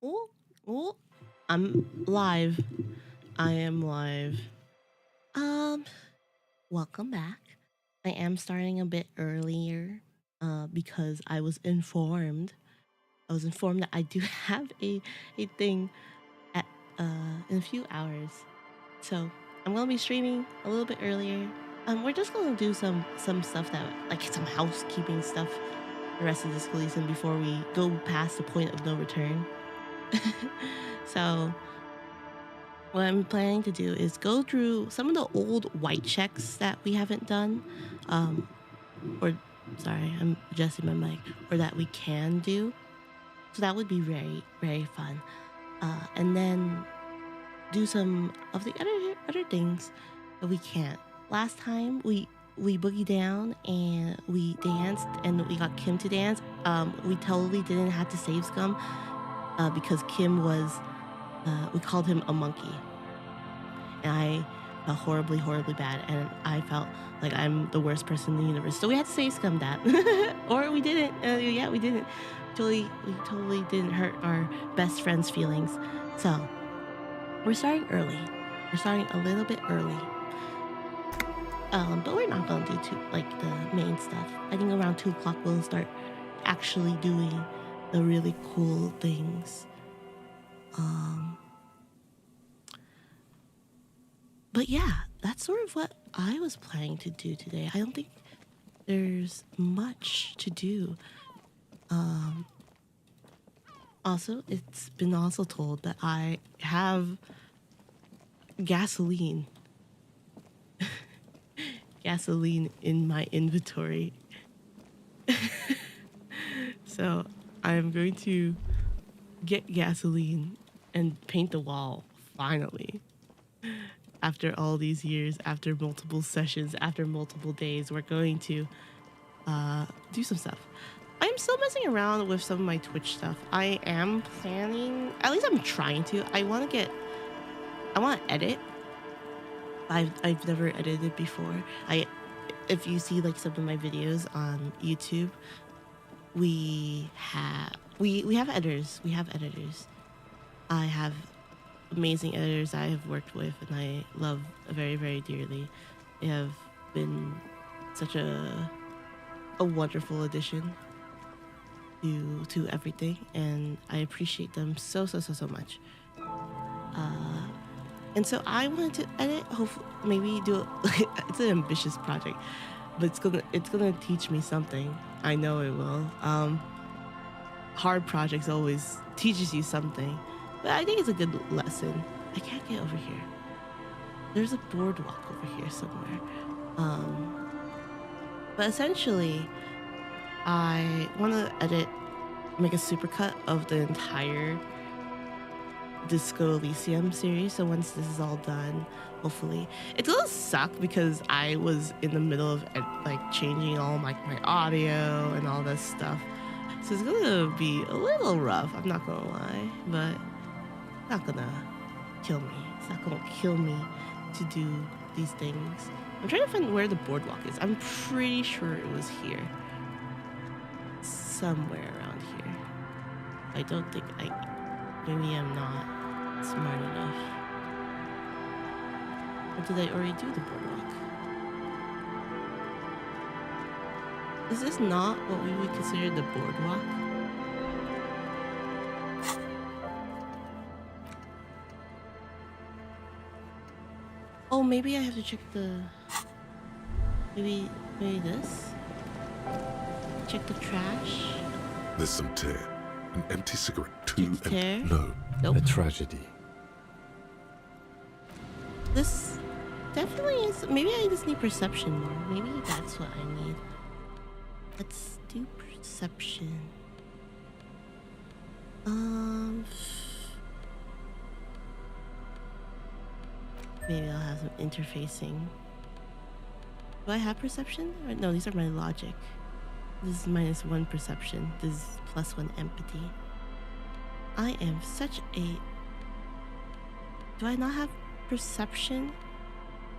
Oh, oh, I'm live. I am live. Um, Welcome back. I am starting a bit earlier, because I was informed. I was informed that I do have a thing at in a few hours, so I'm gonna be streaming a little bit earlier. We're just gonna do some stuff that like some housekeeping stuff. The rest of this ELYSIUM before we go past the point of no return. So what I'm planning to do is go through some of the old white checks that we haven't done, or sorry, I'm adjusting my mic, or that we can do. So that would be very, very fun. And then do some of the other things that we can't. Last time we boogie down and we danced and we got Kim to dance. We totally didn't have to save Scum because Kim was we called him a monkey, and I felt horribly, horribly bad, and I felt like I'm the worst person in the universe. So we had to save Scum that, or we didn't. Yeah, we didn't. We totally didn't hurt our best friend's feelings. So we're starting early. We're starting a little bit early. But we're not gonna do the main stuff. I think around 2 o'clock we'll start actually doing the really cool things. But yeah, that's sort of what I was planning to do today. I don't think there's much to do. Also, it's been also told that I have gasoline. Gasoline in my inventory. So I'm going to get gasoline and paint the wall, finally. After all these years, after multiple sessions, after multiple days, we're going to do some stuff. I'm still messing around with some of my Twitch stuff. I am planning, at least I'm trying to. I want to edit. I've never edited before. If you see like some of my videos on YouTube, we have editors. We have editors. I have amazing editors I have worked with and I love very, very dearly. They have been such a wonderful addition to everything, and I appreciate them so much. And so I wanted to edit, hopefully maybe do it. It's an ambitious project, but it's gonna teach me something. I know it will. Hard projects always teaches you something, but I think it's a good lesson. I can't get over here. There's a boardwalk over here somewhere. But essentially, I want to make a supercut of the entire Disco Elysium series. So once this is all done, hopefully, it's gonna suck because I was in the middle of changing all my audio and all this stuff. So it's gonna be a little rough. I'm not gonna lie, but it's not gonna kill me. It's not gonna kill me to do these things. I'm trying to find where the boardwalk is. I'm pretty sure it was here. Somewhere around here. I don't think maybe I'm not smart enough. Or did I already do the boardwalk? Is this not what we would consider the boardwalk? Oh, maybe I have to check the... Maybe this? Check the trash? There's some tear. An empty cigarette. It's tear? No. Nope. A tragedy. This definitely is... Maybe I just need perception more. Maybe that's what I need. Let's do perception. Maybe I'll have some interfacing. Do I have perception? No, these are my logic. This is -1 perception. This is +1 empathy. I am such a... Do I not have perception?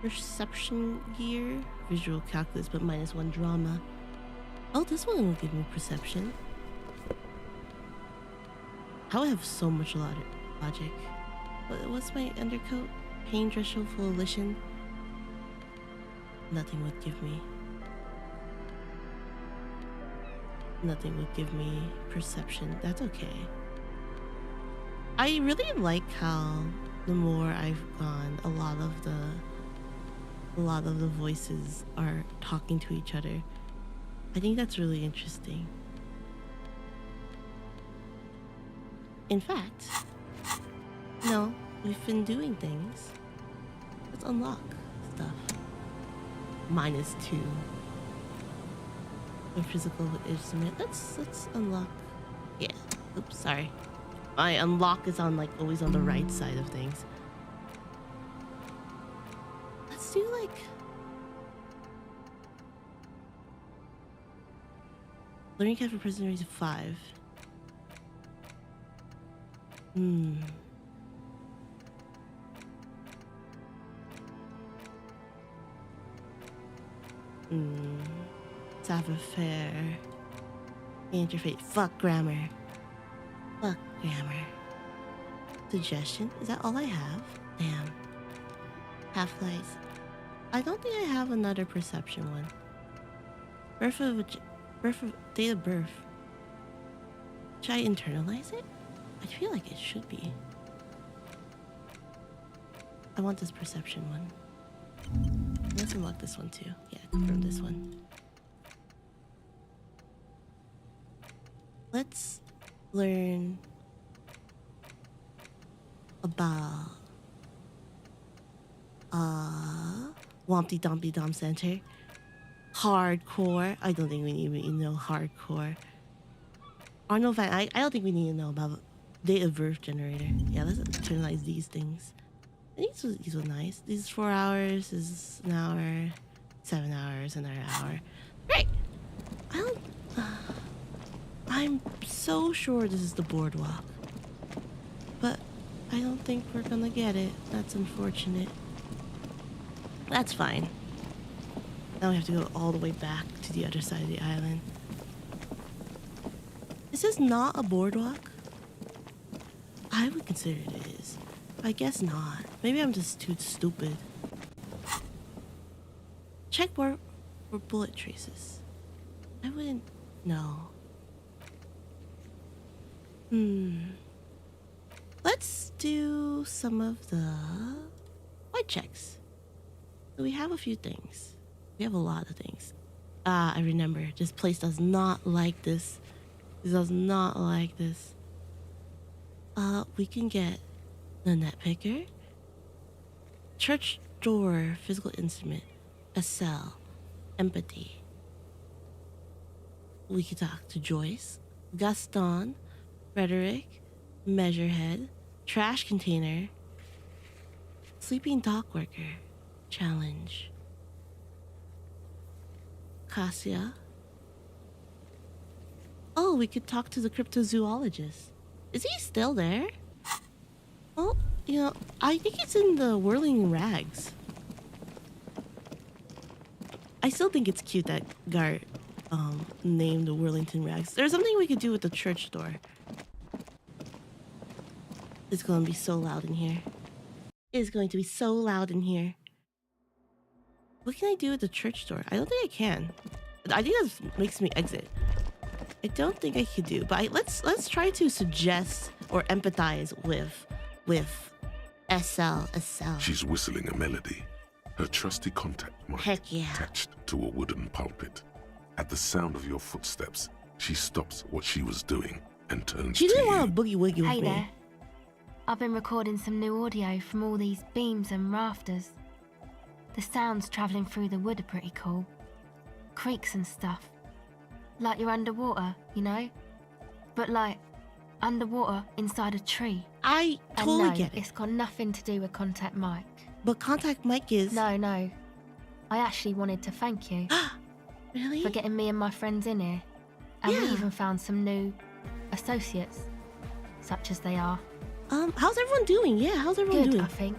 Perception gear? Visual calculus, but -1 drama. Oh, this one will give me perception. How I have so much logic. What's my undercoat? Pain threshold volition. Nothing would give me. Nothing would give me perception. That's okay. I really like how the more I've gone, a lot of the voices are talking to each other. I think that's really interesting. In fact, no, we've been doing things. Let's unlock stuff. -2. A physical instrument. Let's unlock. Yeah. Oops, sorry. My unlock is on like always on the right side of things. Let's do like learning cat for prisoner to 5. Savoir-faire. Interface. Fuck grammar. Fuck grammar. Suggestion? Is that all I have? Damn. Half-life. I don't think I have another perception one. Date of birth. Should I internalize it? I feel like it should be. I want this perception one. Let's unlock this one too. Yeah, confirm this one. Let's learn about Wompty Dumpty Dom Center. Hardcore. I don't think we need to know hardcore. Arnold Van I don't think we need to know about date of birth generator. Yeah, let's internalize these things. I think these were nice. These is 4 hours, this is an hour, 7 hours, another hour. Great! I'm so sure this is the boardwalk. But I don't think we're gonna get it. That's unfortunate. That's fine. Now we have to go all the way back to the other side of the island. Is this not a boardwalk? I would consider it is. I guess not. Maybe I'm just too stupid. Check for bullet traces. I wouldn't know. Let's do some of the white checks. So we have a few things. We have a lot of things. I remember. This place does not like this. It does not like this. We can get the net picker, church door, physical instrument, a cell, empathy. We could talk to Joyce, Gaston, Frederick, measurehead, trash container, sleeping dock worker, challenge, Cassia. Oh, we could talk to the cryptozoologist. Is he still there? Well, you know, I think it's in the whirling rags. I still think it's cute that Gart named the Whirlington Rags. There's something we could do with the church door. It's gonna be so loud in here. It's going to be so loud in here. What can I do with the church door? I don't think I can. I think that makes me exit. I don't think I could do, but let's try to suggest or empathize with SL. She's whistling a melody. her trusty contact mic Heck yeah. attached to a wooden pulpit. At the sound of your footsteps, she stops what she was doing and turns She to didn't you. want to boogie woogie with Hey me. there. I've been recording some new audio from all these beams and rafters. The sounds travelling through the wood are pretty cool. Creaks and stuff. Like you're underwater, you know? But like, underwater inside a tree. I And totally no, get it. it's got nothing to do with Contact Mike. But contact mic is... No. I actually wanted to thank you Really? for getting me and my friends in here. And we Yeah. even found some new associates, such as they are. How's everyone doing? Yeah, how's everyone Good, doing? I think.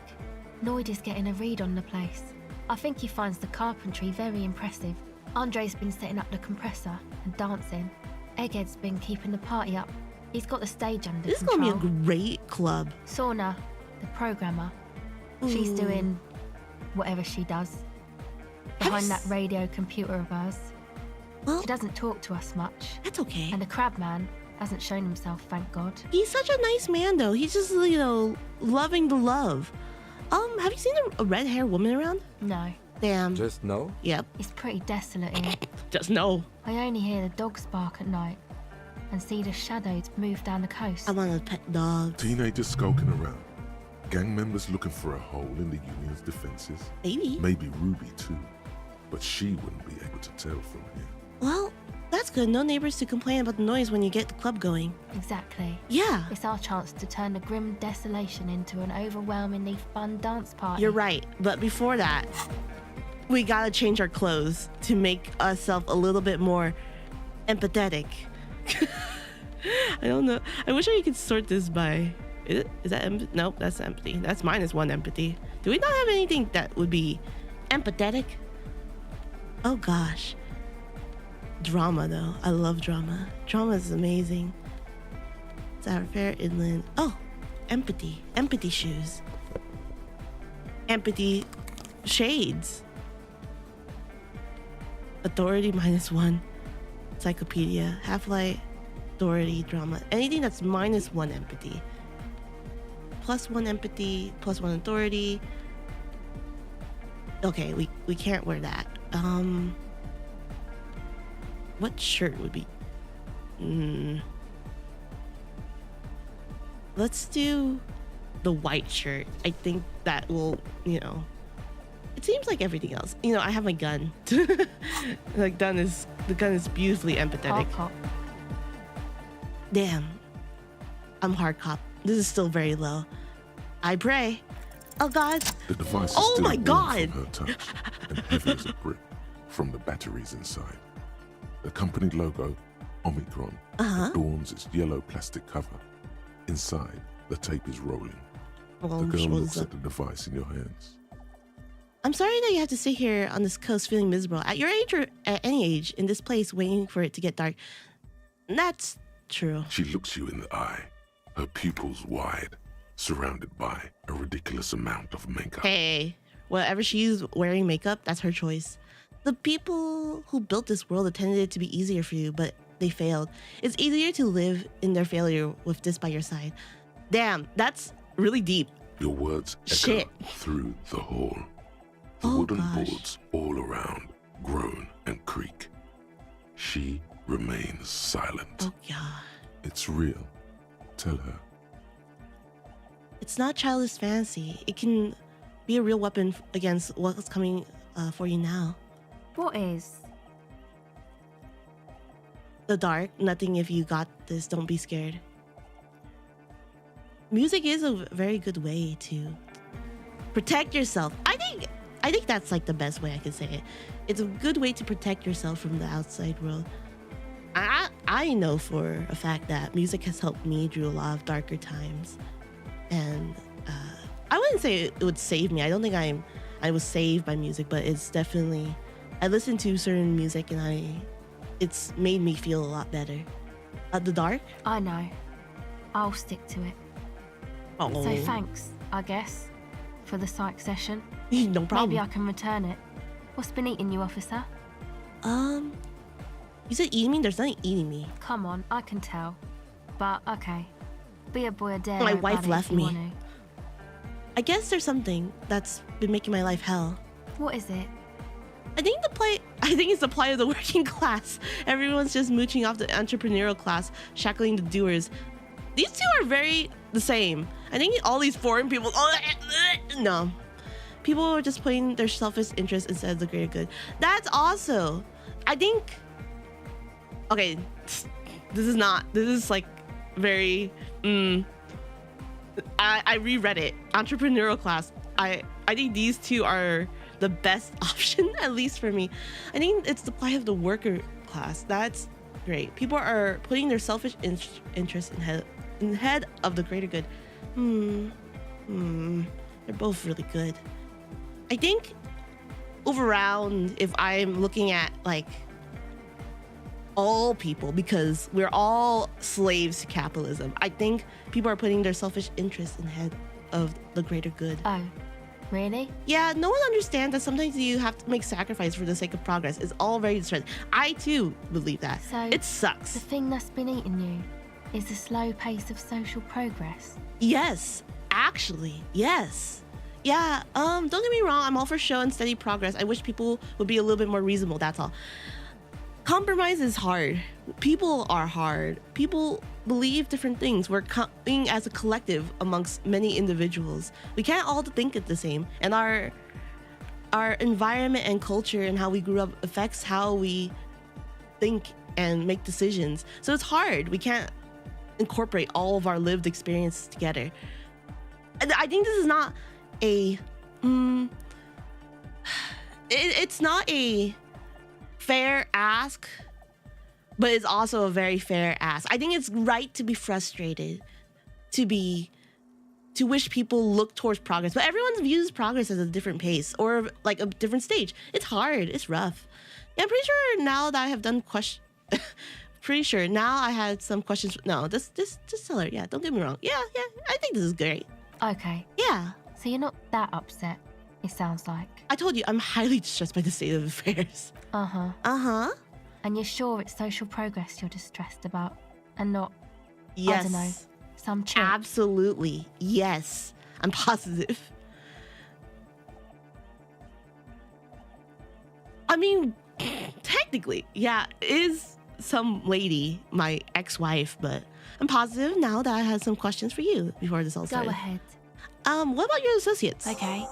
Noid is getting a read on the place. I think he finds the carpentry very impressive. Andre's been setting up the compressor and dancing. Egghead's been keeping the party up. He's got the stage under This is control. gonna be a great club. Sauna, the programmer, she's Ooh. doing whatever she does. Behind that radio computer of hers. Well, She doesn't talk to us much. that's okay. And the crab man hasn't shown himself, thank God. He's such a nice man, though. He's just, loving the love. Have you seen a red-haired woman around? No, Damn. Just no? Yep. it's pretty desolate here. Just no. I only hear the dogs bark at night and see the shadows move down the coast. I want a pet dog. Teenagers skulking around. Gang members looking for a hole in the union's defenses. Maybe. Maybe Ruby too. But she wouldn't be able to tell from here. Well, that's good. No neighbors to complain about the noise when you get the club going. Exactly. Yeah. It's our chance to turn the grim desolation into an overwhelmingly fun dance party. You're right. But before that, we gotta change our clothes to make ourselves a little bit more empathetic. I don't know. I wish I could sort this by... Is that empty? Nope, that's empty. That's -1 empathy. Do we not have anything that would be empathetic? Oh gosh. Drama though. I love drama. Drama is amazing. It's our fair inland. Oh, empathy. Empathy shoes. Empathy shades. Authority -1. Encyclopedia. Half-light. Authority. Drama. Anything that's -1 empathy. +1 empathy. +1 authority. Okay, we can't wear that. What shirt would be? Let's do the white shirt. I think that will, it seems like everything else. I have my gun. The gun is beautifully empathetic. Hard cop. Damn. I'm hard cop. This is still very low. I pray. Oh God. The device is Oh still my warm God. from her touch and heavy as a brick from the batteries inside. The company logo, Omicron, adorns its yellow plastic cover. Inside, the tape is rolling. The girl looks at the device in your hands. I'm sorry that you have to sit here on this coast feeling miserable. At your age or at any age, in this place, waiting for it to get dark. That's true. She looks you in the eye, her pupils wide, surrounded by a ridiculous amount of makeup. Hey, whatever she's wearing makeup, that's her choice. The people who built this world intended it to be easier for you, but they failed. It's easier to live in their failure with this by your side. Damn, that's really deep. Your words echo Shit. through the hall. The Oh, wooden gosh. boards all around groan and creak. She remains silent. Oh God. It's real. Tell her. It's not childish fantasy. It can be a real weapon against what's coming for you now. What is? The dark, nothing if you got this, don't be scared. Music is a very good way to protect yourself. I think that's like the best way I can say it. It's a good way to protect yourself from the outside world. I know for a fact that music has helped me through a lot of darker times. And I wouldn't say it would save me. I don't think I was saved by music, but it's definitely, I listen to certain music and it's made me feel a lot better. The dark? I know. I'll stick to it. Oh, So thanks, I guess, for the psych session. no problem. Maybe I can return it. What's been eating you, officer? You said eating me? There's nothing eating me. Come on, I can tell. But okay. Be a boy a dare. My about wife it if left you me. want to. I guess there's something that's been making my life hell. What is it? I think it's the plight of the working class. Everyone's just mooching off the entrepreneurial class, shackling the doers. These two are very the same. I think all these foreign people, no. People are just putting their selfish interest instead of the greater good. That's also, I think, okay, this is like very, I reread it. Entrepreneurial class. I think these two are the best option, at least for me. I think it's the plight of the worker class. That's great. People are putting their selfish interest in head of the greater good. They're both really good. I think overall, if I'm looking at like all people, because we're all slaves to capitalism, I think people are putting their selfish interest in head of the greater good. Oh, really? Yeah, no one understands that sometimes you have to make sacrifice for the sake of progress. It's all very distressing. I too believe that. So it sucks. The thing that's been eating you is the slow pace of social progress. Yes, actually, yes. Yeah, don't get me wrong, I'm all for show and steady progress. I wish people would be a little bit more reasonable, that's all. Compromise is hard. People are hard. People believe different things. We're coming as a collective amongst many individuals. We can't all think it the same. And our environment and culture and how we grew up affects how we think and make decisions. So it's hard. We can't incorporate all of our lived experiences together. And I think this is not a it's not a fair ask, but it's also a very fair ask. I think it's right to be frustrated, to wish people look towards progress, but everyone views progress as a different pace or like a different stage. It's hard, it's rough. Yeah, I'm pretty sure now that I have done pretty sure now I had some questions. No, just tell her. Yeah, don't get me wrong. Yeah, I think this is great. Okay. Yeah. So you're not that upset, it sounds like. I told you, I'm highly distressed by the state of affairs. Uh-huh. And you're sure it's social progress you're distressed about and not, Yes. I don't know, some chick? Absolutely. Yes. I'm positive. I mean, technically, yeah, it is some lady, my ex-wife, but I'm positive now that I had some questions for you before this all Go started. ahead. What about your associates? Okay.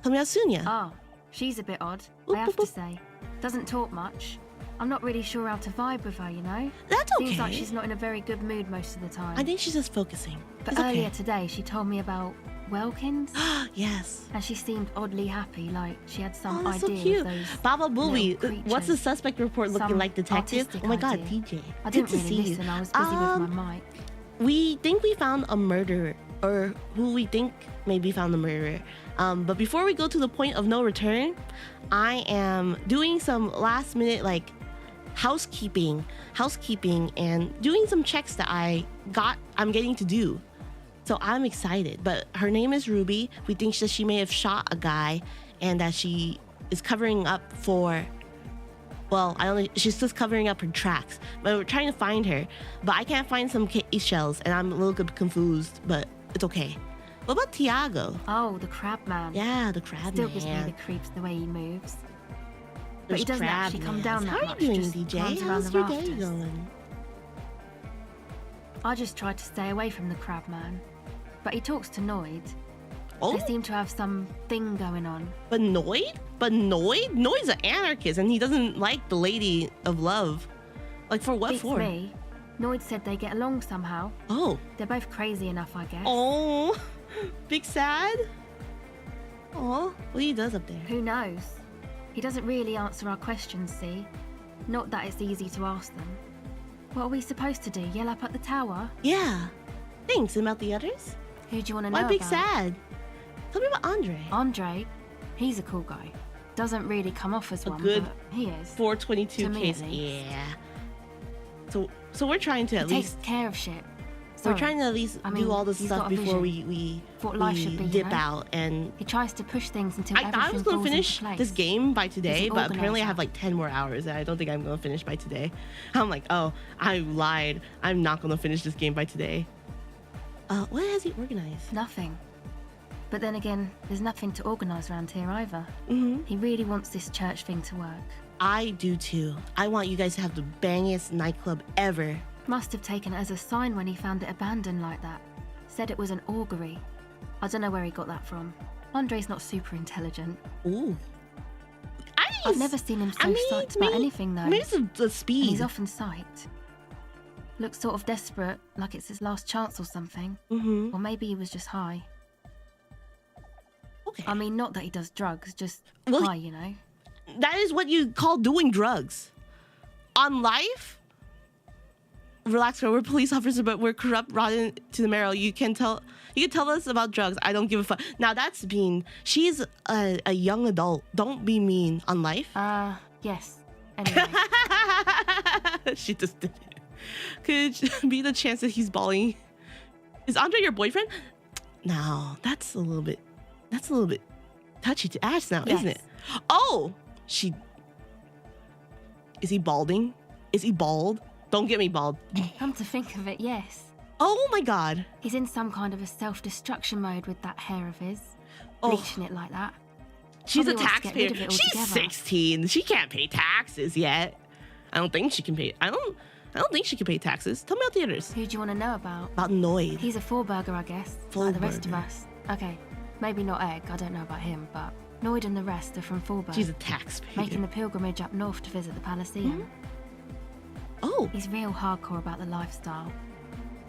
Tomoyasunya. Oh, she's a bit odd, Boop, I have boop, to boop. say. Doesn't talk much. I'm not really sure how to vibe with her, you know? That's okay. Seems like she's not in a very good mood most of the time. I think she's just focusing. But It's earlier okay. today, she told me about Welkins, Yes. and she seemed oddly happy, like she had some Oh, that's so idea cute. of those. Baba Booey, little what's the creatures. suspect report looking Some like, detective? artistic Oh my god, idea. TJ. I Good didn't to really see listen, you. I was busy with my mic. We think we found a murderer, or who we think maybe found the murderer. But before we go to the point of no return, I am doing some last minute like housekeeping and doing some checks that I'm getting to do. So I'm excited. But her name is Ruby. We think that she may have shot a guy and that she is covering up for, well, she's just covering up her tracks. But we're trying to find her. But I can't find some case shells and I'm a little bit confused, but it's okay. What about Tiago? Oh, the crab man. Yeah, the crab Still gives me man. the creeps the way he moves. But There's he doesn't crab actually come mans. down that How are much, you doing, just DJ? runs around How's the your day rafters. going? I just tried to stay away from the crab man. But he talks to Noid. Oh, They seem to have some thing going on. but Noid? Noid's an anarchist and he doesn't like the lady of love. Like for what Beats for? me. Noid said they get along somehow. Oh. They're both crazy enough, I guess. Oh. Big sad? Oh, what he does up there? Who knows? He doesn't really answer our questions, see? Not that it's easy to ask them. What are we supposed to do? Yell up at the tower? Yeah. Thanks. And about the others? Who do you want to know Why Big about? Sad? Tell me about Andre. Andre? He's a cool guy. Doesn't really come off as A one, good but he is. 422 To me, case. at least. Yeah. So we're trying to He at takes least care of shit. we're Sorry. trying to at least I mean, do all this he's stuff got a before vision we for what life should be, you dip know? out. And He tries to push things until I thought I was everything gonna falls finish into place. this game by today, He's an but apparently I organizer. have like 10 more hours and I don't think I'm gonna finish by today. I'm like, oh, I lied. I'm not gonna finish this game by today. What has he organized? Nothing. But then again, there's nothing to organise around here either. He really wants this church thing to work. I do too. I want you guys to have the bangiest nightclub ever. Must have taken it as a sign when he found it abandoned like that. Said it was an augury. I don't know where he got that from. Andre's not super intelligent. Ooh. I've never seen him so psyched about anything though. Maybe it's the speed. And he's off in sight. Looks sort of desperate, like it's his last chance or something. Or maybe he was just high. Okay. I mean, not that he does drugs, just high, you know. That is what you call doing drugs. On life, relax, girl. We're police officers, but we're corrupt, rotten to the marrow. You can tell us about drugs. I don't give a fuck. Now that's being. She's a young adult. Don't be mean on life. Yes. Anyway. She just did it. Could be the chance that he's balling. Is Andre your boyfriend? No, that's a little bit touchy to ask now, isn't it? Oh, is he balding? Is he bald? Don't get me bald. Come to think of it, yes. Oh my god. He's in some kind of a self-destruction mode with that hair of his. Oh. Bleaching it like that. She's Probably a wants to get rid taxpayer. of it She's altogether. 16. She can't pay taxes yet. I don't think she can pay. I don't think she can pay taxes. Tell me about the others. Who do you want to know about? About Noid. He's a four-burger, I guess. Like the rest of us. Okay, maybe not Egg, I don't know about him, but Noid and the rest are from Fallburg. She's a taxpayer. Making the pilgrimage up north to visit the Palaceum. Oh, He's real hardcore about the lifestyle.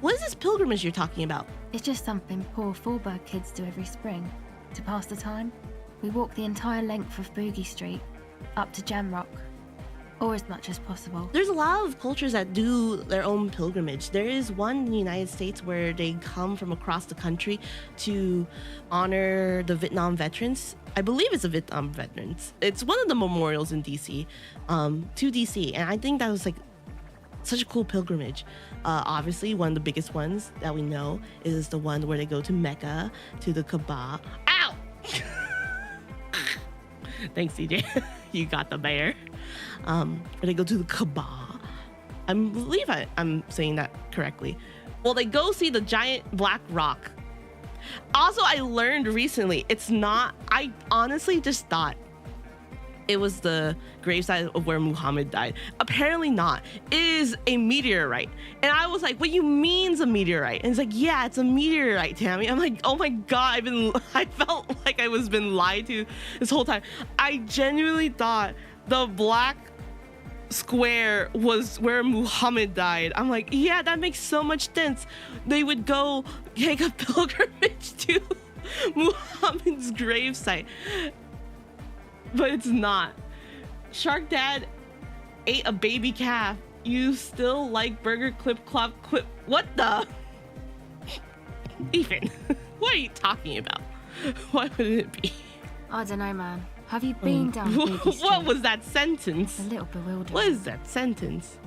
what is this pilgrimage you're talking about? It's just something poor Fallburg kids do every spring. To pass the time, we walk the entire length of Boogie Street, up to Jamrock. Or as much as possible. There's a lot of cultures that do their own pilgrimage. There is one in the United States where they come from across the country to honor the Vietnam veterans. I believe it's the Vietnam veterans. It's one of the memorials in DC, to DC. And I think that was like such a cool pilgrimage. Obviously, one of the biggest ones that we know is the one where they go to Mecca, to the Kaaba. Ow! Thanks, CJ. You got the bear. Where they go to the Kaaba. I believe I'm saying that correctly. Well, they go see the giant black rock. Also, I learned recently, it's not, I honestly just thought it was the gravesite of where Muhammad died. Apparently not. It is a meteorite. And I was like, what do you mean it's a meteorite? And it's like, yeah, it's a meteorite, Tammy. I'm like, oh my God, I felt like I was been lied to this whole time. I genuinely thought the black square was where Muhammad died. I'm like, yeah, that makes so much sense. They would go take a pilgrimage to Muhammad's gravesite. But it's not. Shark Dad ate a baby calf. You still like burger clip clop clip. What the? Ethan, what are you talking about? Why would it be? I don't know, man. Have you been down Boogie Street? What was that sentence? A little bewildering. What is that sentence?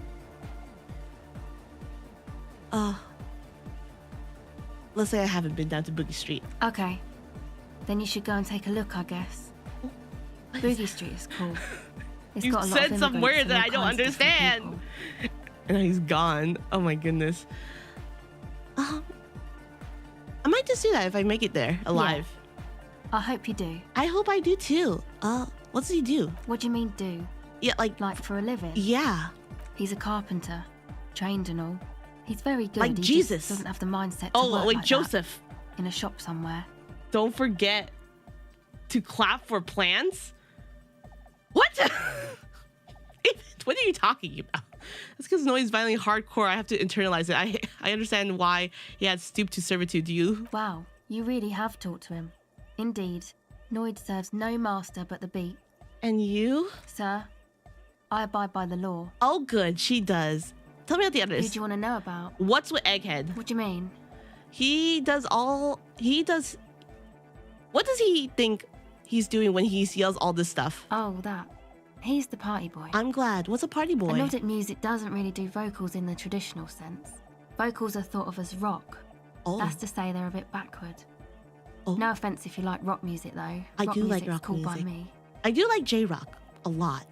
Let's say I haven't been down to Boogie Street. Okay. Then you should go and take a look, I guess. Boogie Street is cool. It's You got a lot said of some immigrants words and that all I don't kinds of different understand. people. And he's gone. Oh my goodness. I might just do that if I make it there alive. I hope you do. I hope I do too. What does he do? What do you mean do? Yeah, like For a living? yeah. He's a carpenter, trained and all. He's very good. Like he Jesus. just doesn't have the mindset to Oh, work wait, like Joseph. that in a shop somewhere. Don't forget to clap for plants. What? What are you talking about? That's because Noise violently hardcore. I have to internalize it. I understand why he had stooped to servitude. Do you? Wow, you really have talked to him. Indeed, Noid serves no master but the beat. And you? Sir, I abide by the law. Oh, good. She does. Tell me about the Who others. do you want to know about? What's with Egghead? What do you mean? What does he think he's doing when he yells all this stuff? Oh, that. He's the party boy. I'm glad. What's a party boy? Melodic music doesn't really do vocals in the traditional sense. Vocals are thought of as rock. Oh. That's to say they're a bit backward. Oh. No offense if you like rock music, though. I do like music's rock cool music. by me. I do like J-Rock a lot.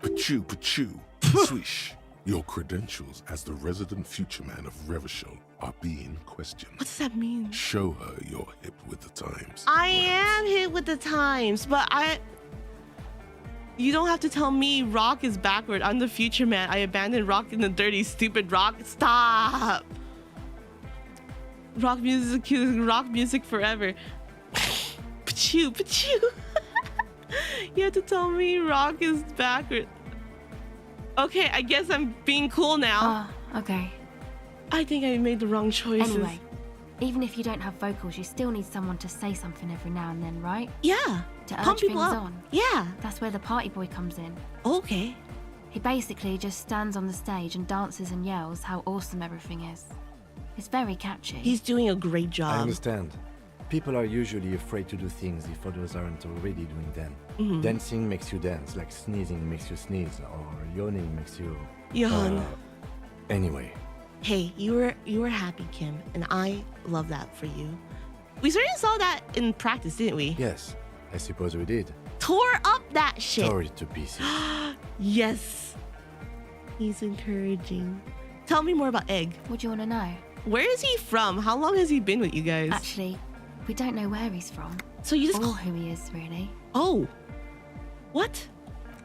Pachoo, pachoo, swish. Your credentials as the resident future man of Revachol are being questioned. What does that mean? Show her you're hip with the times. I am hit with the times, but you don't have to tell me Rock is backward. I'm the future man. I abandoned Rock in the dirty, stupid Rock. Stop. Rock music forever. Pachoo, pachoo. You have to tell me Rock is backward. Okay, I guess I'm being cool now. Okay. I think I made the wrong choices. Anyway, even if you don't have vocals, you still need someone to say something every now and then, right? Yeah. To Pump urge people things up. on. Yeah. That's where the party boy comes in. Okay. He basically just stands on the stage and dances and yells how awesome everything is. It's very catchy. He's doing a great job. I understand. People are usually afraid to do things if others aren't already doing them. Dancing makes you dance, like sneezing makes you sneeze, or yawning makes you... Yawn. Anyway. Hey, you were happy, Kim, and I love that for you. We certainly saw that in practice, didn't we? Yes, I suppose we did. Tore up that shit. Tore it to pieces. Yes. He's encouraging. Tell me more about Egg. What do you want to know? Where is he from? How long has he been with you guys? Actually, we don't know where he's from. So you just... Or who he is, really. Oh. What?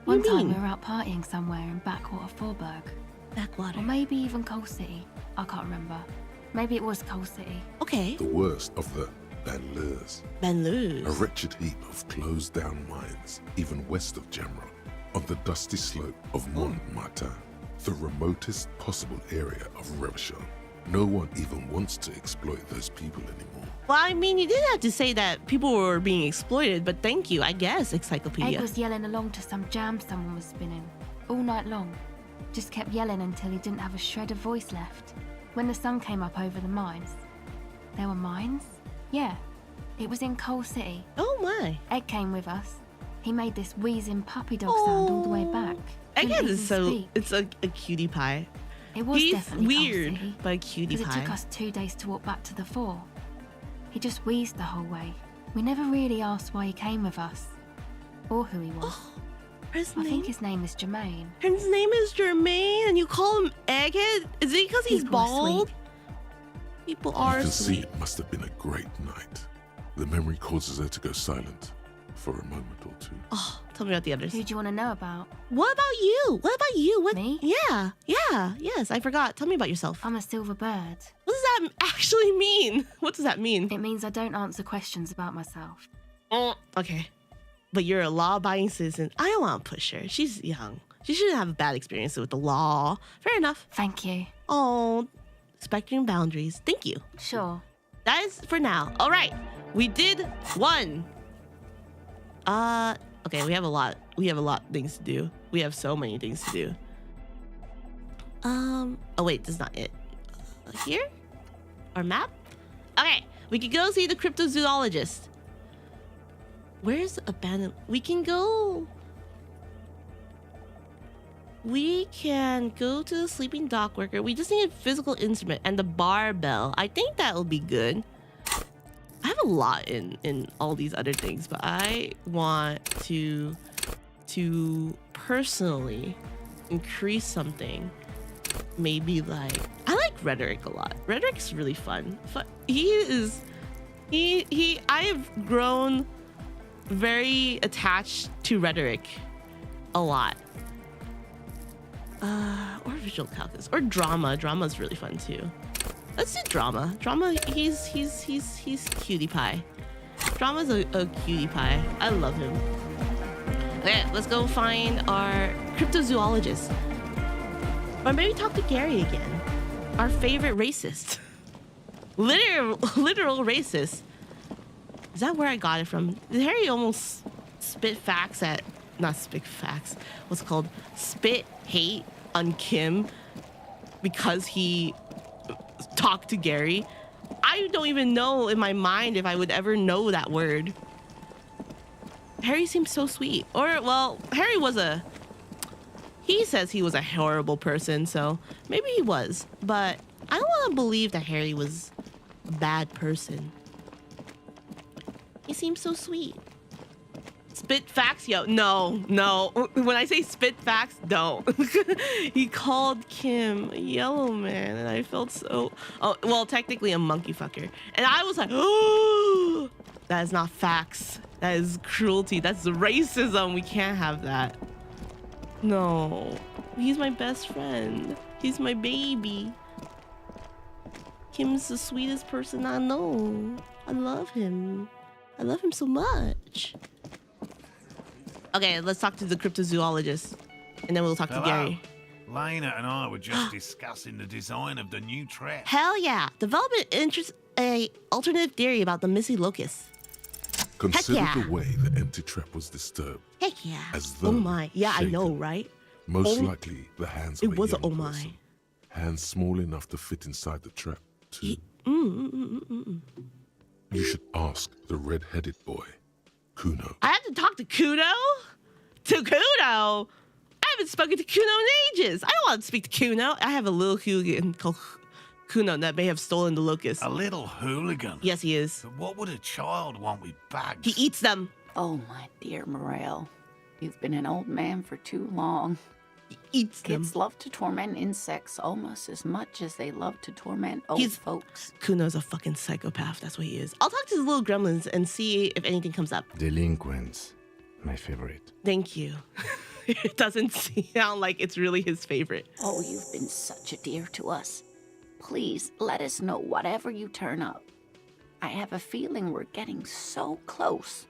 One What do you time mean? we were out partying somewhere in backwater Forberg. Backwater. Or maybe even Coal City. I can't remember. Maybe it was Coal City. Okay. The worst of the Banlieues. Banlieues. A wretched heap of closed-down mines, even west of Jamrock, on the dusty slope of Montmartin, the remotest possible area of Revachol. No one even wants to exploit those people anymore. Well, I mean, you didn't have to say that people were being exploited, but thank you, I guess, Encyclopedia. Egg was yelling along to some jam someone was spinning. All night long. Just kept yelling until he didn't have a shred of voice left. When the sun came up over the mines. There were mines? Yeah. It was in Coal City. Oh my. Egg came with us. He made this wheezing puppy dog sound all the way back. Egghead Couldn't is even so... speak. It's a cutie pie. It was He's definitely weird, Coal City, but a cutie because pie. it took us 2 days to walk back to the fort. He just wheezed the whole way. We never really asked why he came with us. Or who he was. His I name? think his name is Jermaine. His name is Jermaine, and you call him Egghead? Is it because he's People are bald? sweet. People You are can see sweet. it must have been a great night. The memory causes her to go silent for a moment or two. Oh, tell me about the others. Who do you want to know about? What about you? What about you? What? Me? Yeah, yes, I forgot. Tell me about yourself. I'm a silver bird. What does that actually mean? What does that mean? It means I don't answer questions about myself. Okay. But you're a law-abiding citizen. I don't want to push her. She's young. She shouldn't have a bad experience with the law. Fair enough. Thank you. Oh, respecting boundaries. Thank you. Sure. That is for now. All right. We did one. Okay, we have a lot. We have a lot of things to do. We have so many things to do. Oh wait, that's not it. Here? Our map? Okay, we can go see the cryptozoologist. Where's abandoned? We can go to the sleeping dock worker. We just need a physical instrument and the barbell. I think that will be good. I have a lot in all these other things, but I want to personally increase something. Maybe like, I like rhetoric a lot. Rhetoric's really fun. I have grown very attached to rhetoric a lot. Or visual calculus or drama. Drama's really fun too. Let's do drama. Drama, he's cutie pie. Drama's a cutie pie. I love him. Okay, let's go find our cryptozoologist. Or maybe talk to Gary again. Our favorite racist. Literal racist. Is that where I got it from? Did Harry almost spit facts at... Not spit facts. What's it called? Spit hate on Kim because he talked to Gary? I don't even know in my mind if I would ever know that word. Harry seems so sweet. Or, well, Harry was a... He says he was a horrible person, so maybe he was. But I don't want to believe that Harry was a bad person. He seems so sweet. Spit facts, yo. No. When I say spit facts, don't. He called Kim a yellow man, and I felt so. Oh, well, technically a monkey fucker, and I was like, oh, that is not facts. That is cruelty. That's racism. We can't have that. No, he's my best friend. He's my baby. Kim's the sweetest person I know. I love him. I love him so much. Okay, let's talk to the cryptozoologist, and then we'll talk to Gary. Lena and I were just discussing the design of the new trap. Hell yeah! Development interest a alternative theory about the missing locust. Consider yeah. the way the empty trap was disturbed. Heck yeah! As though Oh my! Yeah, I know, shaken. right? Most Oh, likely the hands it of a was a young oh my. person. Hands small enough to fit inside the trap, too. You should ask the red-headed boy, Kuno. I have to talk to Kuno. To Kuno. I haven't spoken to Kuno in ages. I don't want to speak to Kuno. I have a little hooligan called Kuno that may have stolen the locust. A little hooligan. Yes, he is. But what would a child want with bugs? He eats them. Oh, my dear Morel. You've been an old man for too long. He eats them. Kids love to torment insects almost as much as they love to torment old He's- folks. Kuno's a fucking psychopath. That's what he is. I'll talk to the little gremlins and see if anything comes up. Delinquents. My favorite. Thank you. It doesn't sound like it's really his favorite. Oh, you've been such a dear to us. Please let us know whatever you turn up. I have a feeling we're getting so close.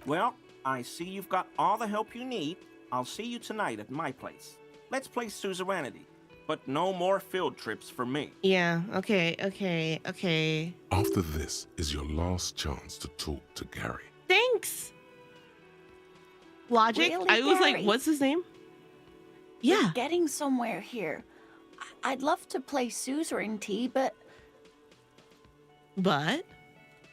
Well, I see you've got all the help you need. I'll see you tonight at my place. Let's play suzerainty, but no more field trips for me. Yeah, okay. After this is your last chance to talk to Gary. Thanks. Logic? Really, I was like, Gary? what's his name? We're Yeah. getting somewhere here. I'd love to play suzerainty, but But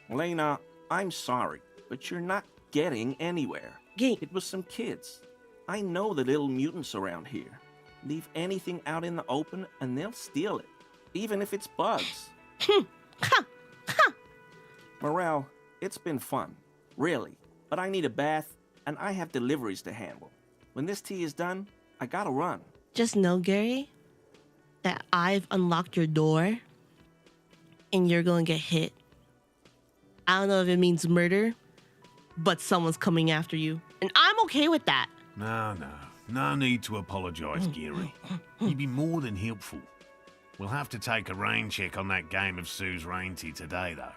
Lena, I'm sorry, but you're not getting anywhere. game. It was some kids. I know the little mutants around here. Leave anything out in the open and they'll steal it, even if it's bugs. Morel, it's been fun, really, but I need a bath and I have deliveries to handle. When this tea is done, I gotta run. Just know, Gary, that I've unlocked your door and you're gonna get hit. I don't know if it means murder, but someone's coming after you. And I'm okay with that. No need to apologise, Gary. You'd be more than helpful. We'll have to take a rain check on that game of suzerainty today, though.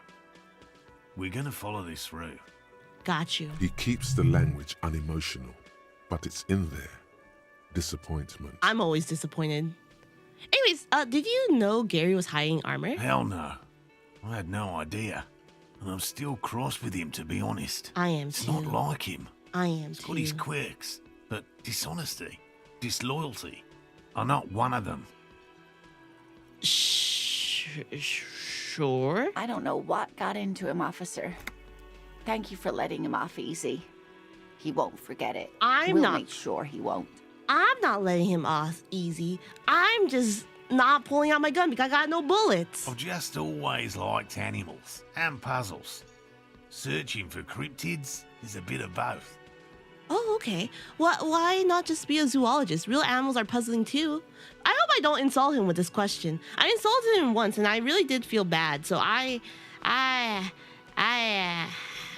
We're gonna follow this through. Got you. He keeps the language unemotional, but it's in there. Disappointment. I'm always disappointed. Anyways, did you know Gary was hiding armor? Hell no. I had no idea. And I'm still cross with him, to be honest. I am It's too. not like him. I am He's got his too. quirks, but dishonesty, disloyalty are not one of them. Sure. I don't know what got into him, officer. Thank you for letting him off easy. He won't forget it. We'll We'll make sure he won't. I'm not letting him off easy. I'm just not pulling out my gun because I got no bullets. I've just always liked animals and puzzles. Searching for cryptids is a bit of both. Oh, okay. Why not just be a zoologist? Real animals are puzzling too. I hope I don't insult him with this question. I insulted him once, and I really did feel bad. So I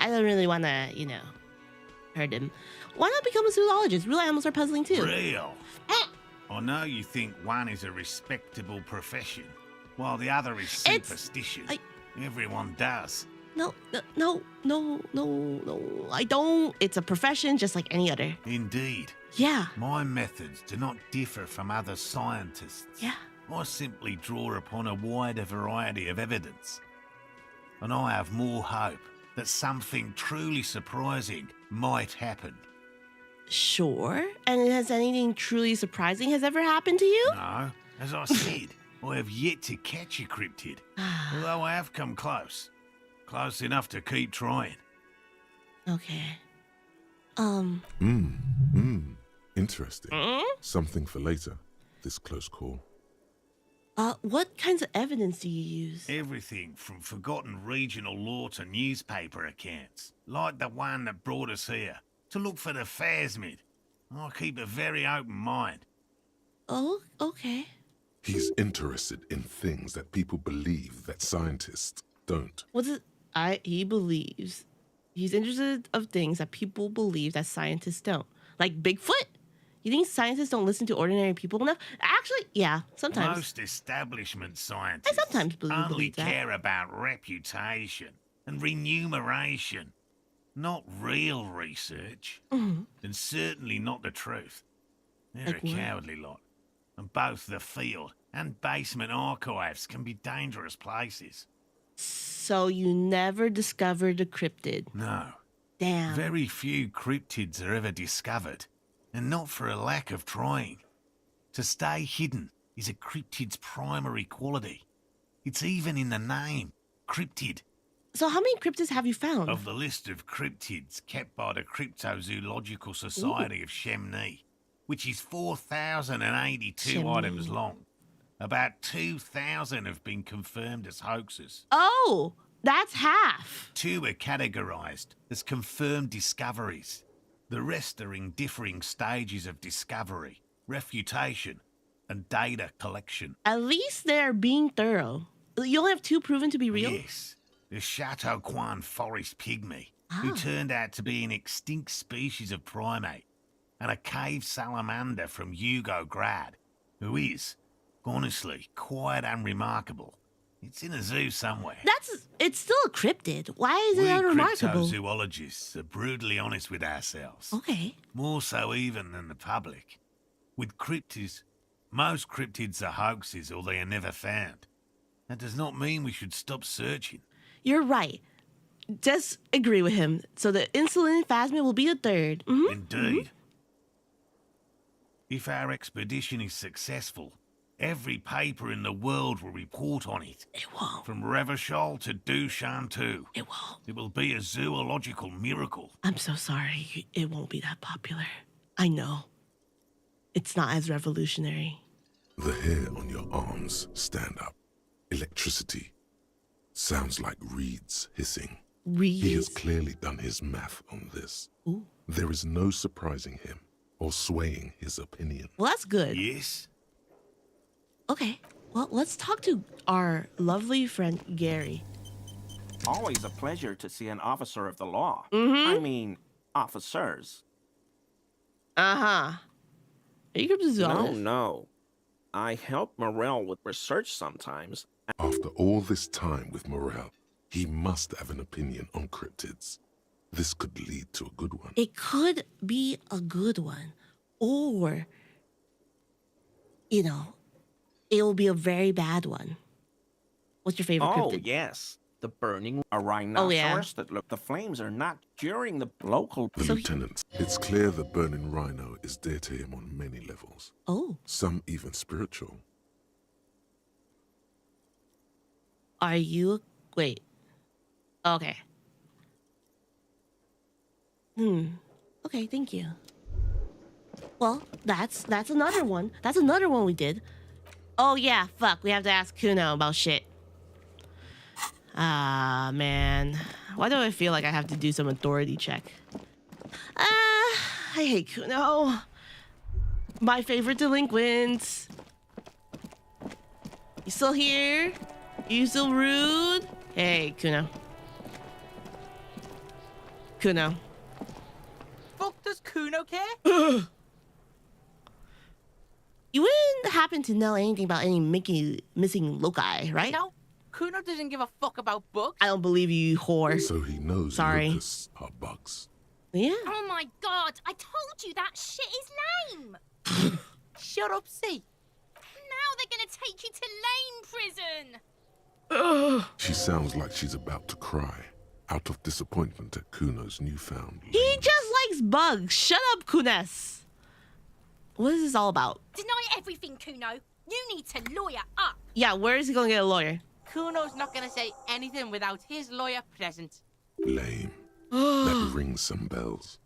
don't really want to, hurt him. Why not become a zoologist? Real animals are puzzling too. Real. I know you think one is a respectable profession, while the other is It's- superstition. I- Everyone does. No, I don't. It's a profession just like any other. Indeed. Yeah. My methods do not differ from other scientists. Yeah. I simply draw upon a wider variety of evidence. And I have more hope that something truly surprising might happen. Sure. And has anything truly surprising has ever happened to you? No, as I said, I have yet to catch a cryptid, although I have come close. Close enough to keep trying. Okay. Interesting. Something for later, this close call. What kinds of evidence do you use? Everything from forgotten regional lore to newspaper accounts, like the one that brought us here, to look for the phasmid. I keep a very open mind. Oh, okay. He's interested in things that people believe that scientists don't. What's it? He believes he's interested of things that people believe that scientists don't. Like Bigfoot? You think scientists don't listen to ordinary people enough? Actually, yeah, sometimes. Most establishment scientists I sometimes only believe that. care about reputation and remuneration, not real research, and certainly not the truth. They're Like a what? cowardly lot, and both the field and basement archives can be dangerous places. So you never discovered a cryptid? No, Damn. very few cryptids are ever discovered, and not for a lack of trying. To stay hidden is a cryptid's primary quality. It's even in the name, cryptid. So how many cryptids have you found? Of the list of cryptids kept by the Cryptozoological Society of Chemney, which is 4,082 Chemney. items long, about 2,000 have been confirmed as hoaxes. Oh, that's half. 2 are categorized as confirmed discoveries. The rest are in differing stages of discovery, refutation, and data collection. At least they're being thorough. You only have 2 proven to be real? Yes, the Chateau Quan forest pygmy, who turned out to be an extinct species of primate, and a cave salamander from Yugograd, who is, honestly, quite unremarkable. It's in a zoo somewhere. It's still a cryptid. Why is it We unremarkable? cryptozoologists are brutally honest with ourselves. Okay. More so even than the public. With cryptids, most cryptids are hoaxes or they are never found. That does not mean we should stop searching. You're right. Just agree with him. So the insulin phasmid will be the 3rd. Indeed. If our expedition is successful, every paper in the world will report on it. It won't. From Revachol to Dushantu. It won't. It will be a zoological miracle. I'm so sorry. It won't be that popular. I know. It's not as revolutionary. The hair on your arms stand up. Electricity. Sounds like reeds hissing. He has Reeds. clearly done his math on this. Ooh. There is no surprising him or swaying his opinion. Well, that's good. Yes? Okay. Well, let's talk to our lovely friend Gary. Always a pleasure to see an officer of the law. I mean, officers. Uh-huh. Are you cryptozoologist? No. I help Morel with research sometimes. After all this time with Morel, he must have an opinion on cryptids. This could lead to a good one. It could be a good one. Or, it will be a very bad one. What's your favorite Oh, cryptid? yes. The burning a rhinoceros that look. The flames are not during the local. The lieutenant, it's clear the burning rhino is dear to him on many levels. Oh. Some even spiritual. Are you... Wait. Okay. Okay, thank you. Well, that's another one. That's another one we did. Oh, yeah, fuck. We have to ask Kuno about shit. Ah, man. Why do I feel like I have to do some authority check? I hate Kuno. My favorite delinquent. You still here? You still rude? Hey, Kuno. Kuno. Fuck does Kuno care? You wouldn't happen to know anything about any missing loci, right? No, Kuno doesn't give a fuck about books. I don't believe you, whore. So he knows Sorry. locusts are bugs. Yeah. Oh my god, I told you that shit is lame! Shut up, see. Now they're gonna take you to lame prison! She sounds like she's about to cry, out of disappointment at Kuno's newfound. He just likes bugs. Shut up, Kunes. What is this all about? Deny everything, Kuno. You need to lawyer up. Yeah, where is he gonna get a lawyer? Kuno's not gonna say anything without his lawyer present. Lame. That rings some bells.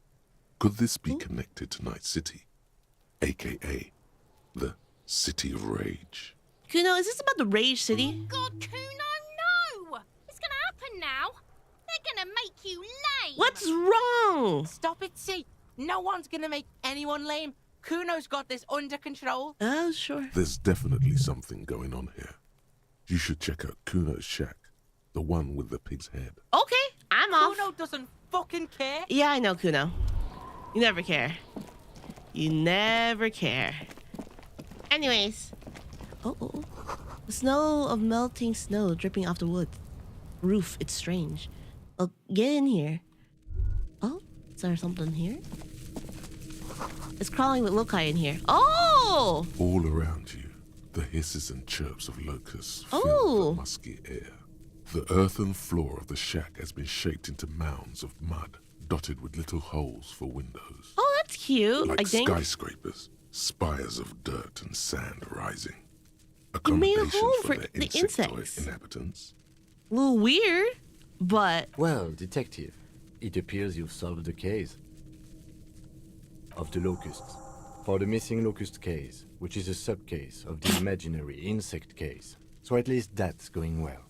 Could this be connected to Night City, aka the City of Rage? Kuno, is this about the Rage City? God, Kuno, no! It's gonna happen now. They're gonna make you lame. What's wrong? Stop it, see. No one's gonna make anyone lame. Kuno's got this under control. Oh, sure. There's definitely something going on here. You should check out Kuno's shack, the one with the pig's head. Okay, I'm off. Kuno doesn't fucking care. Yeah, I know, Kuno. You never care. You never care. Anyways. Oh. The snow of melting snow dripping off the wood. Roof, it's strange. Oh, get in here. Oh, is there something here? It's crawling with loci in here. Oh! All around you, the hisses and chirps of locusts fill Oh. the musky air. The earthen floor of the shack has been shaped into mounds of mud, dotted with little holes for windows. Oh, that's cute, Like I think. skyscrapers, spires of dirt and sand rising. You made a Accommodation home for for the the insectoid insects. inhabitants. A little weird, but Well, detective, it appears you've solved the case of the locusts. For the missing locust case, which is a sub-case of the imaginary insect case. So at least that's going well.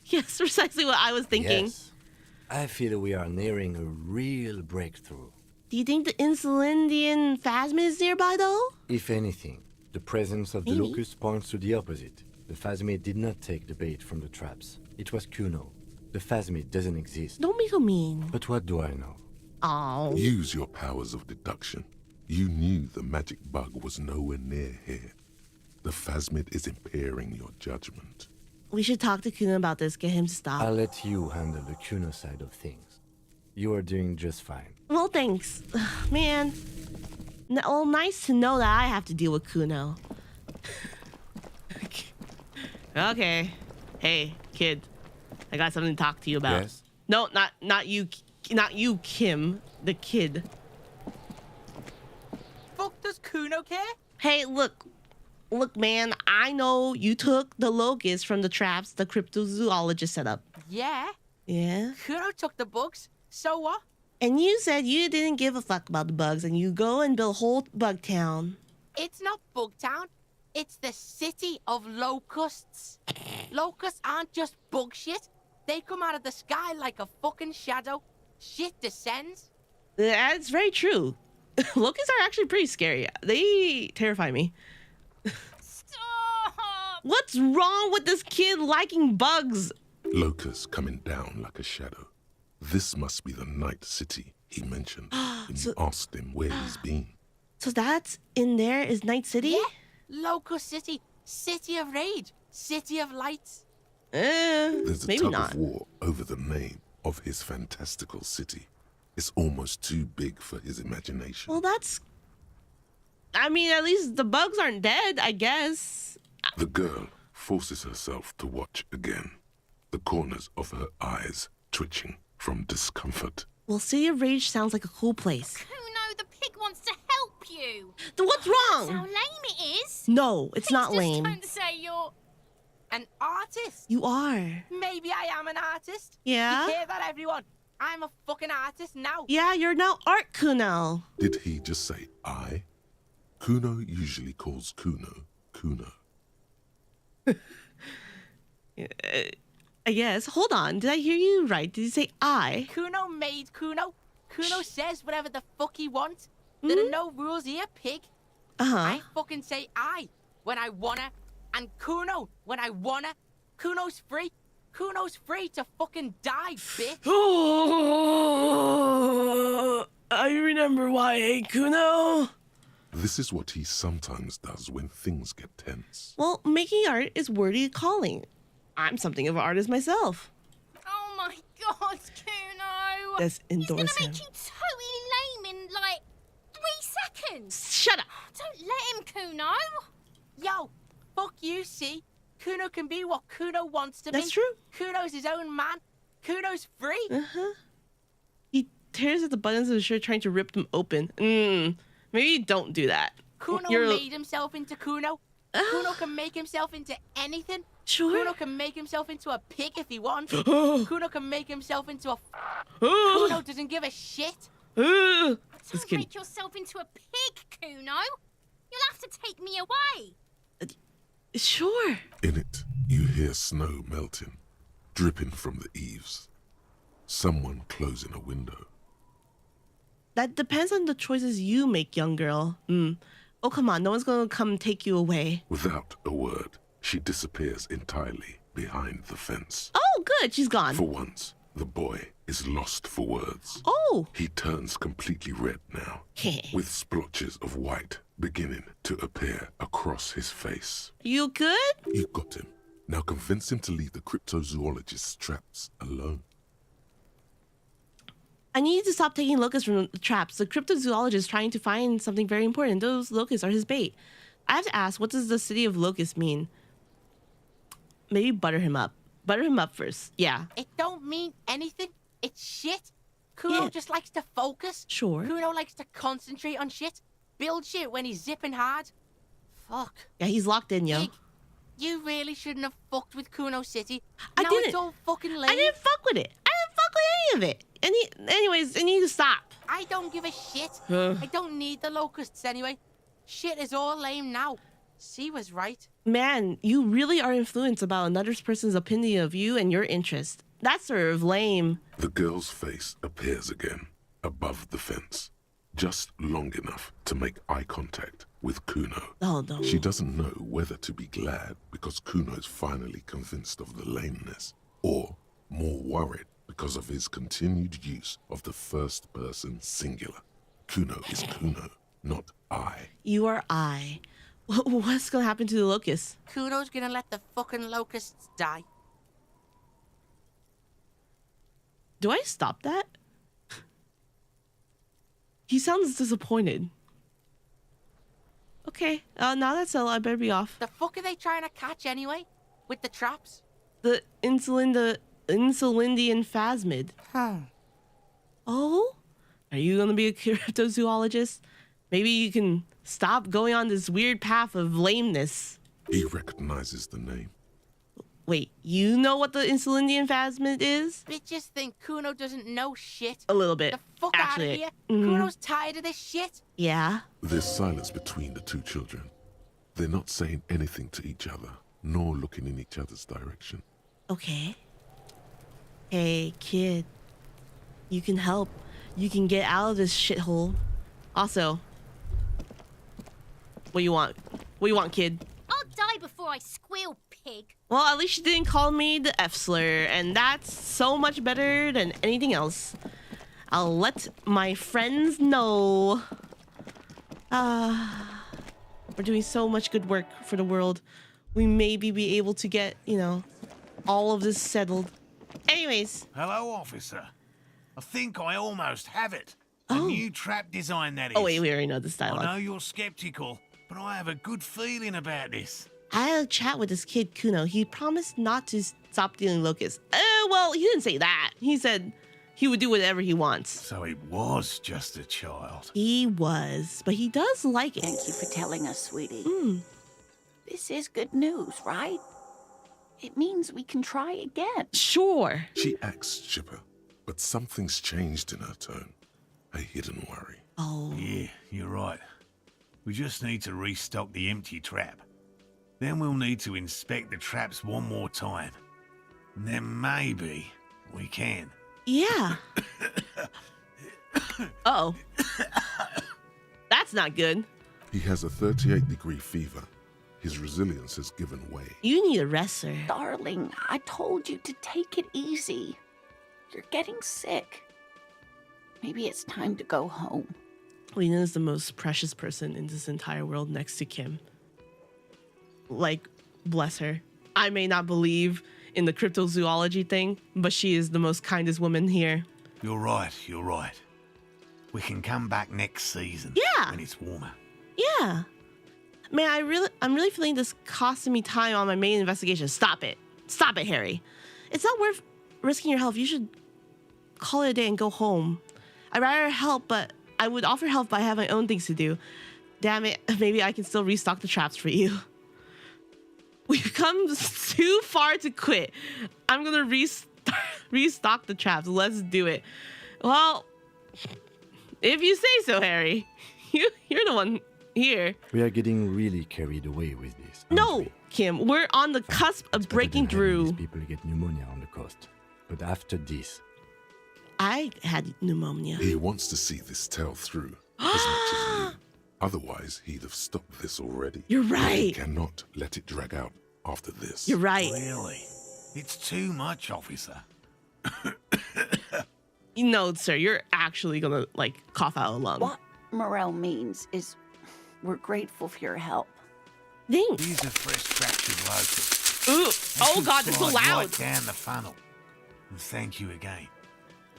yes, precisely what I was thinking. Yes. I feel we are nearing a real breakthrough. Do you think the Insulindian phasmid is nearby, though? If anything, the presence of the Maybe. locust points to the opposite. The phasmid did not take the bait from the traps. It was Kuno. The phasmid doesn't exist. Don't be so mean. But what do I know? Oh. Use your powers of deduction. You knew the magic bug was nowhere near here. The phasmid is impairing your judgment. We should talk to Kuno about this, get him to stop. I'll let you handle the Kuno side of things. You are doing just fine. Well, thanks. Man. Well, nice to know that I have to deal with Kuno. Okay. Hey, kid. I got something to talk to you about. Yes? No, not you, Kim. The kid. Fuck does Kuno care? Hey, look, man. I know you took the locust from the traps the cryptozoologist set up. Yeah. Yeah. Kuno took the bugs. So what? And you said you didn't give a fuck about the bugs, and you go and build a whole bug town. It's not Bugtown. It's the city of locusts. Locusts aren't just bug shit. They come out of the sky like a fucking shadow. Shit descends. That's very true. Locusts are actually pretty scary. They terrify me. Stop! What's wrong with this kid liking bugs? Locusts coming down like a shadow. This must be the night city he mentioned when you asked him where he's been. So that's in there is Night City? Yeah. Locust City. City of rage. City of lights. There's a maybe tug not. of war over the name of his fantastical city. It's almost too big for his imagination. Well, that's... I mean, at least the bugs aren't dead, I guess. The girl forces herself to watch again, the corners of her eyes twitching from discomfort. Well, City of Rage sounds like a cool place. Kuno, the pig wants to help you. Then what's That's how wrong? lame it is. No, it's Please not just lame. don't say you're... An artist. You are. Maybe I am an artist. Yeah? You hear that, everyone? I'm a fucking artist now. Yeah, you're now Art Kuno. Did he just say I? Kuno usually calls Kuno Kuno. I guess. Hold on. Did I hear you right? Did you say I? Kuno made Kuno. Kuno says whatever the fuck he wants. There are no rules here, pig. Uh-huh. I fucking say I when I wanna, and Kuno when I wanna. Kuno's free. Kuno's free to fucking die, bitch. Oh, I remember why, hey, Kuno. This is what he sometimes does when things get tense. Well, making art is worthy calling. I'm something of an artist myself. Oh my god, Kuno! Let's He's gonna endorse him. make you totally lame in, like, 3 seconds! Shut up. Don't let him, Kuno! Yo, fuck you, see? Kuno can be what Kuno wants to be. That's true. Kuno's his own man. Kuno's free. Uh-huh. He tears at the buttons of his shirt trying to rip them open. Maybe don't do that. Kuno You're- made himself into Kuno. Kuno can make himself into anything. Sure. Kuno can make himself into a pig if he wants. Kuno can make himself into a... Kuno doesn't give a shit. Don't This kid. make yourself into a pig, Kuno! You'll have to take me away! Sure. In it, you hear snow melting, dripping from the eaves. Someone closing a window. That depends on the choices you make, young girl. Oh, come on. No one's going to come take you away. Without a word, she disappears entirely behind the fence. Oh, good. She's gone. For once, the boy is lost for words. Oh. He turns completely red now, with splotches of white beginning to appear across his face. You good? You got him. Now convince him to leave the cryptozoologist's traps alone. I need you to stop taking locusts from the traps. The cryptozoologist is trying to find something very important. Those locusts are his bait. I have to ask, what does the city of locusts mean? Maybe butter him up. Butter him up first. Yeah. It don't mean anything. It's shit. Kuno just likes to focus. Sure. Kuno likes to concentrate on shit. Build shit when he's zipping hard. Fuck. Yeah, he's locked in, yo. Pig, you really shouldn't have fucked with Kuno City. I Now didn't. It's all fucking lame. I didn't fuck with it. I didn't fuck with any of it. Anyways, I need to stop. I don't give a shit. I don't need the locusts anyway. Shit is all lame now. She was right. Man, you really are influenced about another person's opinion of you and your interest. That's sort of lame. The girl's face appears again, above the fence, just long enough to make eye contact with Kuno. Oh, no. She doesn't know whether to be glad because Kuno is finally convinced of the lameness, or more worried because of his continued use of the first person singular. Kuno is Kuno, not I. You are I. What's gonna happen to the locusts? Kuno's gonna let the fucking locusts die. Do I stop that? He sounds disappointed. Okay, now that's all. I better be off. The fuck are they trying to catch anyway? With the traps? The insulindian phasmid. Oh? Are you gonna be a cryptozoologist? Maybe you can stop going on this weird path of lameness. He recognizes the name. Wait, you know what the insulindian phasmid is? Bitches think Kuno doesn't know shit. A little bit. The fuck actually. out of here. Kuno's tired of this shit. Yeah? There's silence between the two children. They're not saying anything to each other, nor looking in each other's direction. Okay. Hey, kid. You can help. You can get out of this shithole. Also, what you want? What you want, kid? I'll die before I squeal, pig. Well, at least you didn't call me the F slur, and that's so much better than anything else. I'll let my friends know. We're doing so much good work for the world. We maybe be able to get, all of this settled. Anyways. Hello, officer. I think I almost have it. A new trap design, that is. Oh, wait, we already know this dialogue. I know you're skeptical, but I have a good feeling about this. I had a chat with this kid, Kuno. He promised not to stop dealing locusts. Well, he didn't say that. He said he would do whatever he wants. So it was just a child. He was, but he does like it. Thank you for telling us, sweetie. This is good news, right? It means we can try again. Sure. She acts chipper, but something's changed in her tone. A hidden worry. Oh. Yeah, you're right. We just need to restock the empty trap. Then we'll need to inspect the traps one more time. And then maybe we can. Yeah. Uh-oh. That's not good. He has a 38-degree fever. His resilience has given way. You need a rest, sir. Darling, I told you to take it easy. You're getting sick. Maybe it's time to go home. Lena is the most precious person in this entire world next to Kim. Like, bless her. I may not believe in the cryptozoology thing, but she is the most kindest woman here. You're right, you're right. We can come back next season. Yeah. When it's warmer. Yeah. Man, I'm really feeling this costing me time on my main investigation. Stop it. Stop it, Harry. It's not worth risking your health. You should call it a day and go home. I'd rather help, but I would offer help, but I have my own things to do. Damn it, maybe I can still restock the traps for you. We've come too far to quit. I'm gonna restock the traps. Let's do it. Well, if you say so, Harry. You're the one here. We are getting really carried away with this. aren't No, we? Kim, we're on the cusp of It's better breaking than having through. these people get pneumonia on the coast. But after this, I had pneumonia. He wants to see this tale through as much as you. Otherwise, he'd have stopped this already. You're He right. cannot let it drag out after this. You're right. Really? It's too much, officer. No, sir, you're actually gonna like cough out a lung. What Morel means is we're grateful for your help. Thanks. These are fresh fractured locusts. Ooh. They Oh should God, they're so slide loud. Right down the funnel. And thank you again.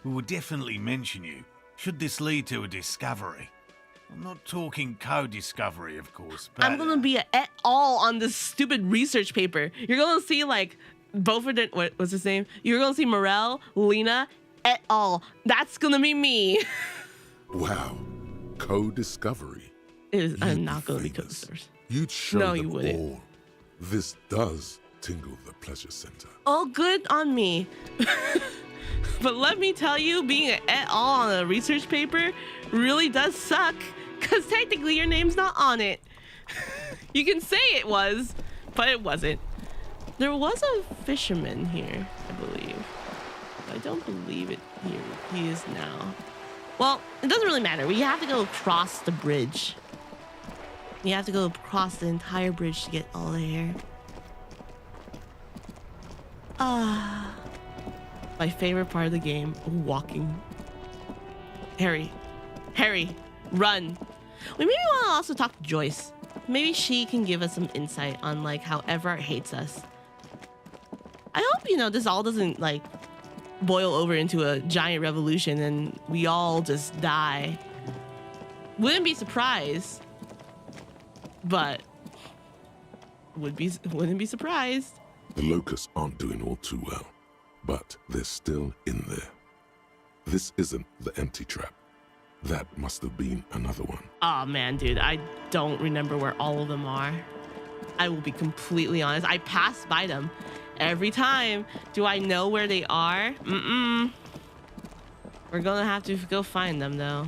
We will definitely mention you should this lead to a discovery. I'm not talking co-discovery, of course, but I'm gonna be at all on this stupid research paper. You're gonna see like both of the what's his name? You're gonna see Morel, Lena, et al. That's gonna be me. Wow. Co-discovery. I'm not gonna be famous. co-stars. You'd show No, them you wouldn't. all. This does tingle the pleasure center. All good on me. But let me tell you, being an et al. On a research paper really does suck. Because technically your name's not on it. You can say it was, but it wasn't. There was a fisherman here, I believe. I don't believe it here. He is now. Well, it doesn't really matter. We have to go across the bridge. You have to go across the entire bridge to get all there. My favorite part of the game, walking. Harry, run. We maybe want to also talk to Joyce. Maybe she can give us some insight on like how Everard hates us. I hope, this all doesn't like boil over into a giant revolution and we all just die. Wouldn't be surprised, but wouldn't be surprised. The locusts aren't doing all too well, but they're still in there. This isn't the empty trap. That must have been another one. Oh man, dude, I don't remember where all of them are. I will be completely honest. I pass by them every time. Do I know where they are? Mm-mm. We're gonna have to go find them though.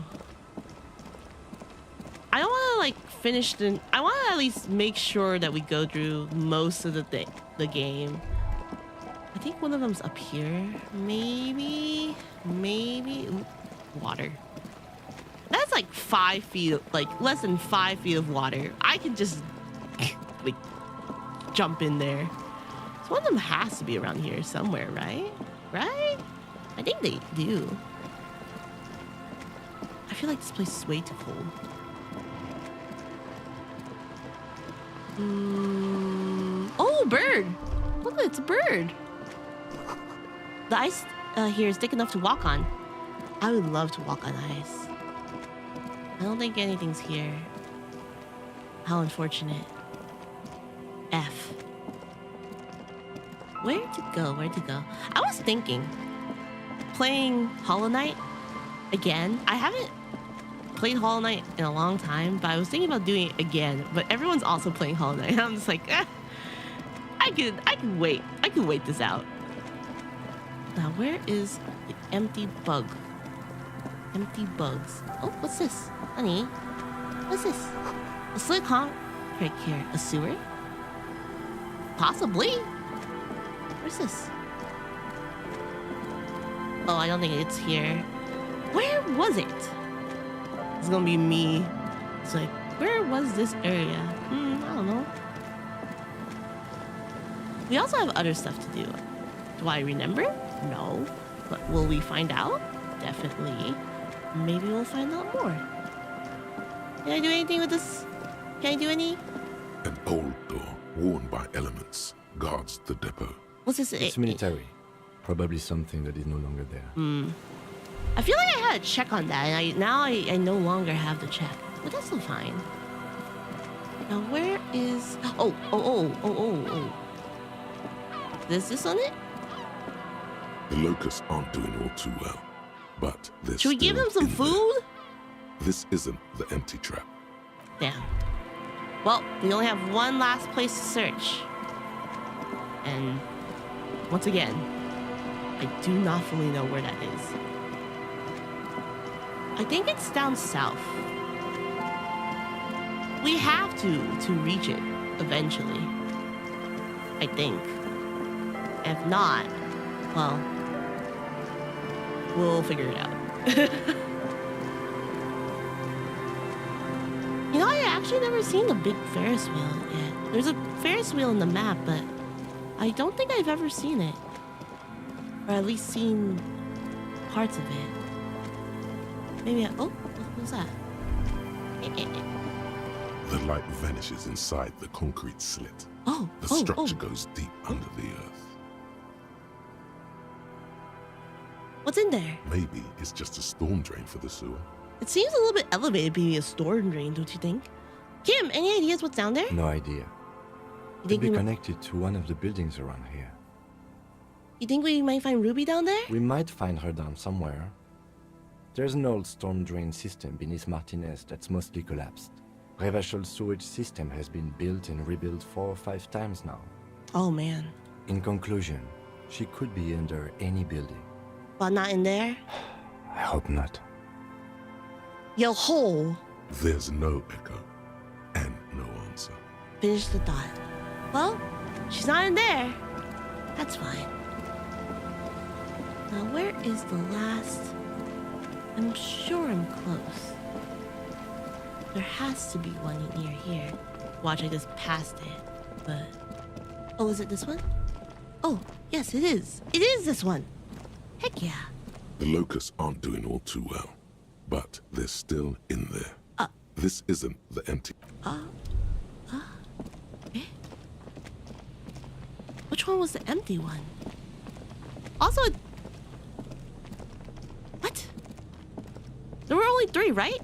I don't want to like finish I want to at least make sure that we go through most of the game. I think one of them's up here. Maybe. Ooh, water. That's like 5 feet, like less than 5 feet of water. I can just like jump in there. So one of them has to be around here somewhere, right? Right? I think they do. I feel like this place is way too cold. Oh, bird! Look, it's a bird. The ice here is thick enough to walk on. I would love to walk on ice. I don't think anything's here. How unfortunate. F. Where to go? I was thinking, playing Hollow Knight again. I haven't played Hollow Knight in a long time, but I was thinking about doing it again. But everyone's also playing Hollow Knight, and I'm just like, I could wait. I could wait this out. Now, where is the empty bug? Empty bugs. Oh, what's this? Honey, what's this? A slick huh? Right here. A sewer? Possibly. Where's this? Oh, I don't think it's here. Where was it? It's gonna be me. It's like, where was this area? I don't know. We also have other stuff to do. Do I remember? No. But will we find out? Definitely. Maybe we'll find out more. Can I do anything with this? Can I do any? An old door, worn by elements, guards the depot. What's this? it's military. Probably something that is no longer there. I feel like I had a check on that, and I no longer have the check. But that's still fine. Now where is... Oh. Is this on it? The locusts aren't doing all too well, but they're Should we give them still some in there. food? This isn't the empty trap. Damn. Well, we only have one last place to search. And once again, I do not fully know where that is. I think it's down south. We have to reach it eventually. I think. If not, well, we'll figure it out. You know, I actually never seen the big Ferris wheel yet. There's a Ferris wheel in the map, but I don't think I've ever seen it. Or at least seen parts of it. Maybe I... Oh, what was that? The light vanishes inside the concrete slit. Oh, The structure goes deep under the earth. What's in there? Maybe it's just a storm drain for the sewer. It seems a little bit elevated being a storm drain, don't you think? Kim, any ideas what's down there? No idea. You Could think, be we, connected to one of the buildings around here. you think we might find Ruby down there? We might find her down somewhere. There's an old storm drain system beneath Martinez that's mostly collapsed. Revachol sewage system has been built and rebuilt 4 or 5 times now. Oh man. In conclusion, she could be under any building. But not in there? I hope not. Yo ho! There's no echo and no answer. Finish the thought. Well, she's not in there. That's fine. Now where is the last? I'm sure I'm close. There has to be one near here. Watch, I just passed it. But... Oh, is it this one? Oh, yes, it is. It is this one. Heck yeah. The locusts aren't doing all too well, but they're still in there. This isn't the empty. Eh? Which one was the empty one? Also, what? There were only 3, right?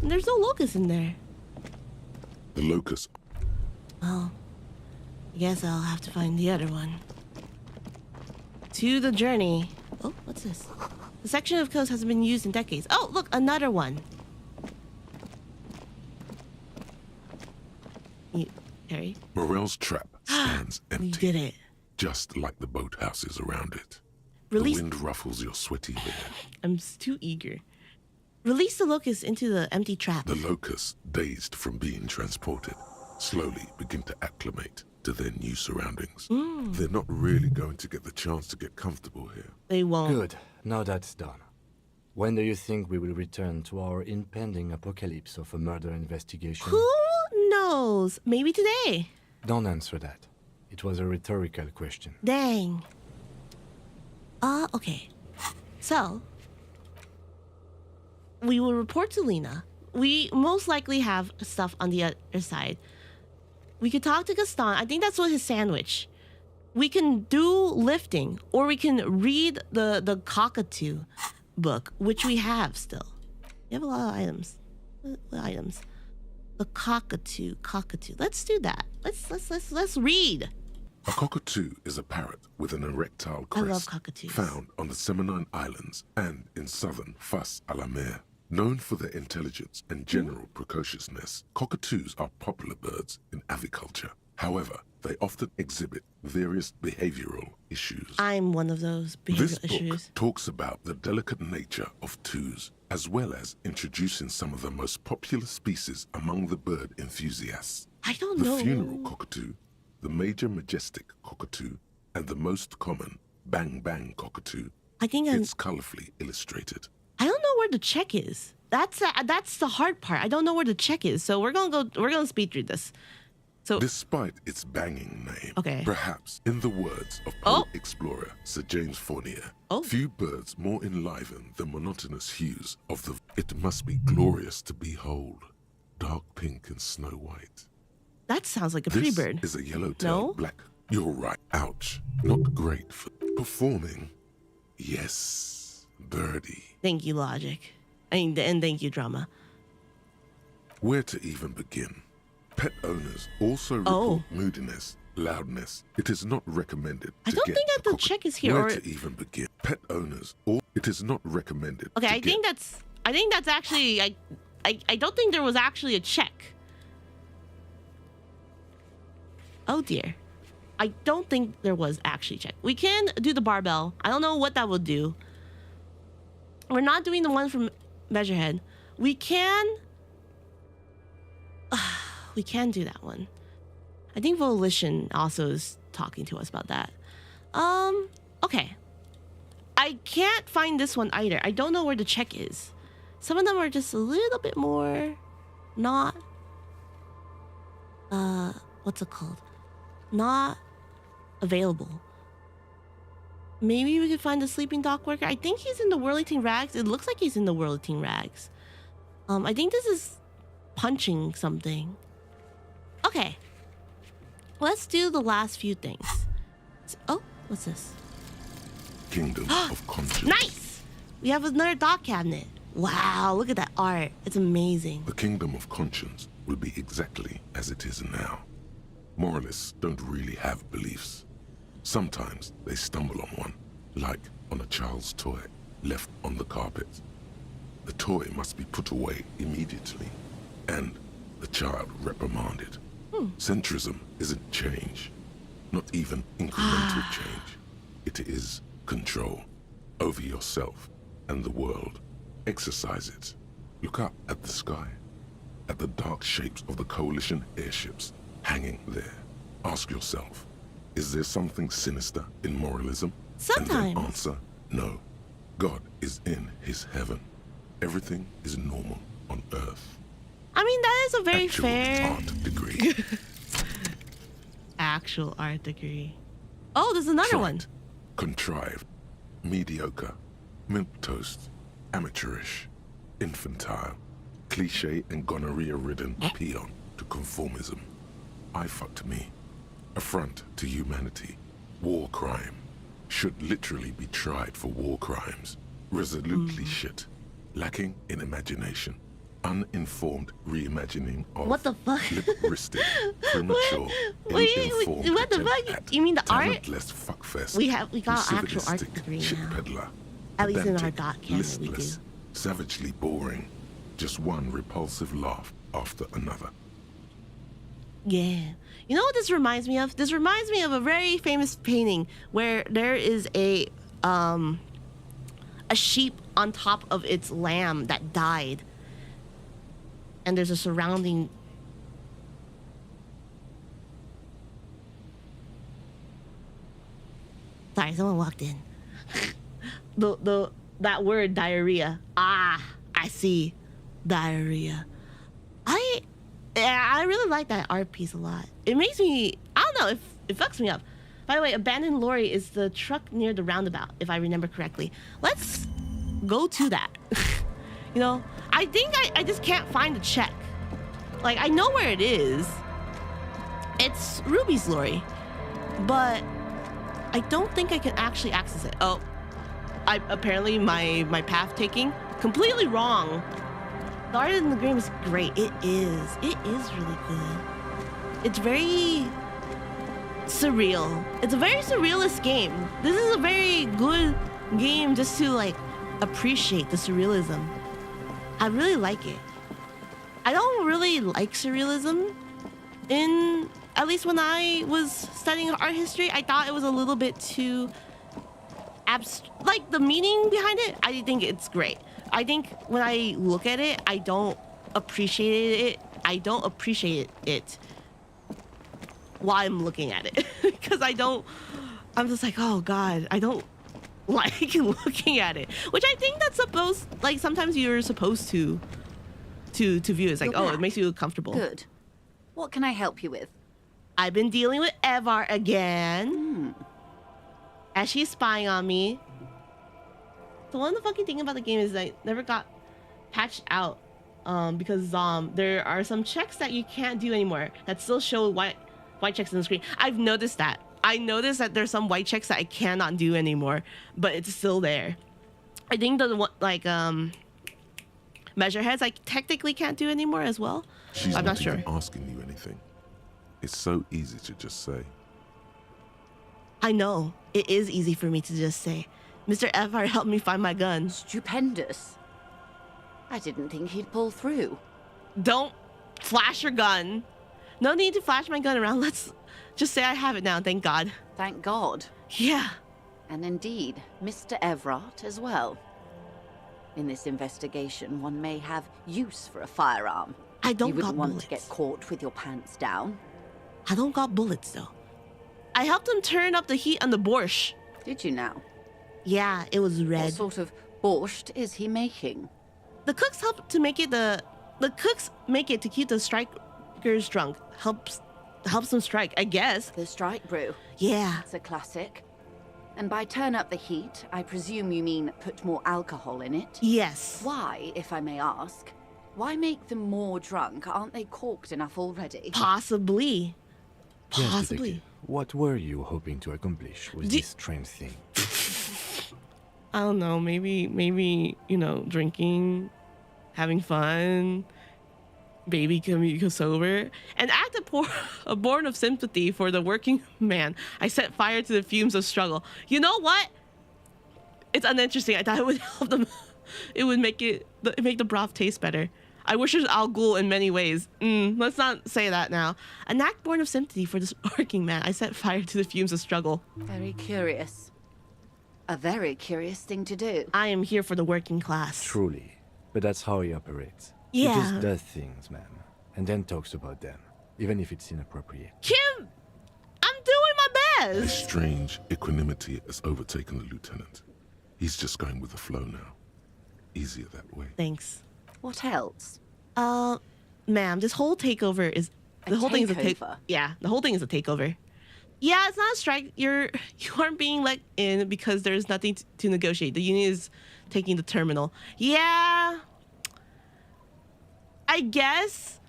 And there's no locusts in there. The locusts. Well, I guess I'll have to find the other one. To the journey. Oh, what's this? The section of coast hasn't been used in decades. Oh, look, another one. Harry? Morel's trap stands empty. We did it. Just like the boathouses around it. Release. The wind ruffles your sweaty hair. I'm too eager. Release the locusts into the empty trap. The locusts, dazed from being transported, slowly begin to acclimate to their new surroundings. They're not really going to get the chance to get comfortable here. They won't. Good. Now that's done. When do you think we will return to our impending apocalypse of a murder investigation? Who knows? Maybe today. Don't answer that. It was a rhetorical question. Dang. Okay. So, we will report to Lena. We most likely have stuff on the other side. We could talk to Gaston. I think that's what his sandwich. We can do lifting, or we can read the cockatoo book, which we have still. We have a lot of items. What items? The cockatoo. Let's do that. Let's read. A cockatoo is a parrot with an erectile I love crest cockatoos. found on the Seminine Islands and in southern Fas a la Mer. Known for their intelligence and general precociousness, cockatoos are popular birds in aviculture. However, they often exhibit various behavioral issues. I'm one of those This behavioral book issues. talks about the delicate nature of toos, as well as introducing some of the most popular species among the bird enthusiasts. I don't The know. funeral cockatoo, the major majestic cockatoo, and the most common bang bang cockatoo. I think It's colorfully illustrated. I don't know where the check is. That's the hard part. I don't know where the check is. So we're gonna speed through this. So Despite its banging name, Okay. perhaps in the words of poet explorer Sir James Fournier, few birds more enliven the monotonous hues of the... It must be glorious to behold, dark pink and snow white. that sounds like a pretty This bird. is a yellow-tailed No? black. You're right. Ouch. Not great for performing. Yes, birdie. Thank you, logic. And thank you, drama. Where to even begin? Pet owners also report moodiness, loudness. It is not recommended I to don't get think that a the cockatoo. check is here, Where or- to even begin? Pet owners, or it is not recommended. Okay, to I get think that's actually I don't think there was actually a check. Oh dear. I don't think there was actually a check. We can do the barbell. I don't know what that will do. We're not doing the one from Measurehead. We can we can do that one. I think Volition also is talking to us about that. Okay. I can't find this one either. I don't know where the check is. Some of them are just a little bit more not what's it called? Not available. Maybe we could find the sleeping dock worker. I think he's in the Whirlington Rags. It looks like he's in the Whirlington Rags. I think this is punching something. Okay. Let's do the last few things. Oh, what's this? Kingdom of Conscience. Nice! We have another dock cabinet. Wow, look at that art. It's amazing. The Kingdom of Conscience will be exactly as it is now. Moralists don't really have beliefs. Sometimes they stumble on one, like on a child's toy left on the carpet. The toy must be put away immediately, and the child reprimanded. Centrism isn't change, not even incremental change. It is control over yourself and the world. Exercise it. Look up at the sky, at the dark shapes of the coalition airships hanging there. Ask yourself, is there something sinister in moralism? Sometimes. And then answer, no. God is in his heaven. Everything is normal on earth. I mean, that is a very Actual fair art degree. actual art degree. Oh, there's another one. Trite, contrived, mediocre, milquetoast, amateurish, infantile, cliche and gonorrhea-ridden peon to conformism. I fucked me. Affront to humanity. War crime. Should literally be tried for war crimes. Resolutely shit. Lacking in imagination. Uninformed reimagining of What the fuck? lip-wristed, premature, ill-informed what the attempt fuck? at You mean the art? talentless fuckfest. We got actual art Lucivilistic degree shit now. peddler. At least in our Pedantic, dot cabinet we do. listless, savagely boring. Just one repulsive laugh after another. Yeah. You know what this reminds me of? This reminds me of a very famous painting where there is a sheep on top of its lamb that died. And there's a surrounding... Sorry, someone walked in. That word, diarrhea. Ah, I see. Diarrhea. I really like that art piece a lot. It makes me... I don't know, it fucks me up. By the way, abandoned lorry is the truck near the roundabout, if I remember correctly. Let's go to that. You know, I think I just can't find the check. Like, I know where it is. It's Ruby's lorry. But I don't think I can actually access it. Oh, apparently my path taking completely wrong. The art in the game is great. It is really good. It's very surreal. It's a very surrealist game. This is a very good game just to like appreciate the surrealism. I really like it. I don't really like surrealism at least when I was studying art history, I thought it was a little bit too like the meaning behind it, I think it's great. I think when I look at it, I don't appreciate it while I'm looking at it. Because I'm just like, oh God, I don't like looking at it. Which I think that's sometimes you're supposed to view it. It's like, oh, it makes you comfortable. Good. What can I help you with? I've been dealing with Evar again. As she's spying on me. The one funky thing about the game is that it never got patched out. Because there are some checks that you can't do anymore that still show white checks on the screen. I've noticed that. I noticed that there's some white checks that I cannot do anymore, but it's still there. I think the one measure heads I technically can't do anymore as well. She's I'm not sure. Even asking you anything. It's so easy to just say. I know. It is easy for me to just say. Mr. Evar helped me find my gun. Stupendous. I didn't think he'd pull through. Don't flash your gun. No need to flash my gun around. Let's just say I have it now, thank God. Thank God. Yeah. And indeed, Mr. Everard as well. In this investigation, one may have use for a firearm. I don't You wouldn't got want bullets. to get caught with your pants down. I don't got bullets though. I helped him turn up the heat on the borscht. Did you now? Yeah, it was What red. sort of borscht is he making? The cooks help to make it the cooks make it to keep the strikers drunk. Helps them strike, I guess. The strike brew. Yeah. It's a classic. And by turn up the heat, I presume you mean put more alcohol in it? Yes. Why, if I may ask? Why make them more drunk? Aren't they corked enough already? Possibly. Yes, Possibly. detective. What were you hoping to accomplish with this strange thing? I don't know. Maybe drinking, having fun, baby can become sober, and act born of sympathy for the working man. I set fire to the fumes of struggle. You know what? It's uninteresting. I thought it would help them. It would make the broth taste better. I wish it was Al Ghul in many ways. Let's not say that now. An act born of sympathy for this working man. I set fire to the fumes of struggle. Very curious. A very curious thing to do. I am here for the working class. Truly. But that's how he operates. Yeah. He just does things, ma'am, and then talks about them, even if it's inappropriate. Kim, I'm doing my A best. strange equanimity has overtaken the lieutenant. He's just going with the flow now. Easier that way. Thanks. What else? Ma'am, this whole takeover is A thing is a takeover? Yeah, the whole thing is a takeover. Yeah, it's not a strike. You aren't being let in because there's nothing to negotiate. The union is taking the terminal. Yeah, I guess.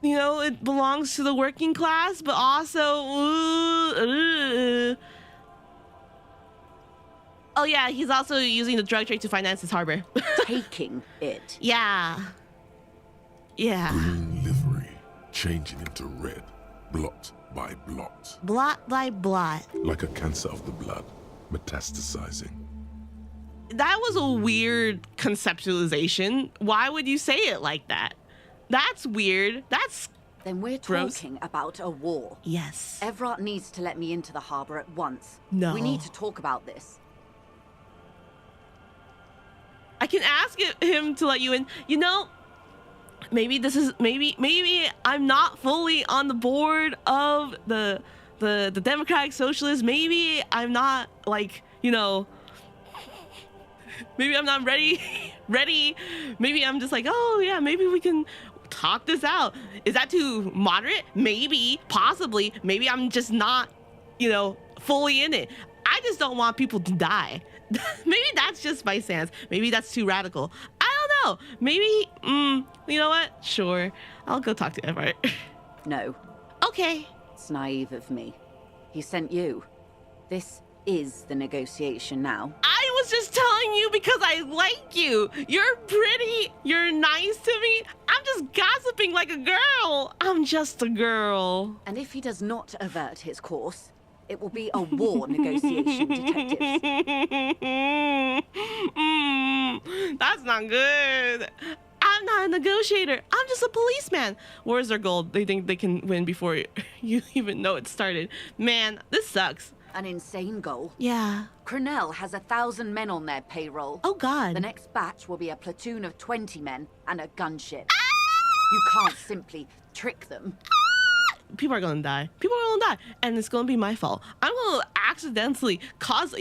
It belongs to the working class, but also. Oh yeah, he's also using the drug trade to finance his harbor. Taking it. Yeah. Yeah. Green livery, changing into red, blot by blot. Blot by blot. Like a cancer of the blood, metastasizing. That was a weird conceptualization. Why would you say it like that? That's weird. That's Then we're gross. talking about a war. Yes. Evrart needs to let me into the harbor at once. No. We need to talk about this. I can ask him to let you in. Maybe I'm not fully on the board of the Democratic Socialists. Maybe I'm not maybe I'm not ready. Maybe I'm just like, oh yeah, maybe we can talk this out. Is that too moderate? Maybe, possibly. Maybe I'm just not, fully in it. I just don't want people to die. Maybe that's just my stance. Maybe that's too radical. I don't know. Maybe, you know what? Sure. I'll go talk to Everett. No, Okay. it's naive of me. He sent you. This is the negotiation now. I was just telling you because I like you. You're pretty. You're nice to me. I'm just gossiping like a girl. I'm just a girl. And if he does not avert his course, it will be a war negotiation, detectives. That's not good. I'm not a negotiator. I'm just a policeman. Where's their goal? They think they can win before you even know it started. Man, this sucks. An insane goal. Yeah. Cornell has 1,000 men on their payroll. Oh, God. The next batch will be a platoon of 20 men and a gunship. You can't simply trick them. People are gonna die. People are gonna die. And it's gonna be my fault. I'm gonna accidentally cause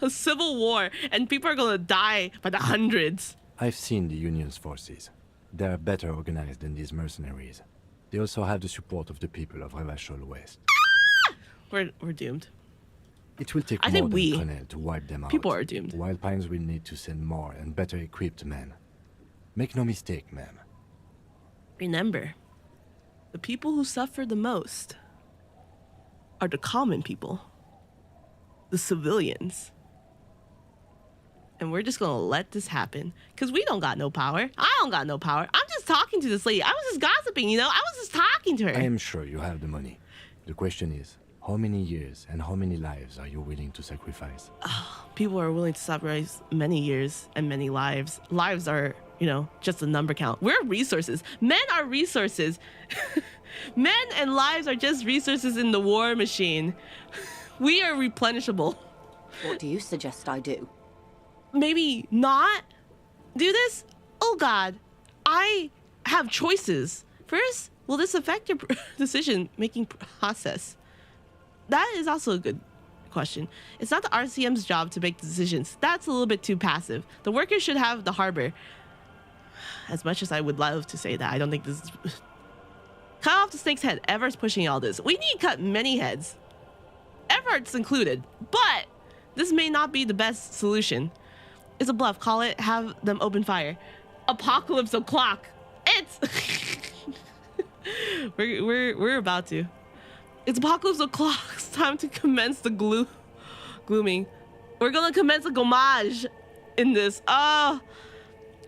a civil war, and people are gonna die by the hundreds. I've seen the Union's forces. They are better organized than these mercenaries. They also have the support of the people of Revachol West. We're doomed. It will take I more think than we- Cornell to wipe them out. People are doomed. Wild Pines will need to send more and better equipped men. Make no mistake, ma'am. Remember, the people who suffer the most are the common people, the civilians. And we're just gonna let this happen because we don't got no power. I don't got no power. I'm just talking to this lady. I was just gossiping, I was just talking to her. I am sure you have the money. The question is, how many years and how many lives are you willing to sacrifice? People are willing to sacrifice many years and many lives. Lives are, just a number count. We're resources. Men are resources. Men and lives are just resources in the war machine. We are replenishable. What do you suggest I do? Maybe not do this. Oh God, I have choices. First, will this affect your decision-making process? That is also a good question. It's not the RCM's job to make decisions. That's a little bit too passive. The workers should have the harbor. As much as I would love to say that, I don't think this is... Cut off the snake's head. Everett's pushing all this. We need to cut many heads. Everett's included. But this may not be the best solution. It's a bluff. Call it. Have them open fire. Apocalypse o'clock. It's... we're about to. It's apocalypse o'clock. It's time to commence the glooming. We're gonna commence a homage in this. I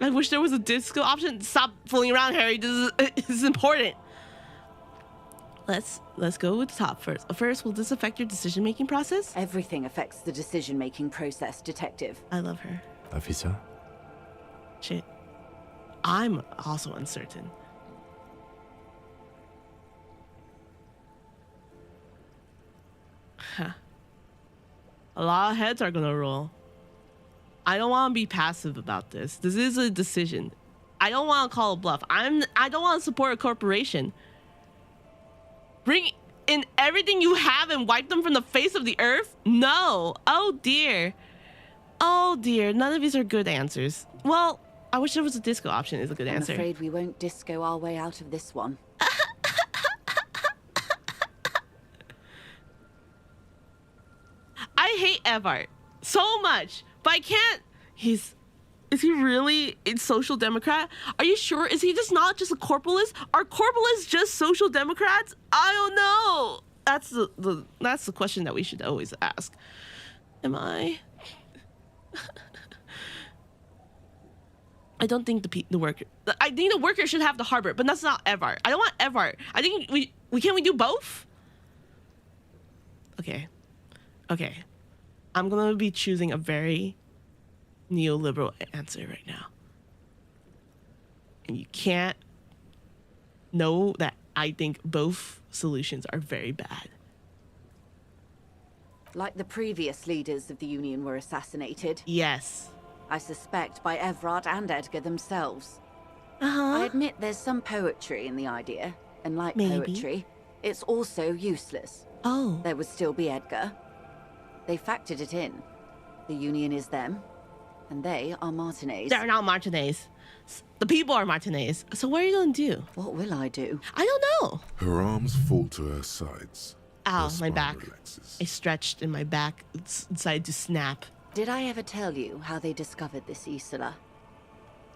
wish there was a disco option. Stop fooling around, Harry. This is important. Let's go with the top first. First, will this affect your decision-making process? Everything affects the decision-making process, Detective. I love her. Officer? Shit. I'm also uncertain. Huh. A lot of heads are gonna roll. I don't want to be passive about this. This is a decision. I don't want to call a bluff. I don't want to support a corporation. Bring in everything you have and wipe them from the face of the earth? No. Oh dear. Oh dear. None of these are good answers. Well, I wish there was a disco option is a good answer. I'm afraid we won't disco our way out of this one. I hate Evart so much, but I can't. Is he really a social democrat? Are you sure? Is he just not just a corporalist? Are corporalists just social democrats? I don't know. That's the question that we should always ask. Am I? I don't think the worker. I think the worker should have the harbor, but that's not Evart. I don't want Evart. I think we can do both? Okay. I'm gonna be choosing a very neoliberal answer right now. And you can't know that I think both solutions are very bad. Like the previous leaders of the Union were assassinated. Yes. I suspect by Everard and Edgar themselves. Uh-huh. I admit there's some poetry in the idea, and like poetry, it's also useless. Oh. There would still be Edgar. They factored it in. The Union is them, and they are Martinez. They're not Martinez. The people are Martinez. So what are you gonna do? What will I do? I don't know. Her arms fall to her sides. Ow, Her my spine back. relaxes. I stretched and my back decided to snap. Did I ever tell you how they discovered this Isola?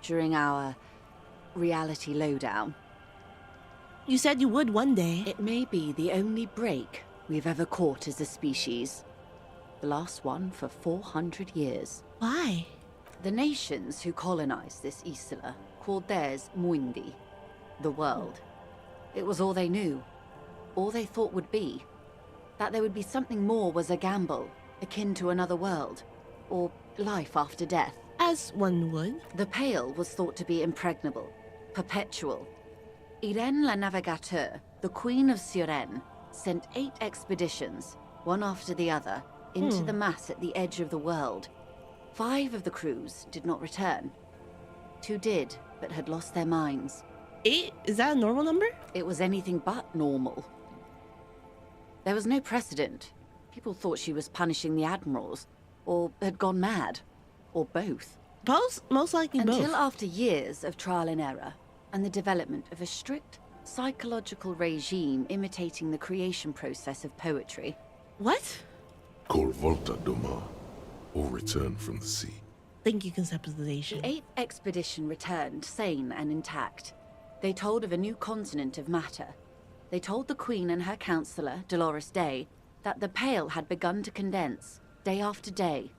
During our reality lowdown? You said you would one day. It may be the only break we've ever caught as a species. The last one for 400 years. Why? The nations who colonized this Isola called theirs Muindi, the world. It was all they knew, all they thought would be. That there would be something more was a gamble, akin to another world, or life after death. As one would. The Pale was thought to be impregnable, perpetual. Irene la Navigateur, the Queen of Suren, sent 8 expeditions, one after the other, into the mass at the edge of the world. 5 of the crews did not return. 2 did, but had lost their minds. 8? Is that a normal number? It was anything but normal. There was no precedent. People thought she was punishing the admirals, or had gone mad, or both. Most likely both. Until after years of trial and error, and the development of a strict psychological regime imitating the creation process of poetry. What? Called Volta do Mar, or Return from the Sea. Thank you, conceptualization. The 8th expedition returned sane and intact. They told of a new continent of matter. They told the Queen and her counselor, Dolores Day, that the Pale had begun to condense, day after day,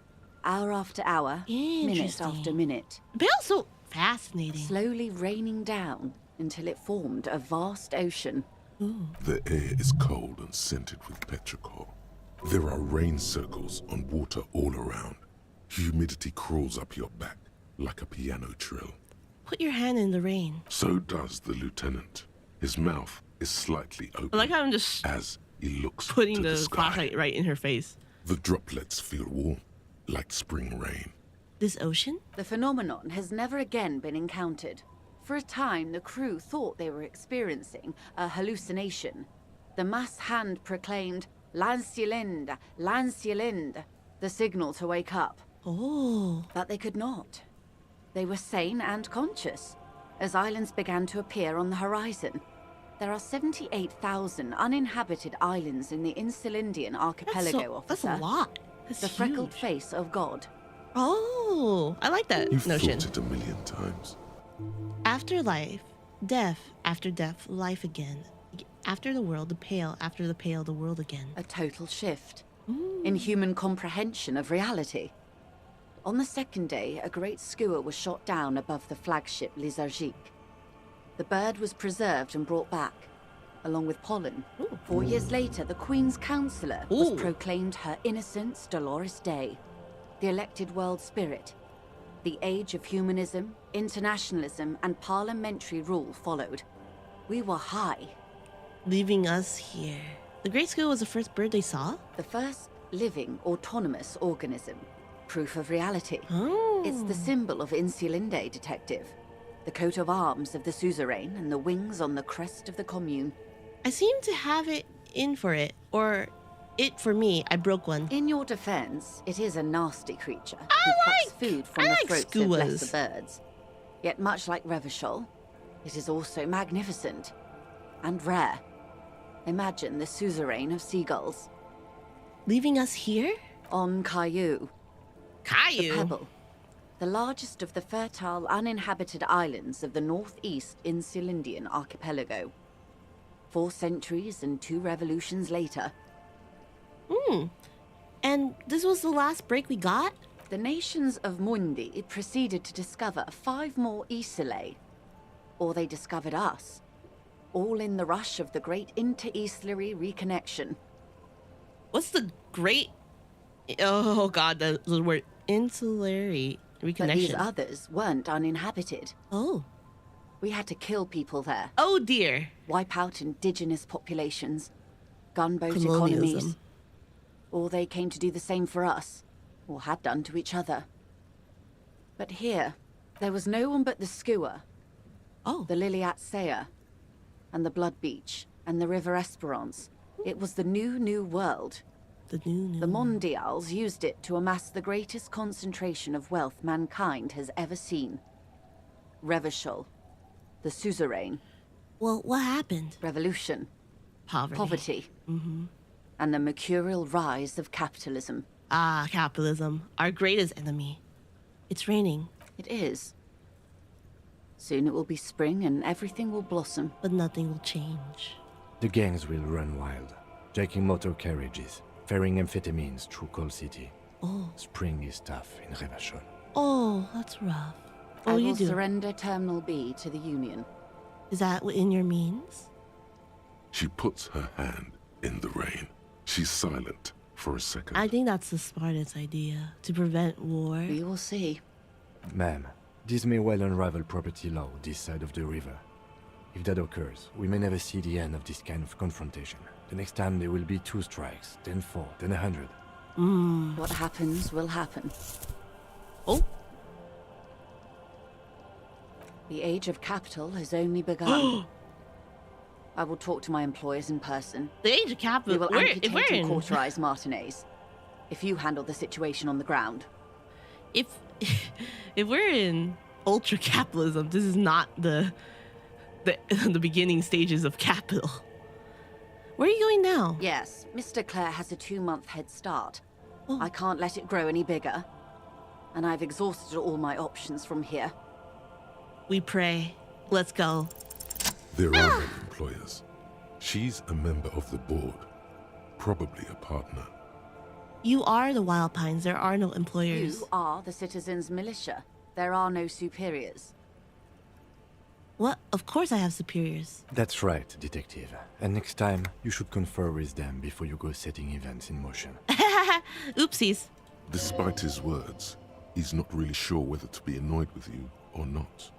hour after hour, minute after minute. Pale's so fascinating. Slowly raining down until it formed a vast ocean. Ooh. The air is cold and scented with petrichor. There are rain circles on water all around. Humidity crawls up your back like a piano trill. Put your hand in the rain. So does the lieutenant. His mouth is slightly open I like how I'm just as he looks putting to the the sky. flashlight right in her face. The droplets feel warm, like spring rain. This ocean? The phenomenon has never again been encountered. For a time, the crew thought they were experiencing a hallucination. The mass hand proclaimed, "Lancielinde, Lancielinde," the signal to wake up. Oh. But they could not. They were sane and conscious, as islands began to appear on the horizon. There are 78,000 uninhabited islands in the Insulindian archipelago, That's officer. a lot. That's The freckled huge. face of God. Oh, I like that You've notion. thought it a million times. Afterlife, death, after death, life again. After the world, the pale, after the pale, the world again. A total shift in human comprehension of reality. On the second day, a great skua was shot down above the flagship Lysergique. The bird was preserved and brought back, along with pollen. 4 years later, the Queen's Counsellor was proclaimed her Innocence Dolores Day, the elected world spirit. The age of humanism, internationalism, and parliamentary rule followed. We were high. Leaving us here. The Great School was the first bird they saw? The first living, autonomous organism. Proof of reality. Oh. It's the symbol of Insulinde, detective. The coat of arms of the suzerain and the wings on the crest of the commune. I seem to have it in for it, or it for me. I broke one. In your defense, it is a nasty creature who I plucks like- food from I the like throats of skuas. lesser birds. Yet much like Revachol, it is also magnificent and rare. Imagine the suzerain of seagulls. Leaving us here? On Caillou, the Caillou. Pebble, the largest of the fertile, uninhabited islands of the northeast Insulindian archipelago. 4 centuries and 2 revolutions later, And this was the last break we got? the nations of Mundi proceeded to discover 5 more Isolae. Or they discovered us. All in the rush of the great inter-Islary reconnection. What's the great... Oh god, the word insulary But these reconnection. others weren't uninhabited. Oh. We had to kill people there. Oh dear. Wipe out indigenous populations. Gunboat economies. Colonialism. Or they came to do the same for us. Or had done to each other. But here, there was no one but the skua, Oh. the Liliat Sea, and the Blood Beach, and the River Esperance. It was the new world. The new... The Mondials used it to amass the greatest concentration of wealth mankind has ever seen. Revachol, the suzerain, Well, what happened? revolution, Poverty. poverty, and the mercurial rise of capitalism. Ah, capitalism. Our greatest enemy. It's raining, It is. Soon it will be spring and everything will blossom. but nothing will change. The gangs will run wild, jacking motor carriages, ferrying amphetamines through Coal City. Oh. Spring is tough in Revachol. Oh, that's rough. I Oh, you will do. surrender Terminal B to the Union. Is that within your means? She puts her hand in the rain. She's silent for a second. I think that's the smartest idea. To prevent war. We will see. Ma'am, this may well unravel property law this side of the river. If that occurs, we may never see the end of this kind of confrontation. The next time there will be 2 strikes, then 4, then 100. What happens will happen. Oh. The age of capital has only begun. I will talk to my employers in person. The age of We capital. will If amputate we're and in... cauterize Martinez. If you handle the situation on the ground. If we're in ultra capitalism, this is not the the beginning stages of capital. Where are you going now? Yes, Mr. Clare has a 2-month head start. Oh. I can't let it grow any bigger. And I've exhausted all my options from here. We pray. Let's go. There are no employers. She's a member of the board, probably a partner. You are the Wild Pines. There are no employers. You are the citizens' militia. There are no superiors. What? Of course I have superiors. That's right, detective. And next time, you should confer with them before you go setting events in motion. Oopsies. Despite his words, he's not really sure whether to be annoyed with you or not.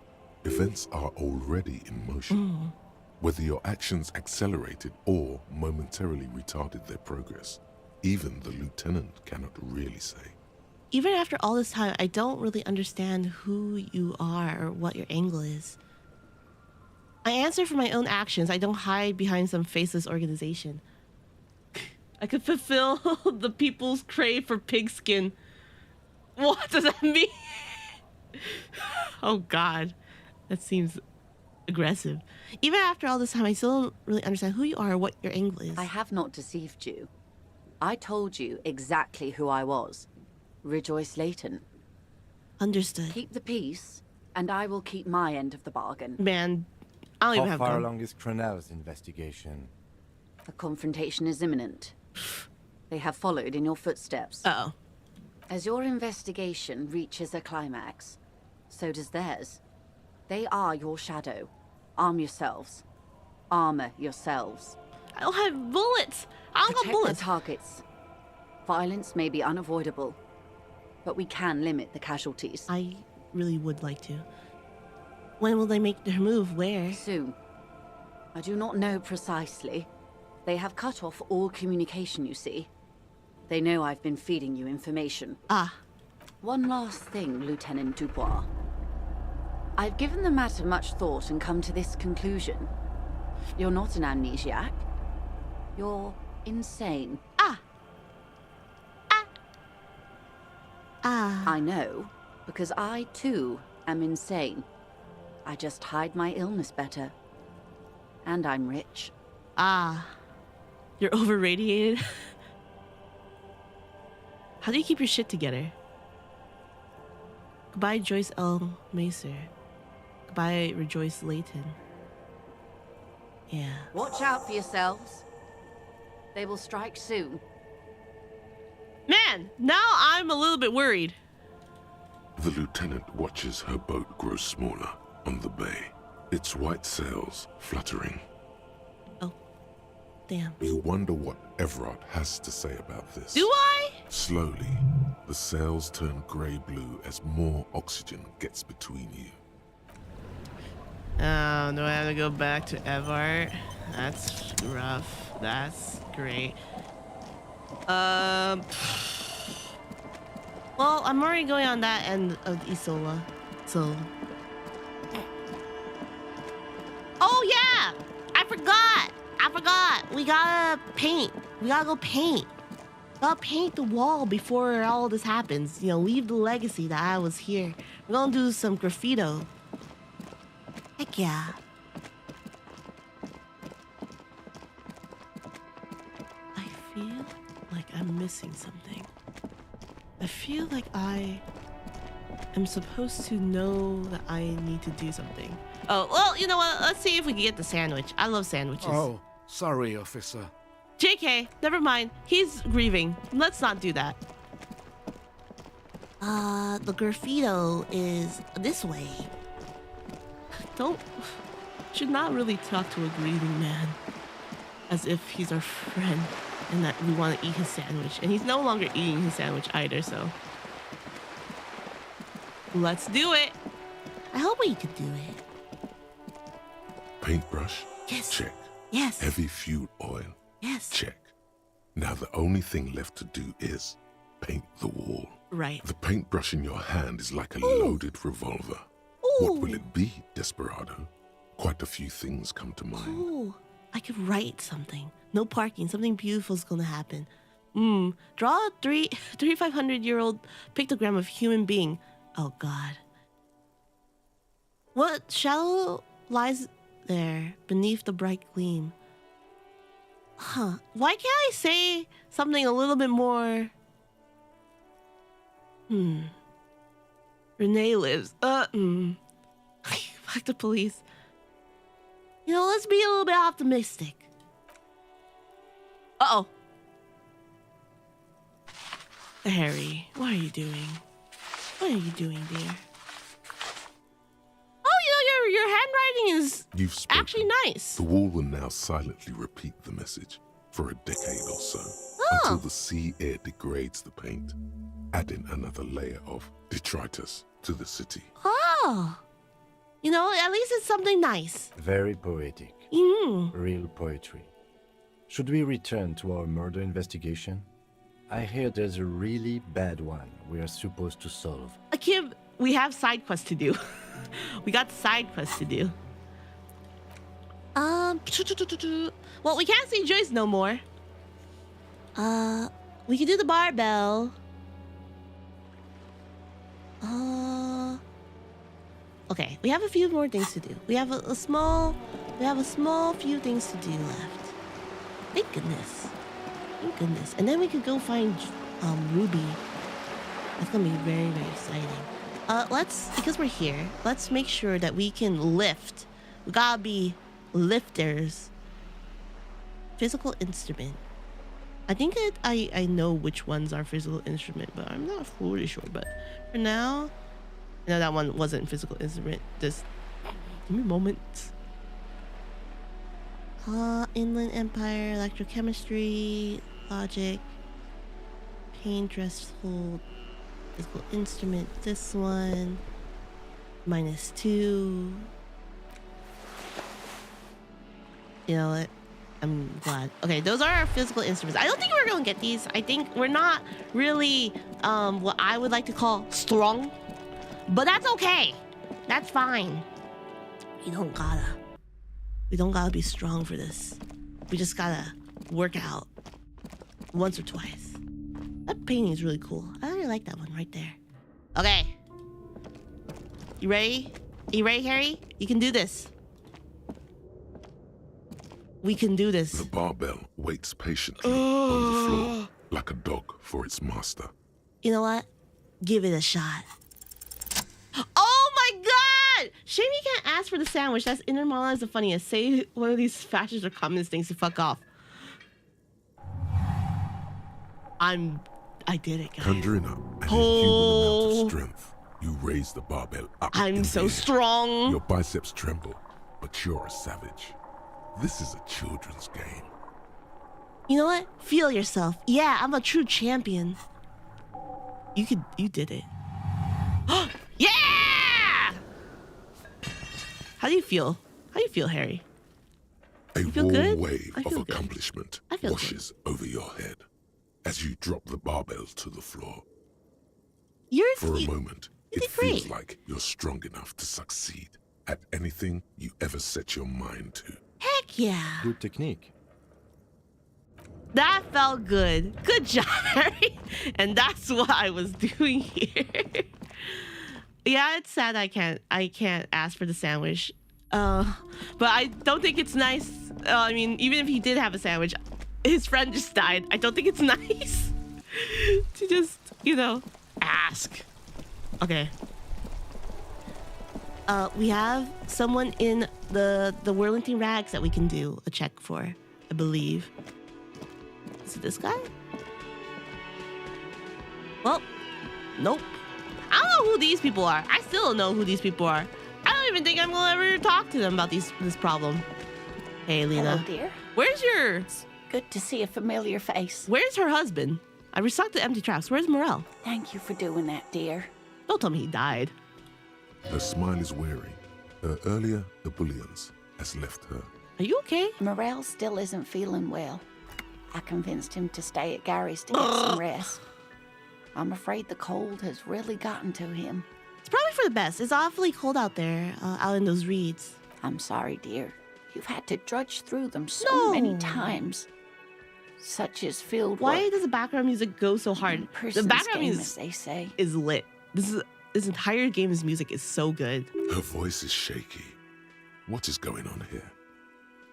Events are already in motion. Whether your actions accelerated or momentarily retarded their progress, even the lieutenant cannot really say. even after all this time, I don't really understand who you are or what your angle is. I answer for my own actions. I don't hide behind some faceless organization. I could fulfill the people's crave for pigskin. What does that mean? Oh God, that seems aggressive. Even after all this time, I still don't really understand who you are or what your angle is. I have not deceived you. I told you exactly who I was. Rejoice Layton. Understood. Keep the peace, and I will keep my end of the bargain. Man, I don't even How have far gun. along is Cronell's investigation? A confrontation is imminent. They have followed in your footsteps. Uh-oh. As your investigation reaches a climax, so does theirs. They are your shadow. Arm yourselves. Armor yourselves. I don't have bullets. I don't got Protect bullets. the targets. Violence may be unavoidable, but we can limit the casualties. I really would like to. When will they make their move? Where? Soon. I do not know precisely. They have cut off all communication, you see. They know I've been feeding you information. Ah. One last thing, Lieutenant Dubois. I've given the matter much thought and come to this conclusion. You're not an amnesiac. You're insane. Ah. Ah. Ah. I know, because I too am insane. I just hide my illness better. And I'm rich. Ah. You're over-radiated? How do you keep your shit together? Goodbye, Joyce L. Macer. Goodbye, Rejoice Layton. Yeah. Watch out for yourselves. They will strike soon. Man, now I'm a little bit worried. The lieutenant watches her boat grow smaller on the bay, its white sails fluttering. Oh, damn. You wonder what Everard has to say about this. Do I? Slowly, the sails turn grey-blue as more oxygen gets between you. Oh, do I have to go back to Everard? That's rough. That's great. Well, I'm already going on that end of Isola, so. Oh yeah! I forgot! We gotta paint. We gotta go paint. Gotta paint the wall before all this happens. You know, leave the legacy that I was here. We're gonna do some graffito. Heck yeah. I feel like I'm missing something. I feel like I am supposed to know that I need to do something. Oh, well, you know what? Let's see if we can get the sandwich. I love sandwiches. Oh, sorry, officer. JK, never mind. He's grieving. Let's not do that. The graffito is this way. Should not really talk to a grieving man as if he's our friend and that we want to eat his sandwich. And he's no longer eating his sandwich either, so. Let's do it. I hope we could do it. Paintbrush? Yes. Check. Yes. Heavy fuel oil? Yes. Check. Now the only thing left to do is paint the wall. Right. The paintbrush in your hand is like a Ooh. loaded revolver. Ooh. What will it be, Desperado? Quite a few things come to mind. Ooh. I could write something. No parking. Something beautiful is gonna happen. Draw a 3,500-year-old pictogram of human being. Oh God. What shadow lies there beneath the bright gleam? Huh. Why can't I say something a little bit more? Renee lives. Fuck the police. You know, let's be a little bit optimistic. Uh-oh. Harry, what are you doing? What are you doing, dear? Oh, you know, your handwriting is You've spoken. actually nice. The wall will now silently repeat the message for a decade or so, until the sea air degrades the paint, adding another layer of detritus to the city. Oh. You know, at least it's something nice. Very poetic. Mm. Real poetry. Should we return to our murder investigation? I hear there's a really bad one we are supposed to solve. Kim, we have side quests to do. We got side quests to do. Well, we can't see Joyce no more. We can do the barbell. Okay, we have a few more things to do. We have a small few things to do left. Thank goodness. Thank goodness. And then we could go find Ruby. That's gonna be very, very exciting. Because we're here, let's make sure that we can lift. We gotta be lifters. Physical instrument. I think I know which ones are physical instrument, but I'm not fully sure. But for now, no, that one wasn't physical instrument. Just give me a moment. Inland Empire, electrochemistry, logic, pain threshold, physical instrument. This one, -2. You know what? I'm glad. Okay, those are our physical instruments. I don't think we're gonna get these. I think we're not really what I would like to call strong, but that's okay. That's fine. We don't gotta be strong for this. We just gotta work out once or twice. That painting is really cool. I really like that one right there. Okay. You ready? You ready, Harry? You can do this. We can do this. The barbell waits patiently on the floor like a dog for its master. You know what? Give it a shot. Oh my god! Shame you can't ask for the sandwich. That's inner monologue is the funniest. Say one of these fascist or communist things to fuck off. I did it, guys. Conjuring up an inhuman amount of strength, you raise the barbell up. I'm so strong. Your biceps tremble, but you're a savage. This is a children's game. You know what? Feel yourself. Yeah, I'm a true champion. You did it. Yeah! How do you feel? How do you feel, Harry? A You feel warm good? wave I of feel good. accomplishment I feel washes over your head as you drop the barbell to the floor. For a moment, it did feels great. like you're strong enough to succeed at anything you ever set your mind to. Heck yeah. Good technique. That felt good. Good job, Harry. And that's what I was doing here. Yeah, it's sad I can't ask for the sandwich. But I don't think it's nice. I mean, even if he did have a sandwich, his friend just died. I don't think it's nice to just, ask. Okay. We have someone in the Whirlington Rags that we can do a check for, I believe. Is it this guy? Well, nope. I don't know who these people are. I still don't know who these people are. I don't even think I'm gonna ever talk to them about this problem. Hey, Lena. Hello, dear. Where's your... Good to see a familiar face. Where's her husband? I restocked the empty traps. Where's Morel? Thank you for doing that, dear. Don't tell me he died. Her smile is weary. Her earlier ebullience has left her. Are you okay? Morel still isn't feeling well. I convinced him to stay at Gary's to get some rest. I'm afraid the cold has really gotten to him. It's probably for the best. It's awfully cold out there, out in those reeds. I'm sorry, dear. You've had to drudge through them so many No. times. Such is filled Why work. does the background music go so hard? The Person's background game, music as they say. is lit. This entire game's music is so good. Her voice is shaky. What is going on here?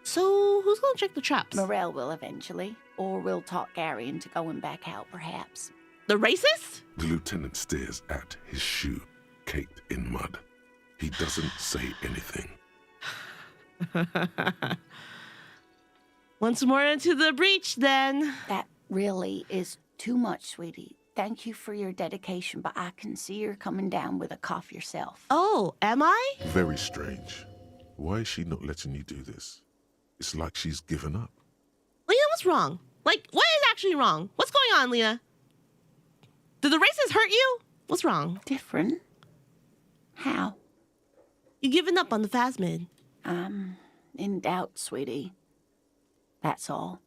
So who's gonna check the traps? Morel will eventually, or we'll talk Gary into going back out, perhaps. The racist? The lieutenant stares at his shoe, caked in mud. He doesn't say anything. Once more into the breach, then. That really is too much, sweetie. Thank you for your dedication, but I can see you're coming down with a cough yourself. Oh, am I? Very strange. Why is she not letting you do this? It's like she's given up. Lena, what's wrong? Like, what is actually wrong? What's going on, Lena? Did the racists hurt you? What's wrong? Different? How? You giving up on the Phasmid. I'm in doubt, sweetie. That's all.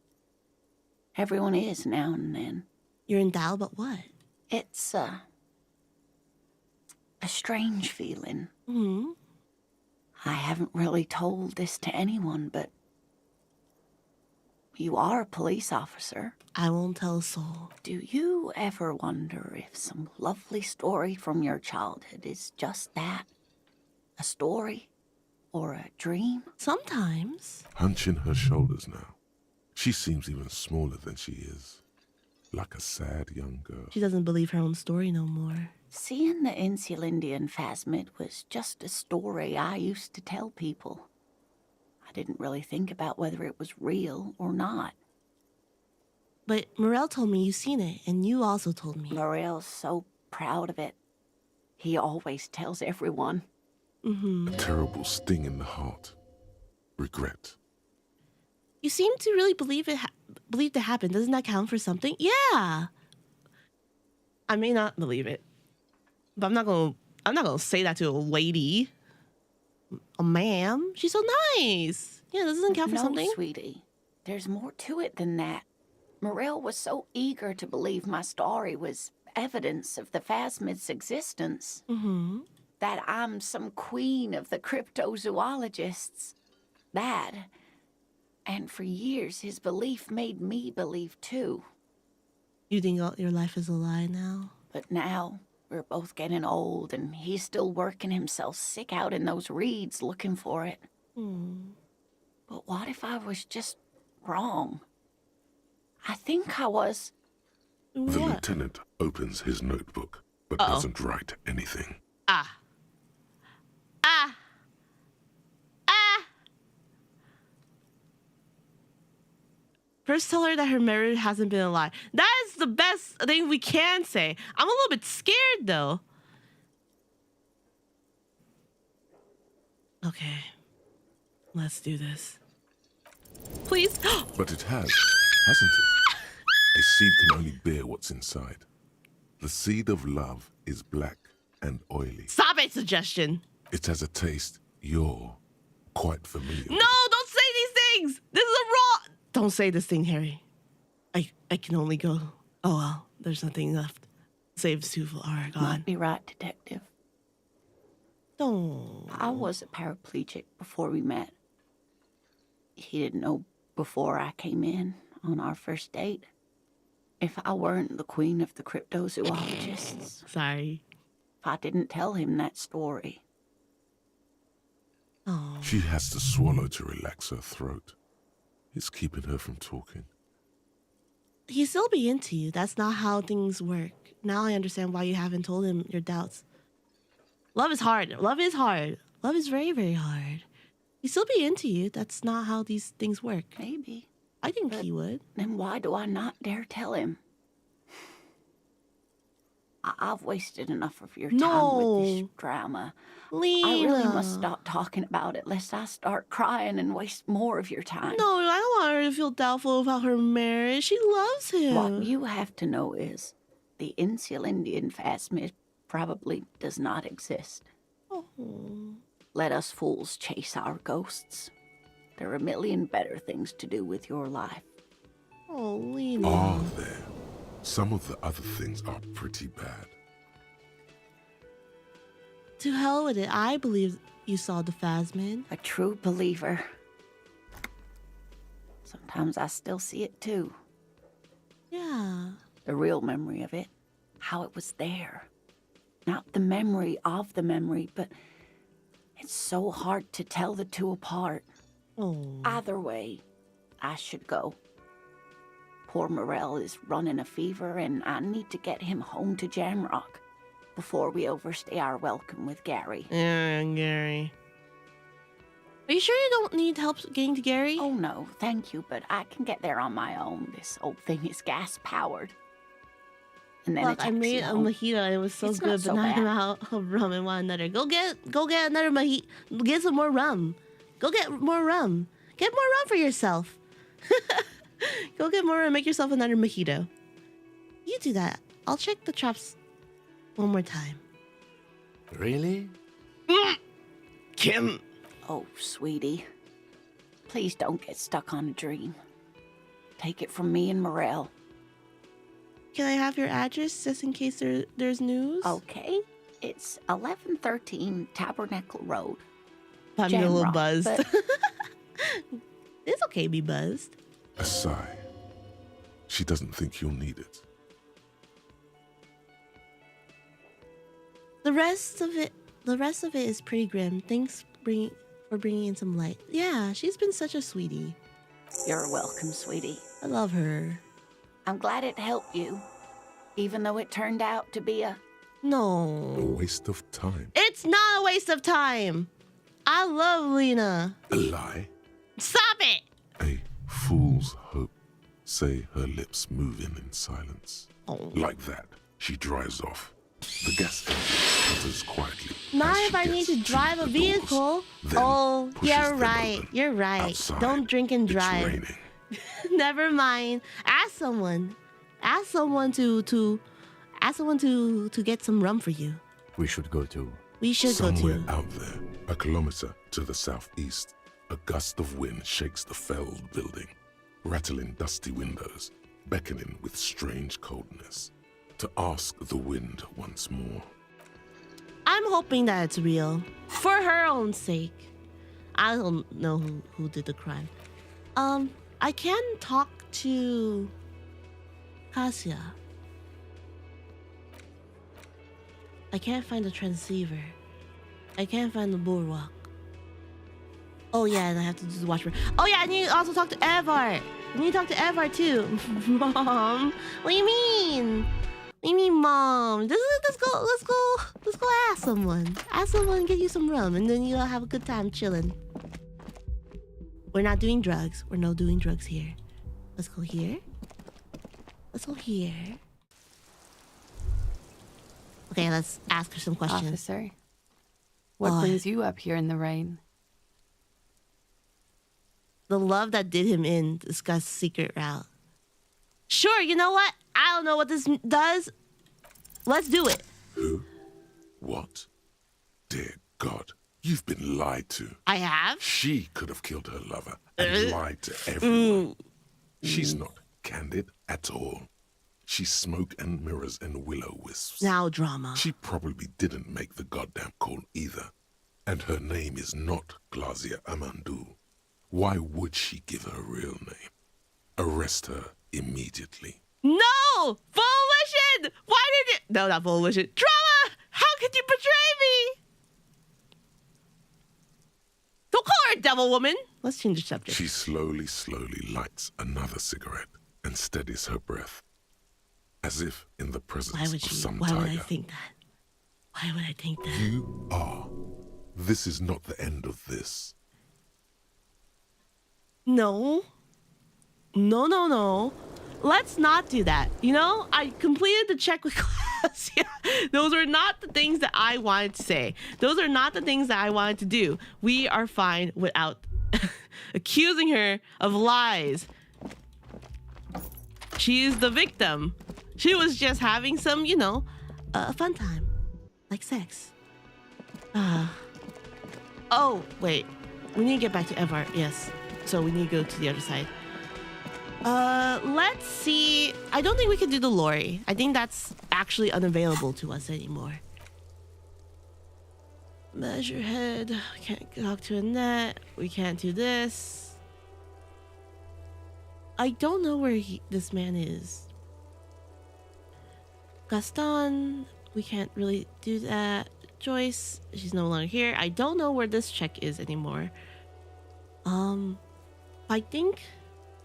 Everyone is now and then. You're in doubt about what? It's a strange feeling. Hmm. I haven't really told this to anyone, but you are a police officer. I won't tell a soul. Do you ever wonder if some lovely story from your childhood is just that? A story? Or a dream? Sometimes. Hunching her shoulders now, she seems even smaller than she is. Like a sad young girl. She doesn't believe her own story no more. Seeing the Insulindian phasmid was just a story I used to tell people. I didn't really think about whether it was real or not. But Morel told me you seen it, and you also told me. Morel's so proud of it. He always tells everyone. A terrible sting in the heart. Regret. You seem to really believe it happened. Doesn't that count for something? Yeah. I may not believe it, but I'm not gonna say that to a lady. A ma'am. She's so nice. Yeah, doesn't count for something. No, sweetie. There's more to it than that. Morel was so eager to believe my story was evidence of the phasmid's existence. That I'm some queen of the cryptozoologists. That. And for years, his belief made me believe too. You think your life is a lie now? But now, we're both getting old, and he's still working himself sick out in those reeds looking for it. But what if I was just wrong? I think I was. The lieutenant opens his notebook, but doesn't write anything. First, tell her that her marriage hasn't been a lie. That is the best thing we can say. I'm a little bit scared, though. Okay. Let's do this. Please. But it has, hasn't it? A seed can only bear what's inside. The seed of love is black and oily. Stop it, suggestion. It has a taste you're quite familiar with. No, don't say these things. This is a raw. Don't say this thing, Harry. I can only go. Oh, well, there's nothing left. Save Sue for Oregon. Might be right, Detective. Don't. I was a paraplegic before we met. He didn't know before I came in on our first date. If I weren't the queen of the cryptozoologists. Sorry. If I didn't tell him that story. Oh. She has to swallow to relax her throat. It's keeping her from talking. He'd still be into you. That's not how things work. Now I understand why you haven't told him your doubts. Love is hard. Love is hard. Love is very, very hard. He'd still be into you. That's not how these things work. Maybe. I think he would. Then why do I not dare tell him? I've wasted enough of your time with this drama. Lena. I really must stop talking about it, lest I start crying and waste more of your time. No, I don't want her to feel doubtful about her marriage. She loves him. What you have to know is the Insulindian phasmid probably does not exist. Oh. Let us fools chase our ghosts. There are a million better things to do with your life. Oh, Lena. Are there? Some of the other things are pretty bad. To hell with it. I believe you saw the phasmid. A true believer. Sometimes I still see it too. Yeah. The real memory of it. How it was there. Not the memory of the memory, but it's so hard to tell the two apart. Oh. Either way, I should go. Poor Morel is running a fever, and I need to get him home to Jamrock before we overstay our welcome with Gary. Yeah, Gary. Are you sure you don't need help getting to Gary? Oh no, thank you, but I can get there on my own. This old thing is gas-powered. And then Look, I made a mojito and it was so It's good, not but so now I'm bad. out of rum and want another. Go get another mojito. Get some more rum. Go get more rum. Get more rum for yourself. Go get more and make yourself another mojito. You do that. I'll check the traps one more time. Really? Kim. Oh, sweetie. Please don't get stuck on a dream. Take it from me and Morel. Can I have your address just in case there's news? Okay. It's 1113 Tabernacle Road. I'm a little Jamrock, buzzed. but- It's okay to be buzzed. A sigh. She doesn't think you'll need it. The rest of it is pretty grim. Thanks for bringing in some light. Yeah, she's been such a sweetie. You're welcome, sweetie. I love her. I'm glad it helped you, even though it turned out to be a... A No. waste of time. It's not a waste of time. I love Lena. A lie. Stop it. A fool's hope. Say her lips move in silence. Oh. Like that, she drives off. The gas engine sputters quietly. Not as if she I need gets to drive a the doors, vehicle. then Oh, pushes you're them right. open. You're right. Outside, Don't drink and it's drive. raining. Never mind. Ask someone. Ask someone to get some rum for you. We should go to. We should Somewhere go to. out there, a kilometer to the southeast, a gust of wind shakes the felled building, rattling dusty windows, beckoning with strange coldness. To ask the wind once more. I'm hoping that it's real. For her own sake. I don't know who did the crime. I can talk to Kasia. I can't find the transceiver. I can't find the bulwark. Oh yeah, and I have to do the watchword. Oh yeah, I need to also talk to Evar. I need to talk to Evar too. Mom, what do you mean? What do you mean, Mom? Let's go ask someone. Ask someone, get you some rum, and then you'll have a good time chilling. We're not doing drugs. We're not doing drugs here. Let's go here. Let's go here. Okay, let's ask her some questions. Officer, what What? brings you up here in the rain? The love that did him in. Discuss secret route. Sure, you know what? I don't know what this does. Let's do it. Who? What? Dear God, you've been lied to. I have? She could have killed her lover and lied to everyone. Mm. She's not candid at all. She's smoke and mirrors and will-o-wisps. Now drama. She probably didn't make the goddamn call either. And her name is not Glazia Amandu. Why would she give her real name? Arrest her immediately. No! Volition! Why did you... No, not volition. Drama! How could you betray me? Don't call her a devil woman. Let's change the subject. She slowly lights another cigarette and steadies her breath. As if in the presence Why would of she? some Why would I tiger. think that? Why would I think that? You are. This is not the end of this. No. No. Let's not do that. You know, I completed the check with class. Yeah. Those are not the things that I wanted to say. Those are not the things that I wanted to do. We are fine without accusing her of lies. She is the victim. She was just having some, a fun time. Like sex. Oh, wait. We need to get back to Evar. Yes. So we need to go to the other side. Let's see. I don't think we can do the lorry. I think that's actually unavailable to us anymore. Measurehead. We can't talk to Annette. We can't do this. I don't know where this man is. Gaston. We can't really do that. Joyce. She's no longer here. I don't know where this check is anymore. I think...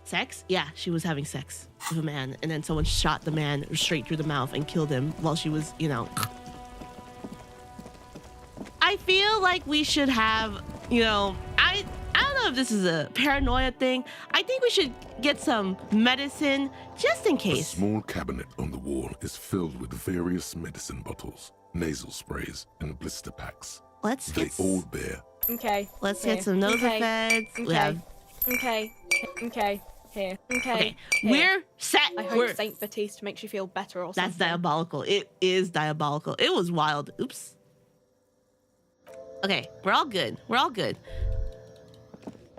Sex? Yeah, she was having sex with a man, and then someone shot the man straight through the mouth and killed him while she was, I feel like we should have, I don't know if this is a paranoia thing. I think we should get some medicine just in A case. small cabinet on the wall is filled with various medicine bottles, nasal sprays, and blister packs. Let's They get all bear. Okay. let's here. get some Okay. Nosafeds. We have Okay. Here. okay. Here. We're set. I hope We're, Saint Baptiste makes you feel better or that's something. diabolical. It is diabolical. It was wild. Oops. Okay, we're all good.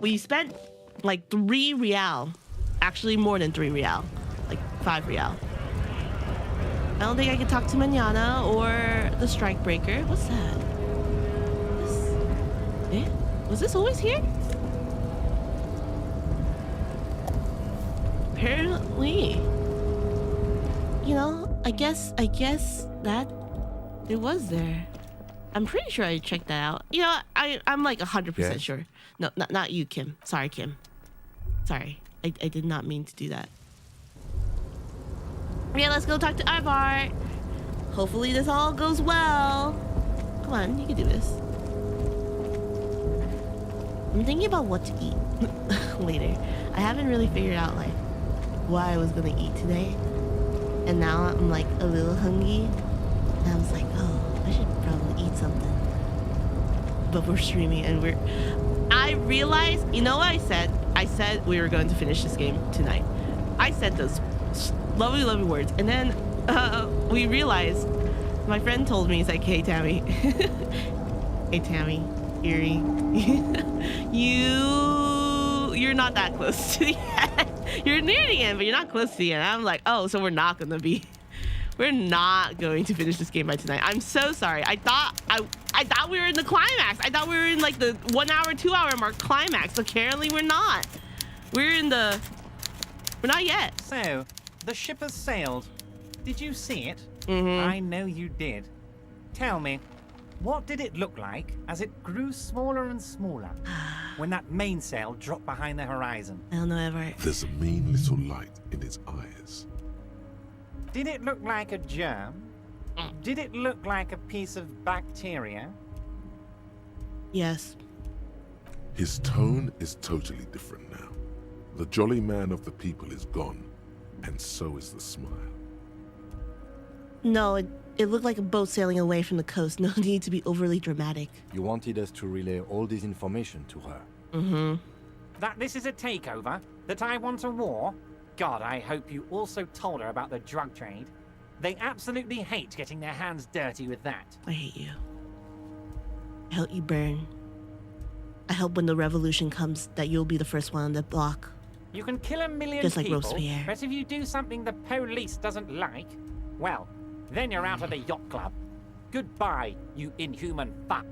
We spent like 3 real. Actually, more than 3 real. Like 5 real. I don't think I can talk to Manana or the Strikebreaker. What's that? Was this always here? Apparently. You know, I guess that it was there. I'm pretty sure I checked that out. You know, I'm like 100% sure. No, not you, Kim. Sorry, Kim. Sorry. I did not mean to do that. Yeah, let's go talk to Ivar. Hopefully this all goes well. Come on, you can do this. I'm thinking about what to eat later. I haven't really figured out like what I was gonna eat today. And now I'm like a little hungry. And I was like, oh, I should probably eat something. But we're streaming and I realized, you know what I said? I said we were going to finish this game tonight. I said those lovely, lovely words. And then we realized, my friend told me, he's like, hey, Tammy. Hey, Tammy, Erie. You're not that close to the end. You're near the end, but you're not close to the end. I'm like, oh, so we're not going to finish this game by tonight. I'm so sorry. I thought we were in the climax. I thought we were in like the 1 hour, 2 hour mark climax. Apparently we're not. We're not yet. So, the ship has sailed. Did you see it? Mm-hmm. I know you did. Tell me, what did it look like as it grew smaller and smaller when that mainsail dropped behind the horizon? I don't know, Everett. There's a mean little light in its eyes. Did it look like a germ? Did it look like a piece of bacteria? Yes. His tone is totally different now. The jolly man of the people is gone, and so is the smile. No, it looked like a boat sailing away from the coast. No need to be overly dramatic. You wanted us to relay all this information to her. Mm-hmm. That this is a takeover? That I want a war? God, I hope you also told her about the drug trade. They absolutely hate getting their hands dirty with that. I hate you. I hope you burn. I hope when the revolution comes that you'll be the first one on the block. You can kill a million Just like people, Robespierre. but if you do something the police doesn't like, well, then you're out of the yacht club. Goodbye, you inhuman fuck.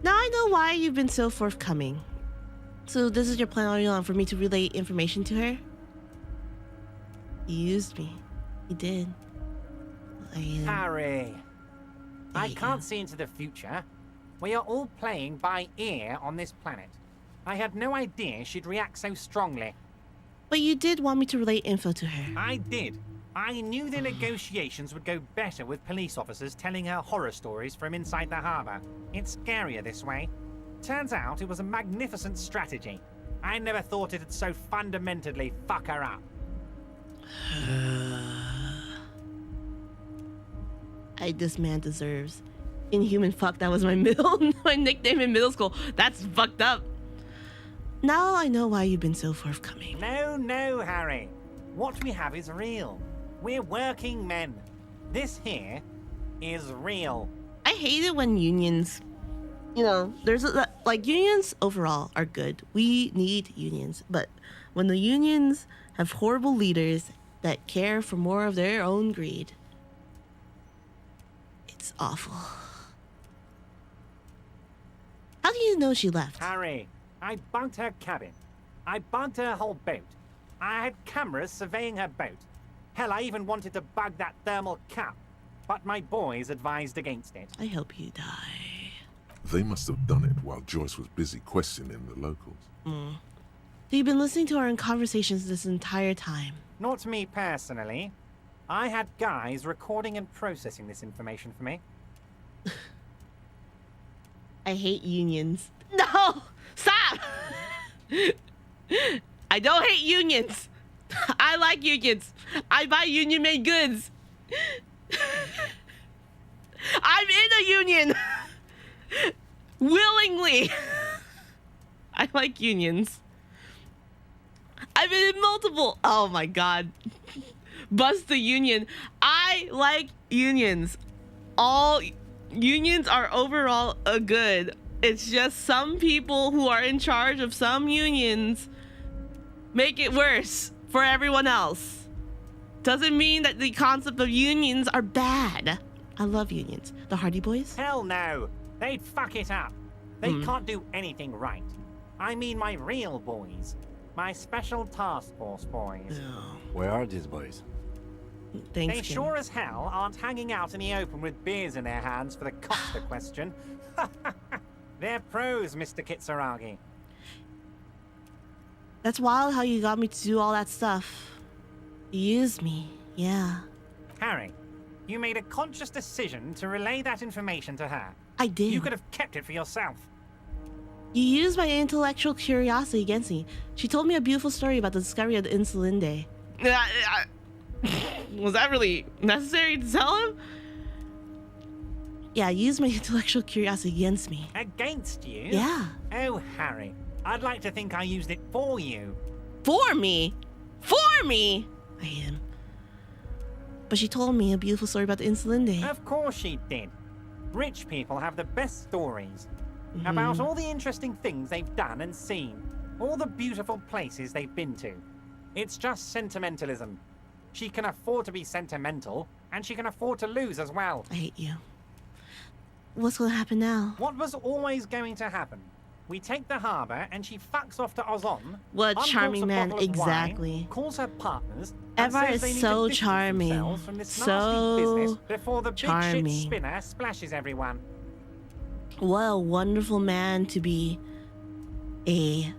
Now I know why you've been so forthcoming. So this is your plan all along, for me to relay information to her? You used me. You did. Harry, I can't see into the future. We are all playing by ear on this planet. I had no idea she'd react so strongly. But you did want me to relay info to her. I did. I knew the negotiations would go better with police officers telling her horror stories from inside the harbor. It's scarier this way. Turns out it was a magnificent strategy. I never thought it'd so fundamentally fuck her up. This man deserves inhuman fuck. That was my my nickname in middle school. That's fucked up. Now I know why you've been so forthcoming. No, Harry. What we have is real. We're working men. This here is real. I hate it when unions, you know, like unions overall are good. We need unions. But when the unions have horrible leaders that care for more of their own greed, it's awful. How do you know she left? Harry, I bugged her cabin. I bugged her whole boat. I had cameras surveying her boat. Hell, I even wanted to bug that thermal cap. But my boys advised against it. I hope you die. They must have done it while Joyce was busy questioning the locals. So you've been listening to our conversations this entire time? Not me personally. I had guys recording and processing this information for me. I hate unions. No! Stop! I don't hate unions. I like unions. I buy union-made goods. I'm in a union. Willingly. I like unions. I've been in multiple. Oh my god. Bust the union. I like unions. All unions are overall a good. It's just some people who are in charge of some unions make it worse for everyone else. Doesn't mean that the concept of unions are bad. I love unions. The Hardy Boys? Hell no. They'd fuck it up. They can't do anything right. I mean my real boys. My special task force boys. Where are these boys? Thanks, They Kim. sure as hell aren't hanging out in the open with beers in their hands for the Costa question. They're pros, Mr. Kitsuragi. That's wild how you got me to do all that stuff. You used me, yeah. Harry, you made a conscious decision to relay that information to her. I did. You could have kept it for yourself. You used my intellectual curiosity against me. She told me a beautiful story about the discovery of the insulinde. Was that really necessary to tell him? Yeah, you used my intellectual curiosity against me. Against you? Yeah. Oh, Harry, I'd like to think I used it for you. For me? For me? I hate him. But she told me a beautiful story about the insulinde. Of course she did. Rich people have the best stories. About all the interesting things they've done and seen. All the beautiful places they've been to. It's just sentimentalism. She can afford to be sentimental, and she can afford to lose as well. I hate you. What's gonna happen now? What was always going to happen? We take the harbour, and she fucks off to Ozon. What uncorks charming a man, bottle of exactly. Wine, calls her partners. And Eva says they is need so to distance charming. themselves from this nasty So business before the big charming. shit spinner splashes everyone. What a wonderful man to be the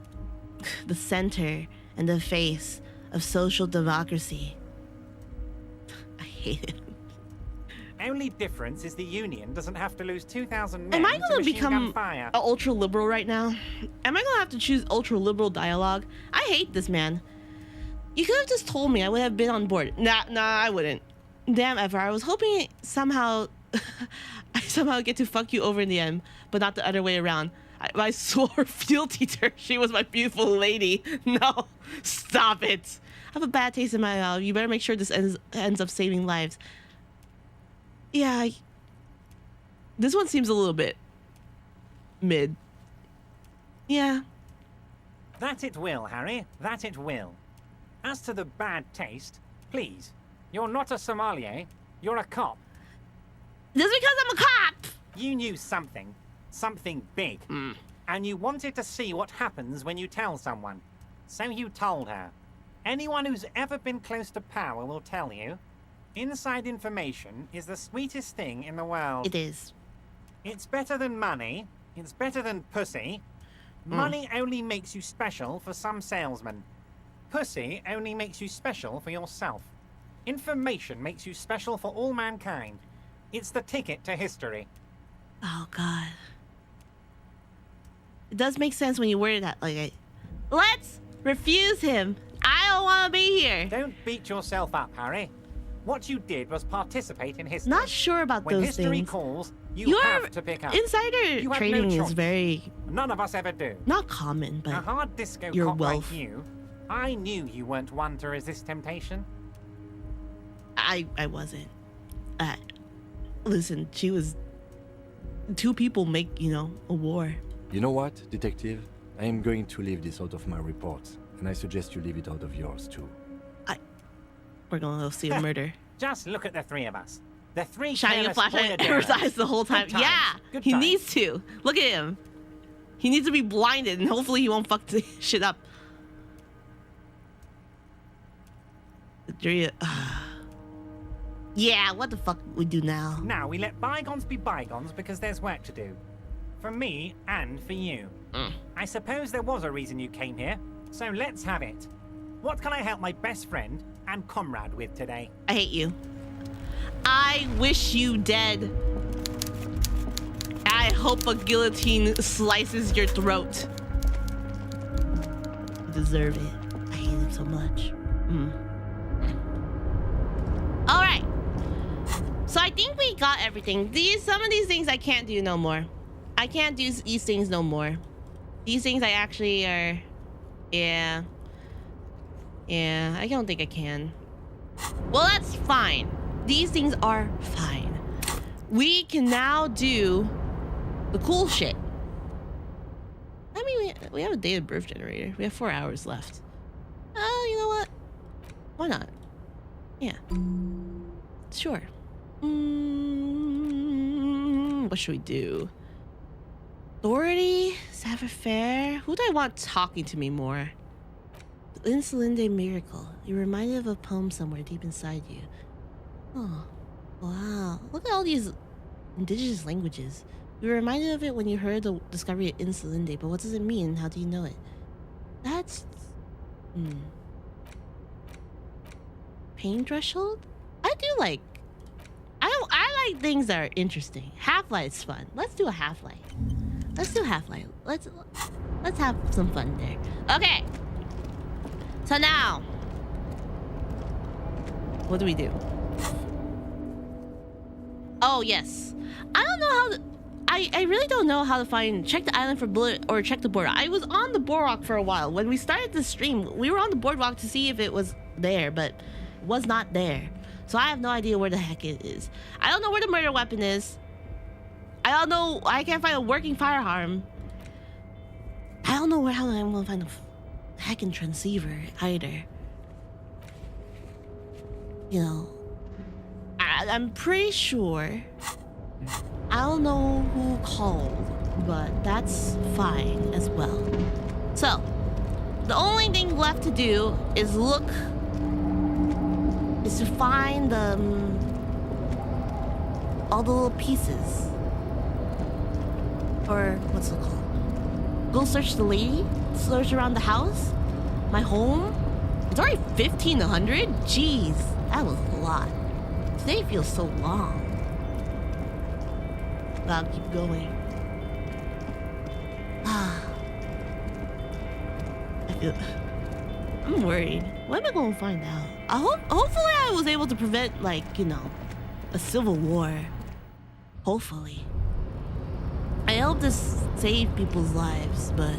center and the face of social democracy. I hate it. Only difference is the Union doesn't have to lose 2,000 men Am I to gonna machine become gun fire. an ultra liberal right now? Am I gonna have to choose ultra liberal dialogue? I hate this man. You could have just told me. I would have been on board. Nah, I wouldn't. Damn, Ever. I was hoping somehow I somehow get to fuck you over in the end, but not the other way around. I swore field teacher. She was my beautiful lady. No, stop it. I have a bad taste in my mouth. You better make sure this ends up saving lives. Yeah, this one seems a little bit mid. Yeah. That it will, Harry. That it will. As to the bad taste, please, you're not a sommelier. You're a cop. Just because I'm a cop! You knew something. Something big. And you wanted to see what happens when you tell someone. So you told her. Anyone who's ever been close to power will tell you. Inside information is the sweetest thing in the world. It is. It's better than money. It's better than pussy. Money only makes you special for some salesmen. Pussy only makes you special for yourself. Information makes you special for all mankind. It's the ticket to history. Oh, God. It does make sense when you word it that like, let's refuse him. I don't want to be here. Don't beat yourself up, Harry. What you did was participate in history. Not sure about when those history things. calls, you Your have to pick up. Insider You have trading no is choice. very None of us ever do. not common, A but hard disco your cop wealth. like you, I knew you weren't one to resist temptation. I wasn't. Listen, she was. Two people make, a war. You know what, detective? I am going to leave this out of my report, and I suggest you leave it out of yours too. We're gonna go see a murder. Just look at the three of us. The three Shining a careless flashlight at boyaderos. Ever's eyes the whole time. Good times. Yeah, Good he times. needs to. Look at him. He needs to be blinded, and hopefully he won't fuck the shit up. Yeah, what the fuck we do now? Now we let bygones be bygones because there's work to do. For me and for you. I suppose there was a reason you came here, so let's have it. What can I help my best friend and comrade with today? I hate you. I wish you dead. I hope a guillotine slices your throat. You deserve it. I hate him so much. All right. So I think we got everything. Some of these things I can't do no more. I can't do these things no more. These things I actually are... Yeah, I don't think I can. Well, that's fine. These things are fine. We can now do the cool shit. I mean, we have a dated birth generator. We have 4 hours left. you know what? Why not? Yeah. Sure. What should we do? Authority? Savor Fair? Who do I want talking to me more? The Insolinde Miracle. You're reminded of a poem somewhere deep inside you. Oh, wow. Look at all these indigenous languages. You were reminded of it when you heard the discovery of Insolinde, but what does it mean? How do you know it? That's... Pain threshold? I do like... I like things that are interesting. Half-Life's fun. Let's do a Half-Life. Let's do Half-Life. Let's have some fun there. Okay. So now... What do we do? Oh, yes. I don't know how to... I really don't know how to find... Check the island for bullet or check the boardwalk. I was on the boardwalk for a while. When we started the stream, we were on the boardwalk to see if it was there, but it was not there. So I have no idea where the heck it is. I don't know where the murder weapon is. I don't know. I can't find a working firearm. I don't know how I'm gonna find a heckin' transceiver either. You know, I'm pretty sure. I don't know who called, but that's fine as well. So, the only thing left to do is to find all the little pieces. Or what's it called? Go search the lady? Search around the house? My home? It's already 1,500? Jeez, that was a lot. Today feels so long. But I'll keep going. I'm worried. What am I gonna find out? Hopefully I was able to prevent, like, you know, a civil war. Hopefully. I hope this saved people's lives, but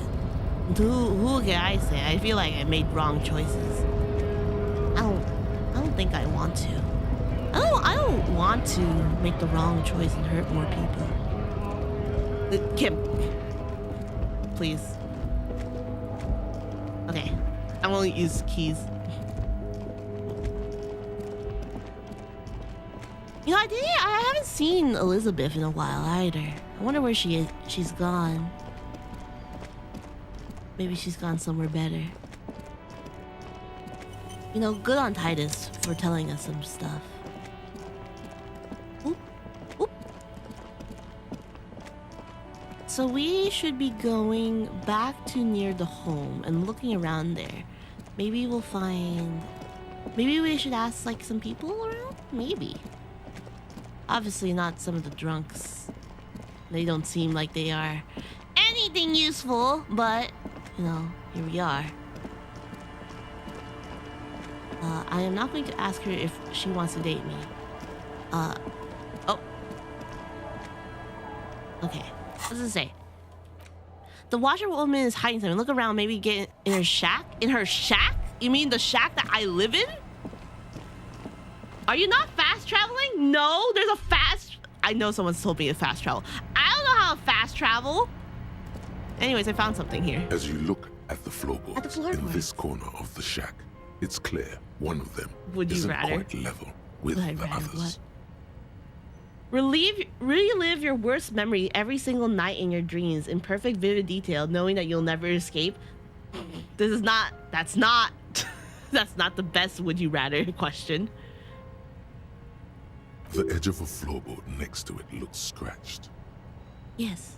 who can I say? I feel like I made wrong choices. I don't think I want to. I don't want to make the wrong choice and hurt more people. Kim, please. Okay, I'm gonna use keys. You know, I haven't seen Elizabeth in a while either. I wonder where she is. She's gone. Maybe she's gone somewhere better. You know, good on Titus for telling us some stuff. Oop, oop. So we should be going back to near the home and looking around there. Maybe we'll find... Maybe we should ask, like, some people around? Maybe. Obviously not some of the drunks. They don't seem like they are anything useful, but, you know, here we are. I am not going to ask her if she wants to date me. Oh. Okay, what does it say? The washerwoman is hiding something. Look around, maybe get in her shack? In her shack? You mean the shack that I live in? Are you not fast traveling? No, there's a fast... I know someone's told me to fast travel. I don't know how to fast travel. Anyways, I found something here. As you look at the floorboards in this corner of the shack, it's clear one of them isn't quite level with the others. Relive your worst memory every single night in your dreams in perfect vivid detail, knowing that you'll never escape. That's not the best would you rather question. The edge of a floorboard next to it looks scratched. Yes.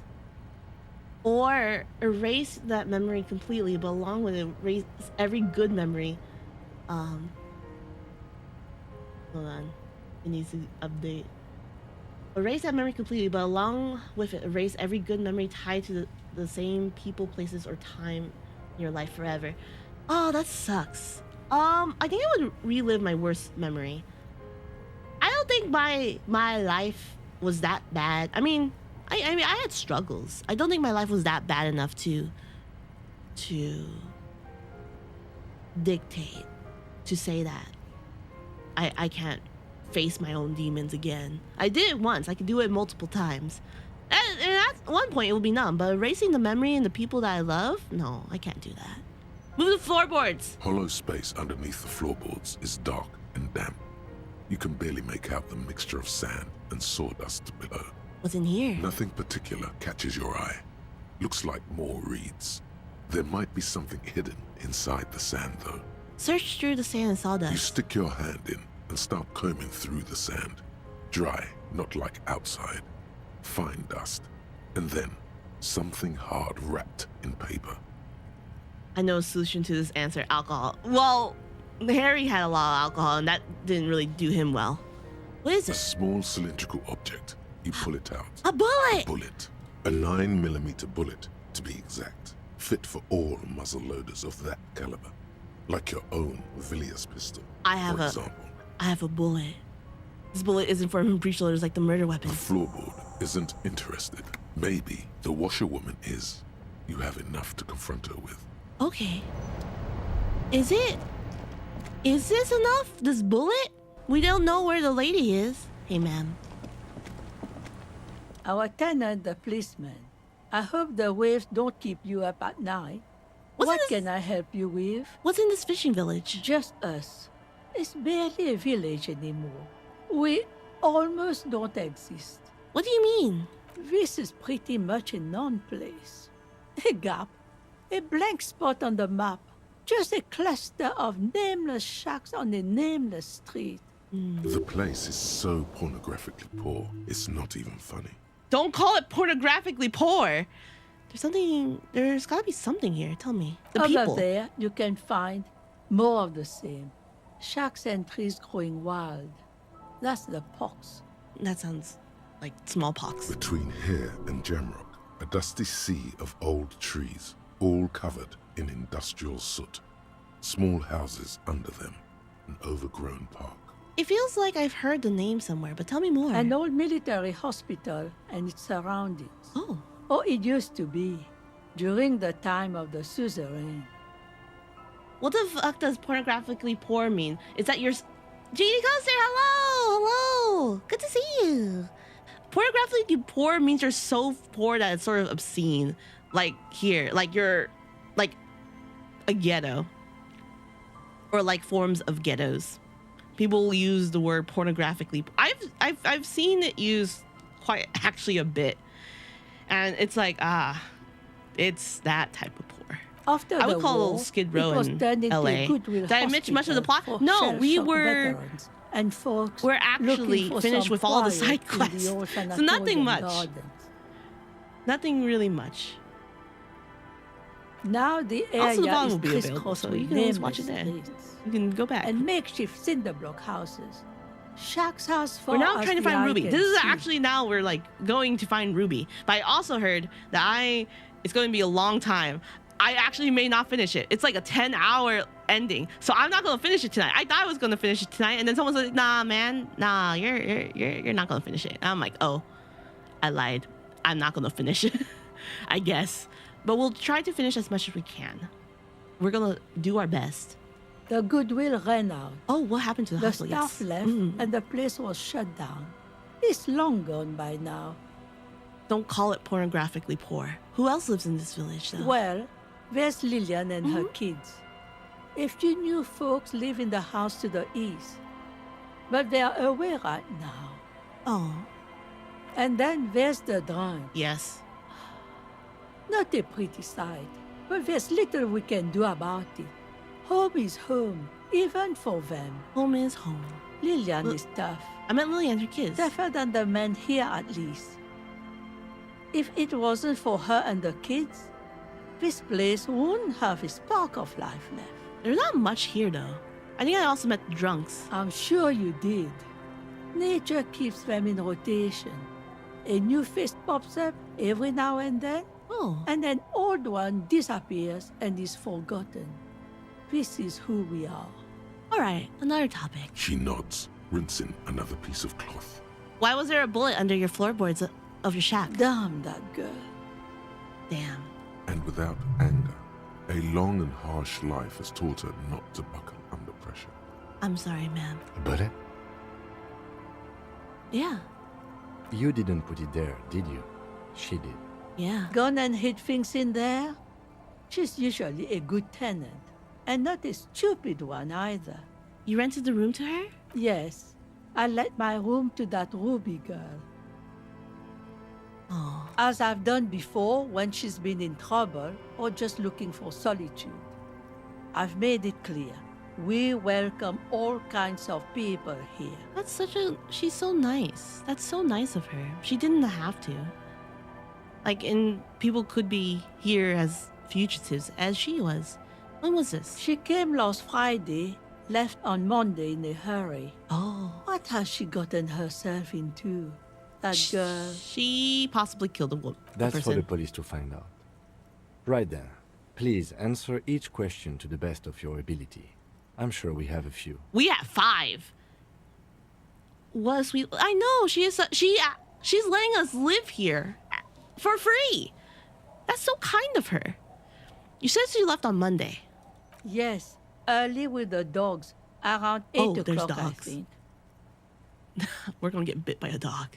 Or erase that memory completely, but along with it, erase every good memory. Hold on. It needs to update. Erase that memory completely, but along with it, erase every good memory tied to the same people, places, or time in your life forever. Oh, that sucks. I think I would relive my worst memory. I don't think my life was that bad. I mean, I had struggles. I don't think my life was that bad enough to dictate, to say that I can't face my own demons again. I did it once. I could do it multiple times. And at one point it will be numb, but erasing the memory and the people that I love, no, I can't do that. Move the floorboards. Hollow space underneath the floorboards is dark and damp. You can barely make out the mixture of sand and sawdust below. What's in here? Nothing particular catches your eye. Looks like more reeds. There might be something hidden inside the sand, though. Search through the sand and sawdust. You stick your hand in and start combing through the sand. Dry, not like outside. Fine dust. And then something hard wrapped in paper. I know a solution to this answer, alcohol. Well, Harry had a lot of alcohol, and that didn't really do him well. What is A it? small cylindrical object. You pull it out. A bullet! A bullet. A 9mm bullet, to be exact. Fit for all muzzle loaders of that caliber. Like your own Villiers pistol, I have for example. I have a bullet. This bullet isn't for breech loaders like the murder weapon. The floorboard isn't interested. Maybe the washerwoman is. You have enough to confront her with. Okay. Is this enough? This bullet? We don't know where the lady is. Hey, ma'am. Our tenant, the policeman. I hope the waves don't keep you up at night. What can I help you with? What's in this fishing village? Just us. It's barely a village anymore. We almost don't exist. What do you mean? This is pretty much a non-place. A gap. A blank spot on the map. Just a cluster of nameless shacks on a nameless street. The place is so pornographically poor, it's not even funny. Don't call it pornographically poor. There's gotta be something here. Tell me. The Over people. there, you can find more of the same. Shacks and trees growing wild. That's the pox. That sounds like smallpox. Between here and Jamrock, a dusty sea of old trees, all covered in industrial soot. Small houses under them, an overgrown park. It feels like I've heard the name somewhere, but tell me more. An old military hospital and its surroundings. Oh. Oh, it used to be, during the time of the suzerain. What the fuck does pornographically poor mean? Is that your... Jeannie Coaster, hello! Hello! Good to see you! Pornographically poor means you're so poor that it's sort of obscene. Like here, like you're... like a ghetto. Or like forms of ghettos. People use the word pornographically. I've seen it used quite actually a bit. And it's like, it's that type of poor. After I would the call war, Skid Row it was in turned into LA. a goodwill Did I mention much of the plot? hospital for No, we shell-shocked were veterans and folks we're actually looking for finished some with all the quiet side in quests. the old So nothing sanatorium much. gardens. Nothing really much. Now the Also, the area volume is will be available, crisscrossed so with you can always watch nameless it there. streets You can go back. and makeshift cinder block houses. Shacks house for We're now us trying to the find eye Ruby. can This is see. actually now we're like going to find Ruby. But I also heard that it's going to be a long time. I actually may not finish it. It's like a 10-hour ending. So I'm not going to finish it tonight. I thought I was going to finish it tonight, and then someone's like, "Nah, man. Nah, you're not going to finish it." And I'm like, "Oh, I lied. I'm not going to finish it." I guess. But we'll try to finish as much as we can. We're going to do our best. The goodwill ran out. Oh, what happened to the The hospital? staff Yes. left Mhm. and the place was shut down. It's long gone by now. Don't call it pornographically poor. Who else lives in this village, though? Well, there's Lillian and her kids. A few new folks live in the house to the east, but they are away right now. Oh. And then there's the drunk. Yes. Not a pretty sight, but there's little we can do about it. Home is home, even for them. Home is home. Lillian is tough. I meant Lily and her kids. Tougher than the men here, at least. If it wasn't for her and the kids, this place wouldn't have a spark of life left. There's not much here, though. I think I also met drunks. I'm sure you did. Nature keeps them in rotation. A new face pops up every now and then, and an old one disappears and is forgotten. This is who we are. All right, another topic. She nods, rinsing another piece of cloth. Why was there a bullet under your floorboards of your shack? Damn that girl. Damn. And without anger, a long and harsh life has taught her not to buckle under pressure. I'm sorry, ma'am. A bullet? Yeah. You didn't put it there, did you? She did. Yeah. Gone and hid things in there? She's usually a good tenant. And not a stupid one either. You rented the room to her? Yes. I let my room to that Ruby girl. Oh. As I've done before when she's been in trouble or just looking for solitude. I've made it clear. We welcome all kinds of people here. That's such a... She's so nice. That's so nice of her. She didn't have to. Like, and people could be here as fugitives, as she was. When was this? She came last Friday, left on Monday in a hurry. Oh. What has she gotten herself into? That girl. She possibly killed a woman. That's for the police to find out. Right then. Please answer each question to the best of your ability. I'm sure we have a few. We have 5. What sweet... I know, she is... she's letting us live here for free. That's so kind of her. You said she left on Monday. Yes, early with the dogs. Around 8 o'clock, I think. We're gonna get bit by a dog.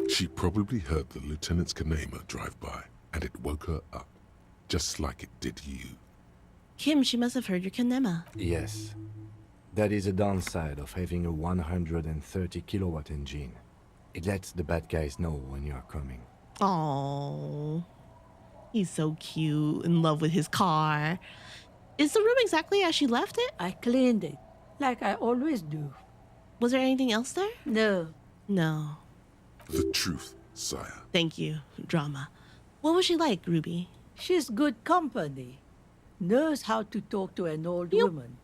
She probably heard the Lieutenant's Kanema drive by, and it woke her up, just like it did you. Kim, she must have heard your kanema. Yes. That is a downside of having a 130 kilowatt engine. It lets the bad guys know when you are coming. Oh, he's so cute, in love with his car. Is the room exactly as she left it? I cleaned it, like I always do. Was there anything else there? No. No. The truth, sire. Thank you, drama. What was she like, Ruby? She's good company. Knows how to talk to an old woman.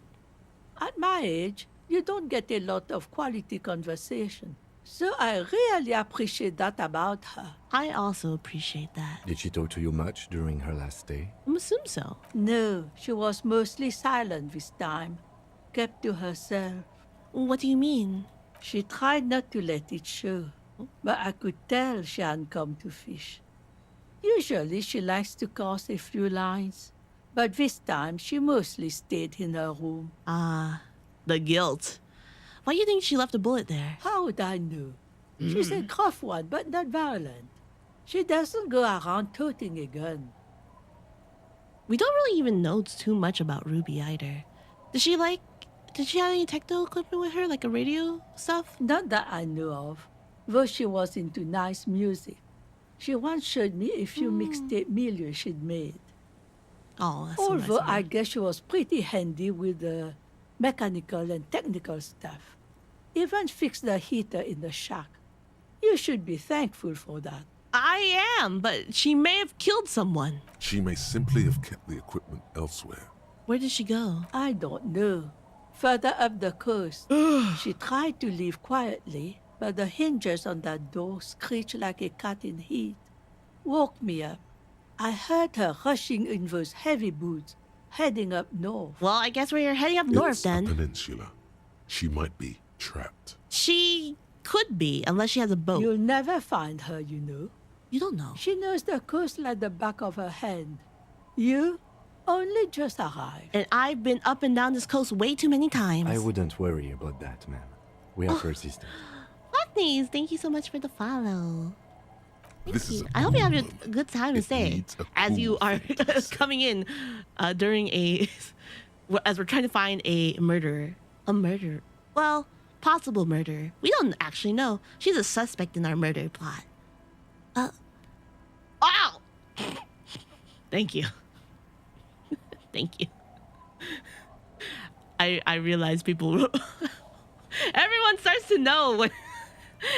At my age, you don't get a lot of quality conversation. So I really appreciate that about her. I also appreciate that. Did she talk to you much during her last stay? I assume so. No, she was mostly silent this time. Kept to herself. What do you mean? She tried not to let it show. But I could tell she hadn't come to fish. Usually she likes to cast a few lines. But this time she mostly stayed in her room. Ah, the guilt. Why do you think she left a bullet there? How would I know? She's a gruff one, but not violent. She doesn't go around toting a gun. We don't really even know too much about Ruby either. Did she have any techno equipment with her, like a radio stuff? Not that I know of, though she was into nice music. She once showed me a few mixtape milieu she'd made. Oh, that's Although so nice of her. I guess she was pretty handy with the mechanical and technical stuff. Even fixed the heater in the shack. You should be thankful for that. I am, but she may have killed someone. She may simply have kept the equipment elsewhere. Where did she go? I don't know. Further up the coast. She tried to leave quietly, but the hinges on that door screeched like a cat in heat. Woke me up. I heard her rushing in those heavy boots, heading up north. Well, I guess we're heading up north It's then. a peninsula. She might be trapped. She could be, unless she has a boat. You'll never find her, you know. You don't know. She knows the coast like the back of her hand. You only just arrived. And I've been up and down this coast way too many times. I wouldn't worry about that, ma'am. We are persistent. Lockneys, thank you so much for the follow. This is I hope you have a moment. good time to It stay needs a as you cool are face. coming in during as we're trying to find a murderer. A murderer. Well, possible murderer. We don't actually know. She's a suspect in our murder plot. Wow! Thank you. Thank you. I realize people... Everyone starts to know when...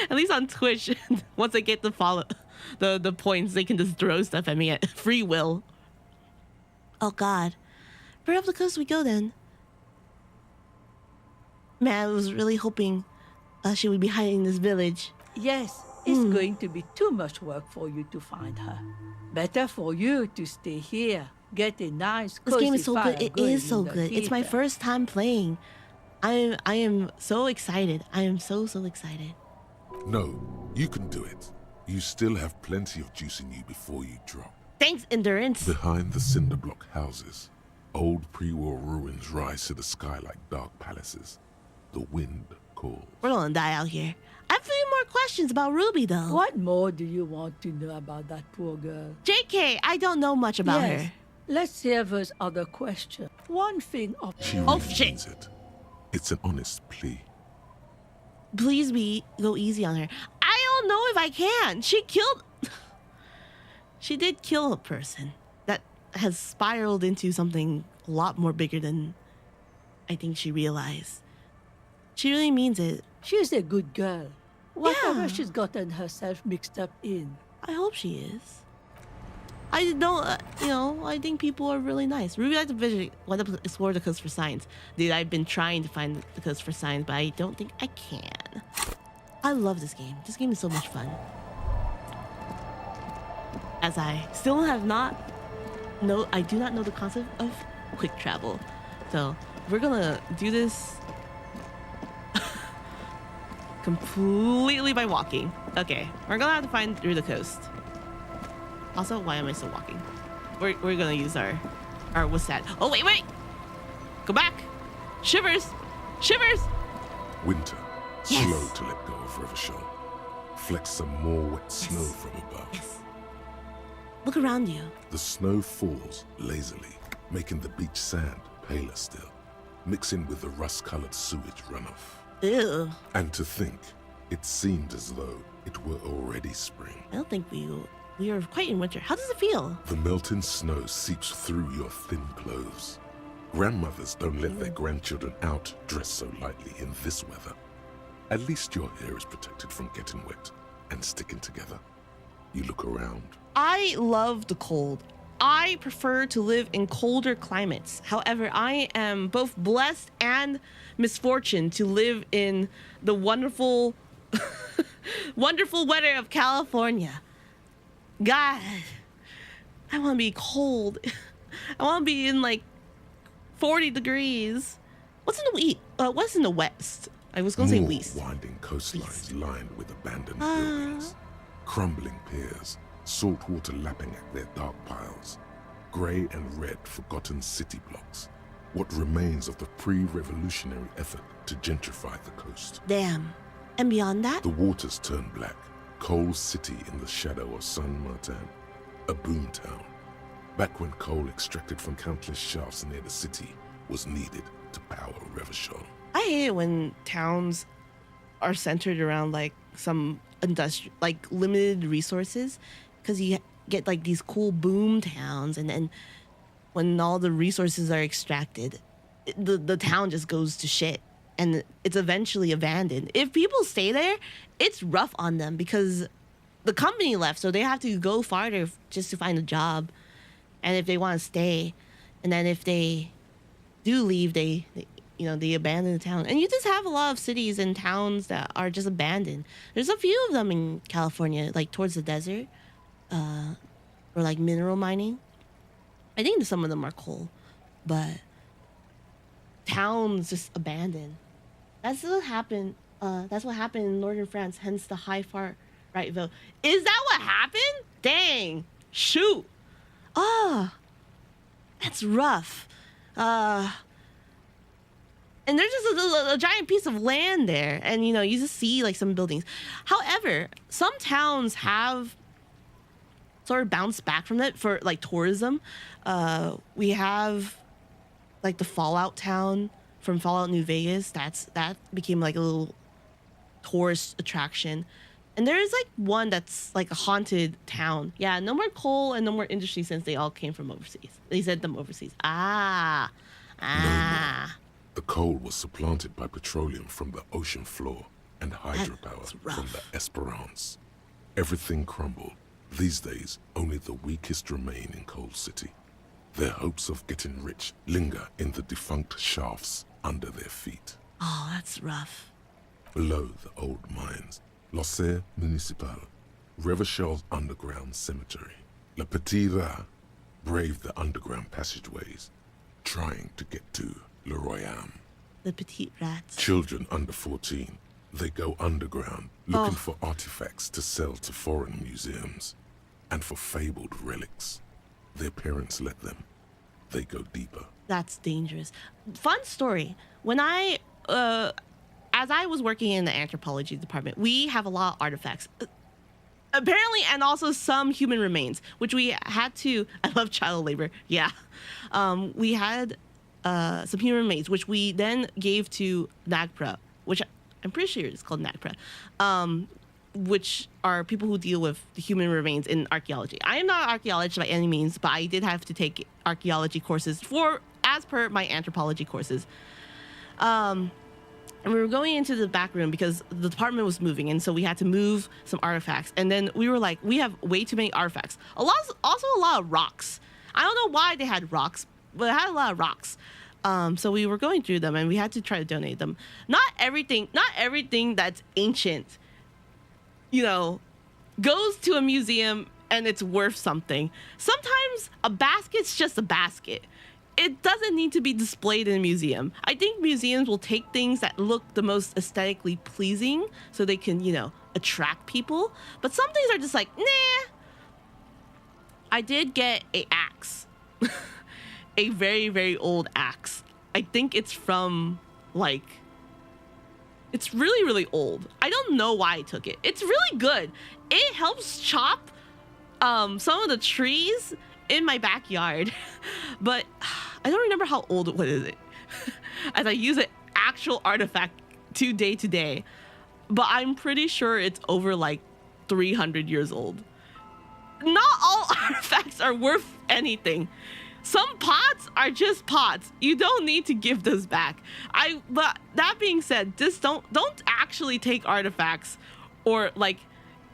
At least on Twitch, once they get the follow... The points, they can just throw stuff at me at free will. Oh God. Where up the coast we go then? Man, I was really hoping she would be hiding in this village. Yes, it's going to be too much work for you to find her. Better for you to stay here. Get a nice This game cozy is so fire good. It going is so in the good. It's my heater. first time playing. I am so excited. I am so excited. No, you can do it. You still have plenty of juice in you before you drop. Thanks, Endurance. Behind the cinder block houses, old pre-war ruins rise to the sky like dark palaces. The wind calls. We're gonna die out here. I have a few more questions about Ruby, though. What more do you want to know about that poor girl? JK, I don't know much about Yes, her. Let's see if there's other question. One thing of... She really means it. It's an honest plea. Please go easy on her. I don't know if I can. She did kill a person that has spiraled into something a lot more bigger than I think she realized. She really means it. She's a good girl. Whatever she's gotten herself mixed up in. I hope she is. I don't, I think people are really nice. Ruby liked to want to explore the coast for signs. Dude, I've been trying to find the coast for signs, but I don't think I can. I love this game. This game is so much fun. As I still have I do not know the concept of quick travel. So we're gonna do this completely by walking. Okay, we're gonna have to find through the coast. Also, why am I still walking? We're gonna use our what's that? Oh wait! Go back! Shivers! Winter, slow to let go of Revachol. Flex some more wet snow from above. Look around you. The snow falls lazily, making the beach sand paler still, mixing with the rust-colored sewage runoff. Ew. And to think, it seemed as though it were already spring. I don't think we are quite in winter. How does it feel? The melting snow seeps through your thin clothes. Grandmothers don't let their grandchildren out dressed so lightly in this weather. At least your hair is protected from getting wet and sticking together. You look around. I love the cold. I prefer to live in colder climates. However, I am both blessed and misfortunate to live in the wonderful, wonderful weather of California. God, I want to be cold. I want to be in like 40 degrees. What's in the west? I was going to say west. Winding coastlines lined with abandoned buildings, crumbling piers, salt water lapping at their dark piles, grey and red forgotten city blocks, what remains of the pre-revolutionary effort to gentrify the coast. Damn. And beyond that? The waters turn black, coal city in the shadow of San Martin, a boom town. Back when coal extracted from countless shafts near the city was needed to power Revachol. I hate it when towns are centered around like some limited resources, because you get like these cool boom towns, and then when all the resources are extracted, the town just goes to shit and it's eventually abandoned. If people stay there, it's rough on them because the company left, so they have to go farther just to find a job. And if they want to stay, and then if they do leave, they abandon the town. And you just have a lot of cities and towns that are just abandoned. There's a few of them in California, like towards the desert, or like mineral mining. I think some of them are coal, but towns just abandoned. That's what happened. That's what happened in northern France. Hence the high far right vote. Is that what happened? Dang! Shoot! That's rough. And there's just a giant piece of land there, and you just see like some buildings. However, some towns have sort of bounced back from it for like tourism. We have like the Fallout town from Fallout New Vegas. That became like a little tourist attraction. And there is like one that's like a haunted town. Yeah, no more coal and no more industry since they all came from overseas. They sent them overseas. No more. The coal was supplanted by petroleum from the ocean floor and hydropower from the Esperance. Everything crumbled. These days, only the weakest remain in Coal City. Their hopes of getting rich linger in the defunct shafts under their feet. Oh, that's rough. Below the old mines, L'Océan Municipal, Revachol's underground cemetery. Le Petit Rat braved the underground passageways, trying to get to Le Royaume. The Petit Rats. Children under 14, they go underground looking for artifacts to sell to foreign museums. And for fabled relics, their parents let them. They go deeper. That's dangerous. Fun story. When as I was working in the anthropology department, we have a lot of artifacts. apparently, and also some human remains, which we had to. I love child labor. Yeah, we had some human remains, which we then gave to NAGPRA, which I'm pretty sure it's called NAGPRA, which are people who deal with the human remains in archaeology. I am not an archaeologist by any means, but I did have to take archaeology courses as per my anthropology courses. And we were going into the back room because the department was moving, and so we had to move some artifacts. And then we were like, we have way too many artifacts. Also a lot of rocks. I don't know why they had rocks, but it had a lot of rocks. So we were going through them, and we had to try to donate them. Not everything that's ancient, goes to a museum and it's worth something. Sometimes a basket's just a basket. It doesn't need to be displayed in a museum. I think museums will take things that look the most aesthetically pleasing so they can, attract people. But some things are just like, nah. I did get an axe. A very, very old axe. I think it's from, it's really, really old. I don't know why I took it. It's really good. It helps chop some of the trees in my backyard, but I don't remember how old it was, as I use an actual artifact day to day, but I'm pretty sure it's over 300 years old. Not all artifacts are worth anything. Some pots are just pots. You don't need to give those back. But that being said, just don't actually take artifacts or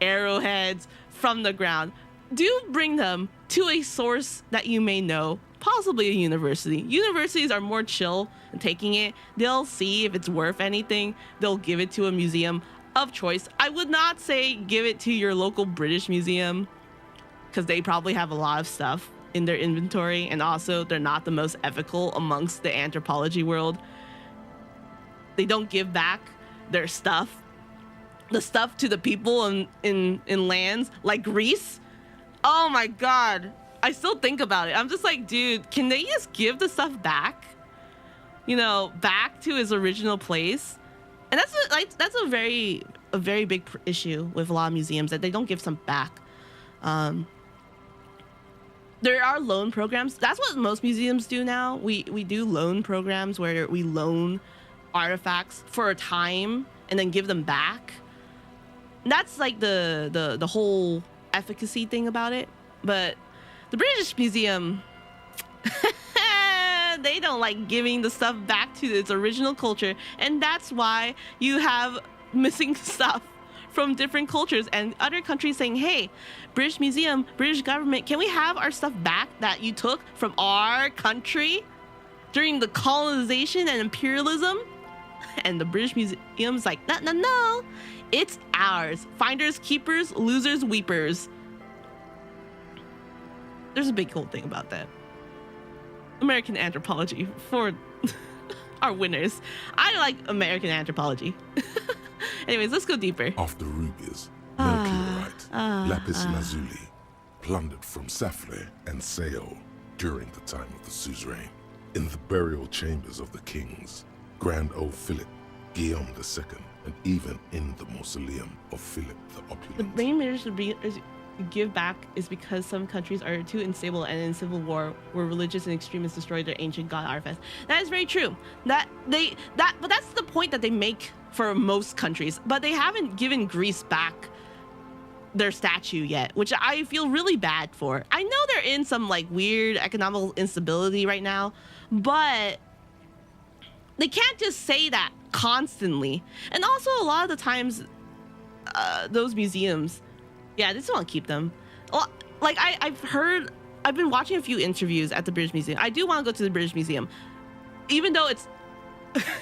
arrowheads from the ground. Do bring them to a source that you may know, possibly a university. Universities are more chill in taking it. They'll see if it's worth anything. They'll give it to a museum of choice. I would not say give it to your local British museum, because they probably have a lot of stuff in their inventory, and also they're not the most ethical amongst the anthropology world. They don't give back their stuff, the stuff to the people in lands like Greece. Oh my God. I still think about it. I'm just like, dude, can they just give the stuff back? Back to its original place? And that's a very big issue with a lot of museums, that they don't give some back. There are loan programs. That's what most museums do now. We do loan programs where we loan artifacts for a time and then give them back. That's the whole efficacy thing about it. But the British Museum, they don't like giving the stuff back to its original culture, and that's why you have missing stuff from different cultures and other countries saying, hey, British Museum, British government, can we have our stuff back that you took from our country during the colonization and imperialism? And the British Museum's like, no, it's ours. Finders, keepers, losers, weepers. There's a big cool thing about that. American anthropology for our winners. I like American anthropology. Anyways, let's go deeper. After rubies, mercurite, lapis lazuli, plundered from Safle and Seo during the time of the suzerain. In the burial chambers of the kings, Grand old Philip, Guillaume II, and even in the mausoleum of Philip the Opulent. The main reason to give back is because some countries are too unstable and in civil war where religious and extremists destroy their ancient god artifacts. That is very true. But that's the point that they make for most countries. But they haven't given Greece back their statue yet, which I feel really bad for. I know they're in some weird economic instability right now, but they can't just say that constantly. And also a lot of the times, those museums, yeah, they just want to keep them. I've been watching a few interviews at the British Museum. I do want to go to the British Museum, even though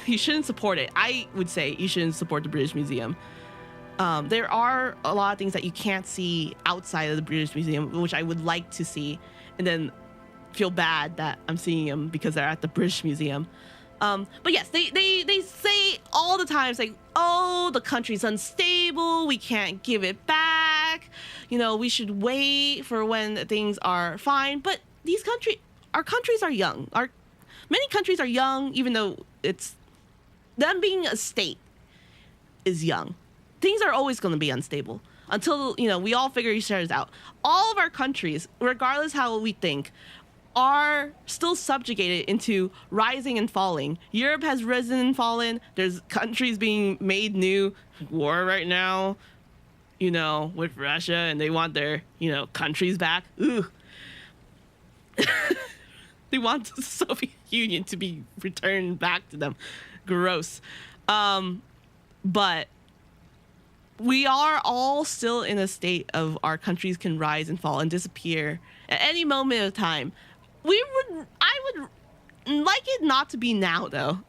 you shouldn't support it. I would say you shouldn't support the British Museum. There are a lot of things that you can't see outside of the British Museum, which I would like to see, and then feel bad that I'm seeing them because they're at the British Museum. But yes, they say all the time, it's like, oh, the country's unstable, we can't give it back, we should wait for when things are fine. But our countries are young. Many countries are young, even though it's them being a state is young. things are always going to be unstable until, we all figure each other out. All of our countries, regardless how we think, are still subjugated into rising and falling. Europe has risen and fallen. There's countries being made new. War right now, with Russia, and they want their, countries back. Ooh. They want the Soviet Union to be returned back to them. Gross. But we are all still in a state of our countries can rise and fall and disappear at any moment of time. I would like it not to be now, though.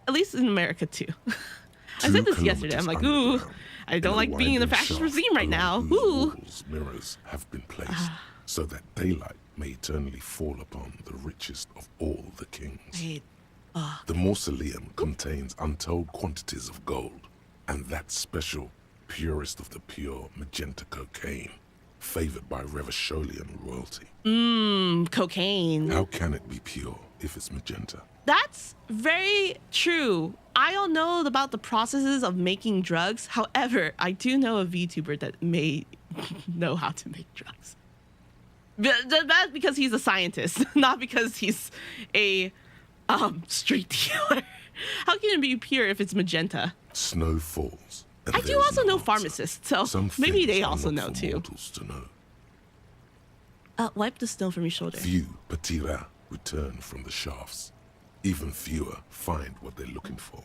At least in America, too. I said this yesterday. I'm like, ooh, I don't like being in the fascist regime right now. Ooh. Mirrors have been placed so that daylight may eternally fall upon the richest of all the kings. The mausoleum contains untold quantities of gold, and that special, purest of the pure magenta cocaine, favored by Revacholian royalty. Cocaine. How can it be pure if it's magenta? That's very true. I don't know about the processes of making drugs. However, I do know a VTuber that may know how to make drugs. That's because he's a scientist, not because he's a street dealer. How can it be pure if it's magenta? Snow falls. I do also know pharmacists, so maybe they also know too. To know. Wipe the snow from your shoulder. Few Patira return from the shafts. Even fewer find what they're looking for.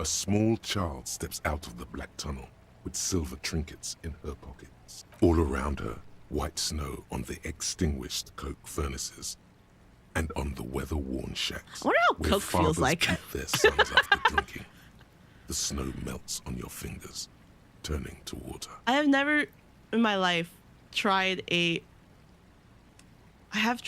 A small child steps out of the black tunnel with silver trinkets in her pockets. All around her, white snow on the extinguished coke furnaces and on the weather-worn shacks. I wonder how where coke feels like. fathers beat their sons after drinking. The snow melts on your fingers, turning to water. I have never in my life tried I've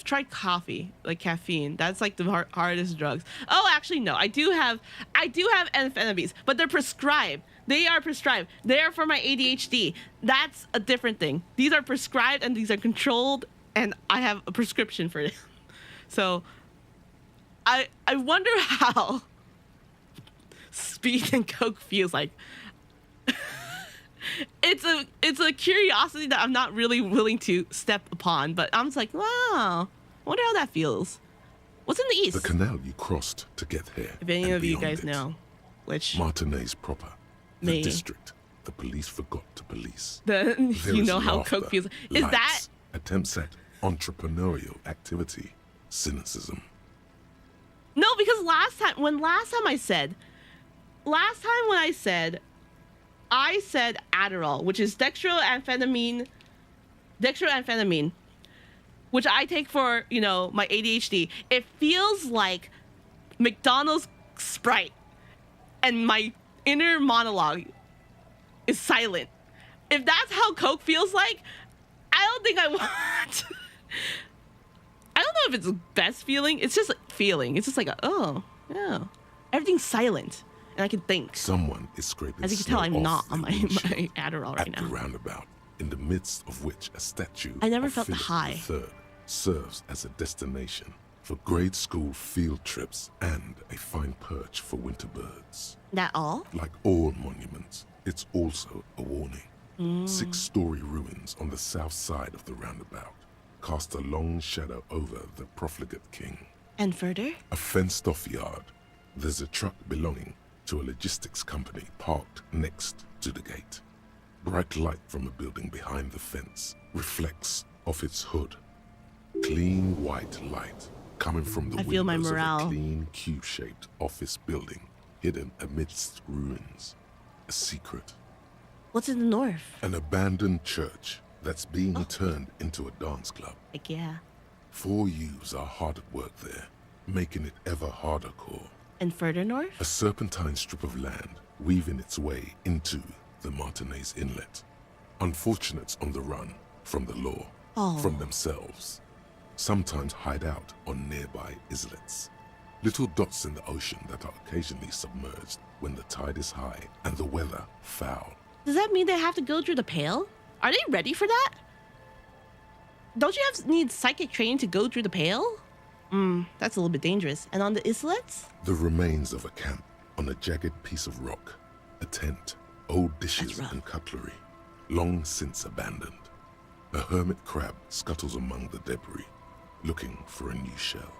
tried coffee, like caffeine. That's like the hardest drugs. Oh, actually, no. I do have amphetamines, but they're prescribed. They are prescribed. They are for my ADHD. That's a different thing. These are prescribed and these are controlled, and I have a prescription for them. So I wonder how speed and coke feels like. It's a curiosity that I'm not really willing to step upon, but I'm just like, wow, I wonder how that feels. What's in the east? The canal you crossed to get here. If any and of you beyond guys it. know, which Martinez proper, the Me. district the police forgot to police. the There you is know how laughter, coke feels. Is lights, that attempts at entrepreneurial activity, cynicism? no? Because last time when I said Adderall, which is dextroamphetamine, which I take for, my ADHD. It feels like McDonald's Sprite, and my inner monologue is silent. If that's how Coke feels like, I don't think I want. I don't know if it's the best feeling. It's just a feeling. It's just like, oh, yeah. Everything's silent. And I can think. Someone is scraping As you can snow tell, I'm off not on their my windshield Adderall right at the now. roundabout, in the midst of which a statue I never of felt the Philip high. III serves as a destination for grade school field trips and a fine perch for winter birds. That all? Like all monuments, it's also a warning. 6-story ruins on the south side of the roundabout cast a long shadow over the profligate king. And further? A fenced-off yard. There's a truck belonging to a logistics company parked next to the gate. Bright light from a building behind the fence reflects off its hood. Clean white light coming from the I feel my windows of morale. a clean cube-shaped office building hidden amidst ruins. A secret. What's in the north? An abandoned church that's being turned into a dance club. Like, yeah. 4 youths are hard at work there, making it ever harder core. And further north? A serpentine strip of land weaving its way into the Martinez Inlet. Unfortunates on the run from the law, from themselves. Sometimes hide out on nearby islets. Little dots in the ocean that are occasionally submerged when the tide is high and the weather foul. Does that mean they have to go through the Pale? Are they ready for that? Don't you need psychic training to go through the Pale? That's a little bit dangerous. And on the islets? The remains of a camp On a jagged piece of rock, a tent, old dishes and cutlery, long since abandoned. A hermit crab scuttles among the debris, looking for a new shell.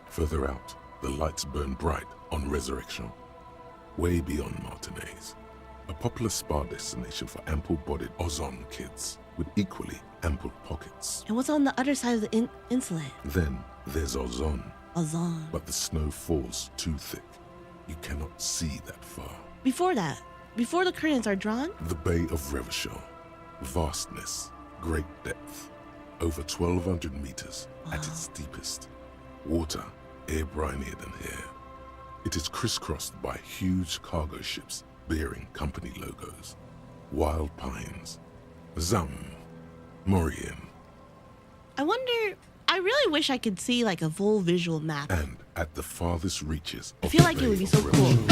Further out, the lights burn bright on Resurrection, way beyond Martinez. A popular spa destination for ample-bodied Ozon kids with equally ample pockets. And what's on the other side of the insulate? Then there's Ozon. Ozon. But the snow falls too thick. You cannot see that far. Before that, before the curtains are drawn? The Bay of Revachol. Vastness, great depth. Over 1,200 meters at its deepest. Water, air brinier than air. It is crisscrossed by huge cargo ships bearing company logos. Wild pines. Zam. Morian. I wonder, I really wish I could see like a full visual map. And at the farthest reaches I of feel the like it Bay would be of so cool. Revachol,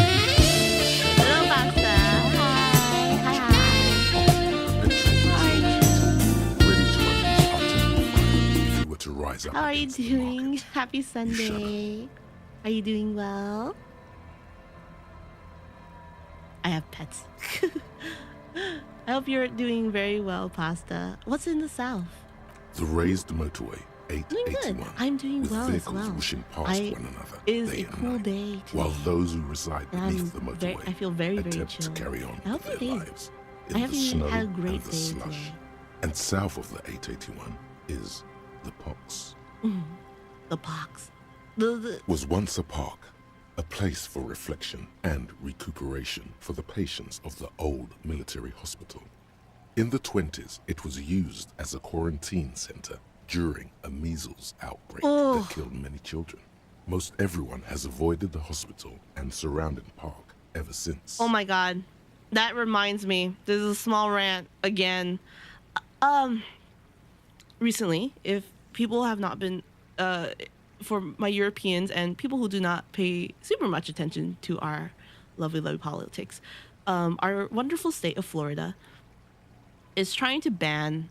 Hello, Pasta. ready to unleash utterly fire if you were to rise up. How are you against the doing? market. Happy Sunday. Are you doing well? I have pets. I hope you're doing very well, Pasta. What's in the south? The raised motorway, Doing 881, good. I'm doing with well as vehicles well. whooshing past one another It is day a and cool night, day today. while those who reside And beneath the motorway I feel very, very attempt chill. to carry on I hope with your their day is- lives I in hope the you snow had a great and the day slush. today. And south of the 881 is the Pox. The pox. Was once a park, a place for reflection and recuperation for the patients of the old military hospital. In the 20s, it was used as a quarantine center during a measles outbreak that killed many children. Most everyone has avoided the hospital and surrounding park ever since. Oh my god. That reminds me. This is a small rant again. Recently, if people have not been for my Europeans and people who do not pay super much attention to our lovely politics, our wonderful state of Florida is trying to ban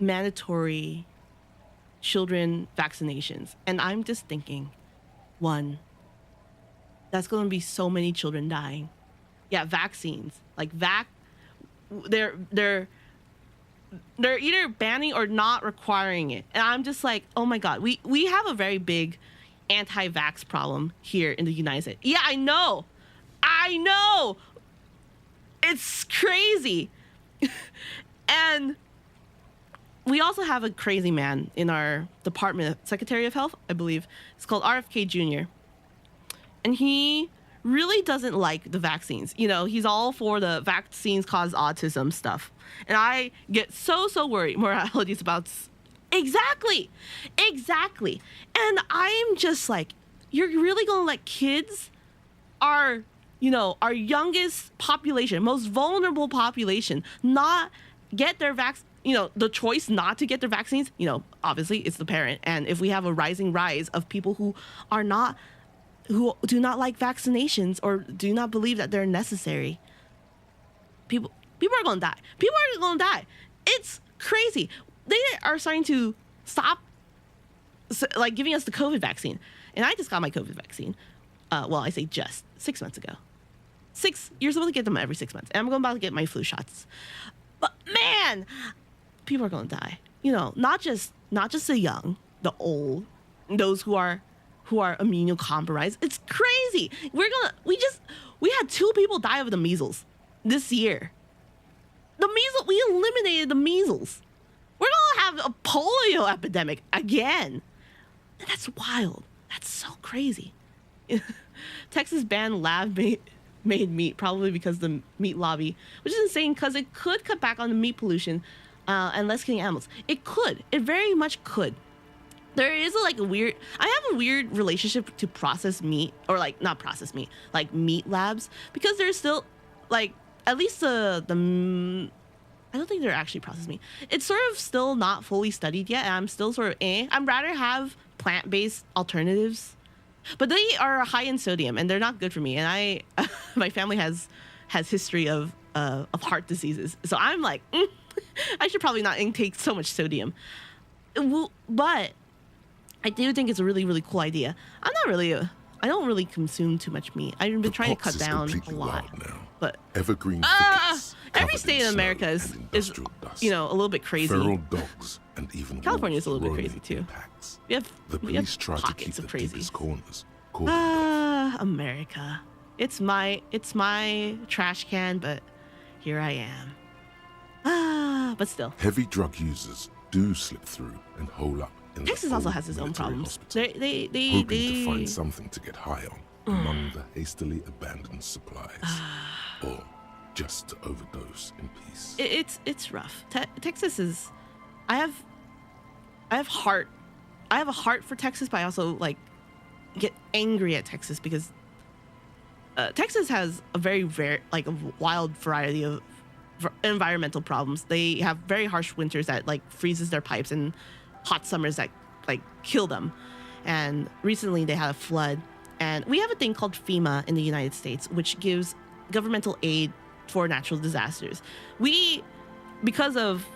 mandatory children vaccinations. And I'm just thinking, one, that's going to be so many children dying. Yeah, vaccines. Like they're either banning or not requiring it. And I'm just like, oh my God, we have a very big anti-vax problem here in the United States. Yeah, I know. It's crazy. And we also have a crazy man in our department, Secretary of Health, I believe. It's called RFK Jr. And he really doesn't like the vaccines. You know, he's all for the vaccines cause autism stuff. And I get so worried. Morality is about... Exactly. And I'm just like, you're really going to let kids, our youngest population, most vulnerable population, not get their the choice not to get their vaccines? Obviously it's the parent. And if we have a rise of people who do not like vaccinations or do not believe that they're necessary, people are going to die. It's crazy. They are starting to stop giving us the COVID vaccine. And I just got my COVID vaccine. I say just 6 months ago. You're supposed to get them every 6 months. And I'm about to get my flu shots. But man, people are going to die. Not just the young, the old, those who are immunocompromised. It's crazy. We had 2 people die of the measles this year. We eliminated the measles. We're going to have a polio epidemic again. And that's wild. That's so crazy. Texas banned lab-made meat, probably because the meat lobby, which is insane because it could cut back on the meat pollution and less killing animals. It could. It very much could. There is I have a weird relationship to processed meat, or not processed meat, like meat labs, because there's still at least the I don't think they're actually processed meat. It's sort of still not fully studied yet, and I'm still sort of I'd rather have plant-based alternatives, but they are high in sodium and they're not good for me. And my family has history of heart diseases, so I'm like, I should probably not intake so much sodium. But I do think it's a really, really cool idea. I'm I don't really consume too much meat. I've been trying to cut down a lot. But evergreen thickets, every state in America is you know, a little bit crazy. Feral dogs and even California is a little bit crazy too. We have the police try to keep of the crazy deepest corners. America. It's my trash can, but here I am. But still. Heavy drug users do slip through and hole up in Texas the also old has its own military problems. hospital, They hoping to find something to get high on among the hastily abandoned supplies, or just to overdose in peace. It's rough. Texas is. I have a heart for Texas, but I also like get angry at Texas because Texas has a very like a wild variety of environmental problems. They have very harsh winters that like freezes their pipes and hot summers that like kill them. And recently they had a flood. And we have a thing called FEMA in the United States, which gives governmental aid for natural disasters. Because of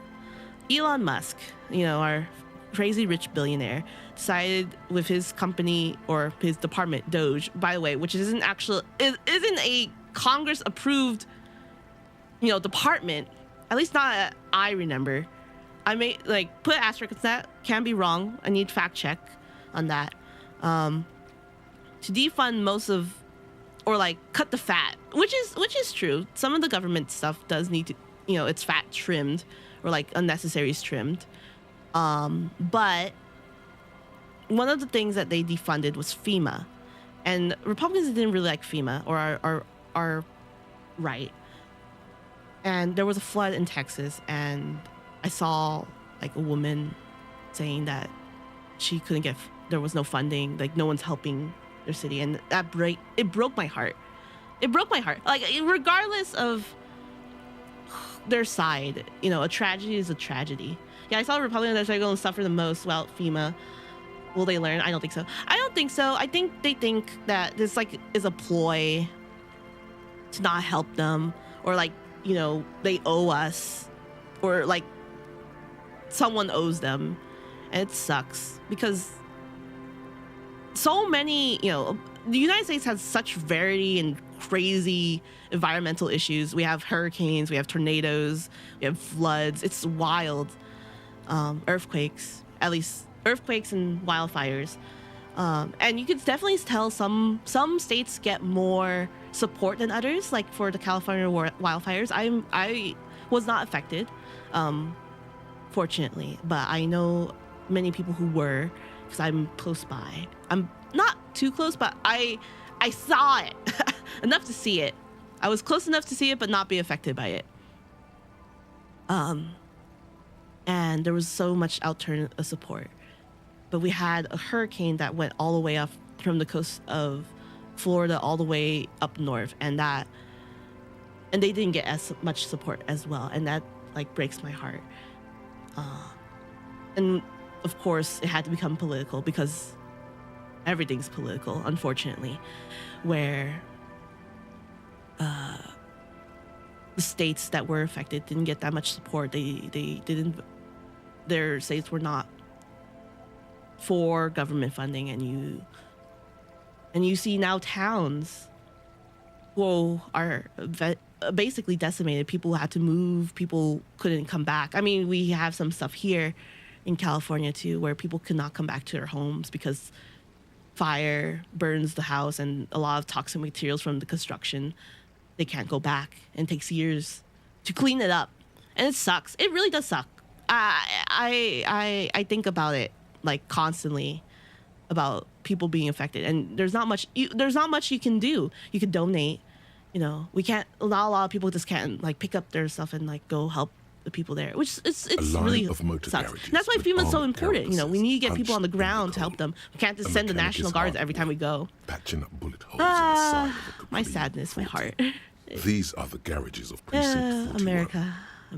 Elon Musk, you know, our crazy rich billionaire, decided with his company or his department, Doge, by the way, which isn't a Congress approved, you know, department, at least not I remember. I may like put asterisk on that, can be wrong. I need fact check on that. To defund most of, or like cut the fat, which is true. Some of the government stuff does need to, you know, it's fat trimmed or like unnecessary is trimmed. But one of the things that they defunded was FEMA, and Republicans didn't really like FEMA or our right. And there was a flood in Texas, and I saw like a woman saying that she couldn't get, there was no funding, like no one's helping their city, and it broke my heart. It broke my heart. Like regardless of their side, you know, a tragedy is a tragedy. Yeah, I saw Republicans that are going to suffer the most about FEMA. Will they learn? I don't think so. I think they think that this like is a ploy to not help them, or like, you know, they owe us, or like someone owes them. And it sucks because so many, you know, the United States has such variety and crazy environmental issues. We have hurricanes, we have tornadoes, we have floods. It's wild. Earthquakes, at least earthquakes and wildfires. And you could definitely tell some states get more support than others. Like for the California wildfires, I was not affected, fortunately, but I know many people who were, because I'm close by. I'm not too close, but I saw it enough to see it. I was close enough to see it, but not be affected by it. And there was so much outturn of support. But we had a hurricane that went all the way up from the coast of Florida all the way up north, and they didn't get as much support as well, and that like breaks my heart. And of course, it had to become political because everything's political, unfortunately, where the states that were affected didn't get that much support. They didn't. Their states were not for government funding, and you see now towns who are basically decimated. People had to move. People couldn't come back. I mean, we have some stuff here in California too, where people could not come back to their homes because fire burns the house, and a lot of toxic materials from the construction. They can't go back, and it takes years to clean it up, and it sucks. It really does suck. I think about it like constantly, about people being affected, and there's not much you can do. You could donate, you know. We can't. Not a lot of people just can't like pick up their stuff and like go help the people there, which it's really sucks. And that's why FEMA is so important. You know, we need to get people on the ground to help them. We can't just send the National Guards every time we go. Patching up bullet holes in the side of a My sadness, my heart. These are the garages of Precinct 41. America.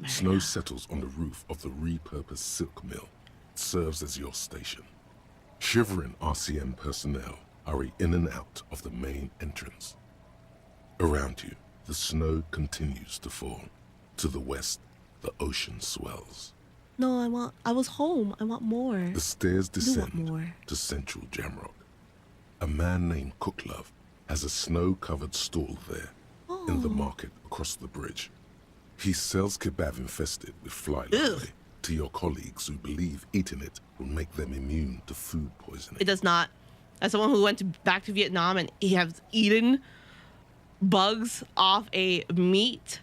Snow settles on the roof of the repurposed silk mill. It serves as your station. Shivering RCM personnel hurry in and out of the main entrance. Around you, the snow continues to fall. To the west, the ocean swells. No, I was home. I want more. The stairs I do descend want more. to Central Jamrock. A man named Cooklove has a snow-covered stall there in the market across the bridge. He sells kebab infested with fly larvae to your colleagues who believe eating it will make them immune to food poisoning. It does not. As someone who went back to Vietnam and he has eaten bugs off a meat,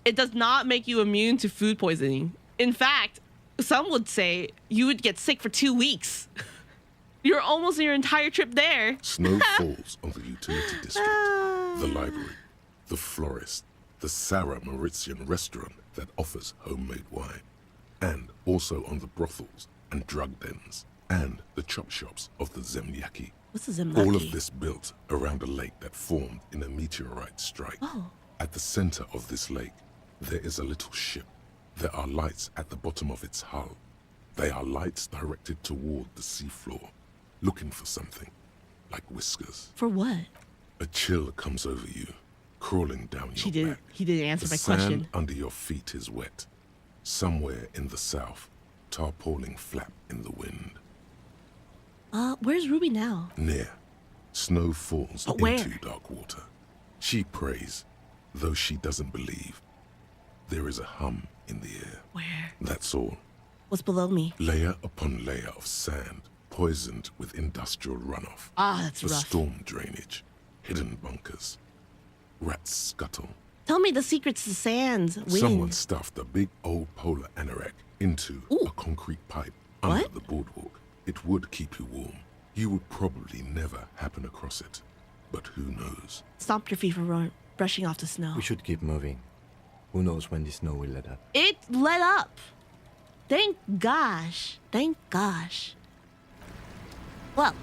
it does not make you immune to food poisoning. In fact, some would say you would get sick for 2 weeks. You're almost your entire trip there. Snow falls on the utility district, the library, the florist, the Sarah Mauritian restaurant that offers homemade wine, and also on the brothels and drug dens, and the chop shops of the Zemlyaki. What's a Zemlyaki? All of this built around a lake that formed in a meteorite strike. At the center of this lake, there is a little ship. There are lights at the bottom of its hull. They are lights directed toward the seafloor, looking for something, like whiskers. For what? A chill comes over you, crawling down your back. He didn't answer The my sand question. under your feet is wet. Somewhere in the south, tarpaulin flap in the wind. Where's Ruby now? Near, snow falls But where? into dark water. She prays, though she doesn't believe. There is a hum in the air. Where? That's all. What's below me? Layer upon layer of sand, poisoned with industrial runoff. That's the rough. storm drainage, hidden bunkers, rats scuttle. Tell me the secrets to sands. Wind. Someone stuffed a big old polar anorak into a concrete pipe under the boardwalk. It would keep you warm. You would probably never happen across it, but who knows? Stop your feet from brushing off the snow. We should keep moving. Who knows when the snow will let up? It let up. Thank gosh. Thank gosh. Well,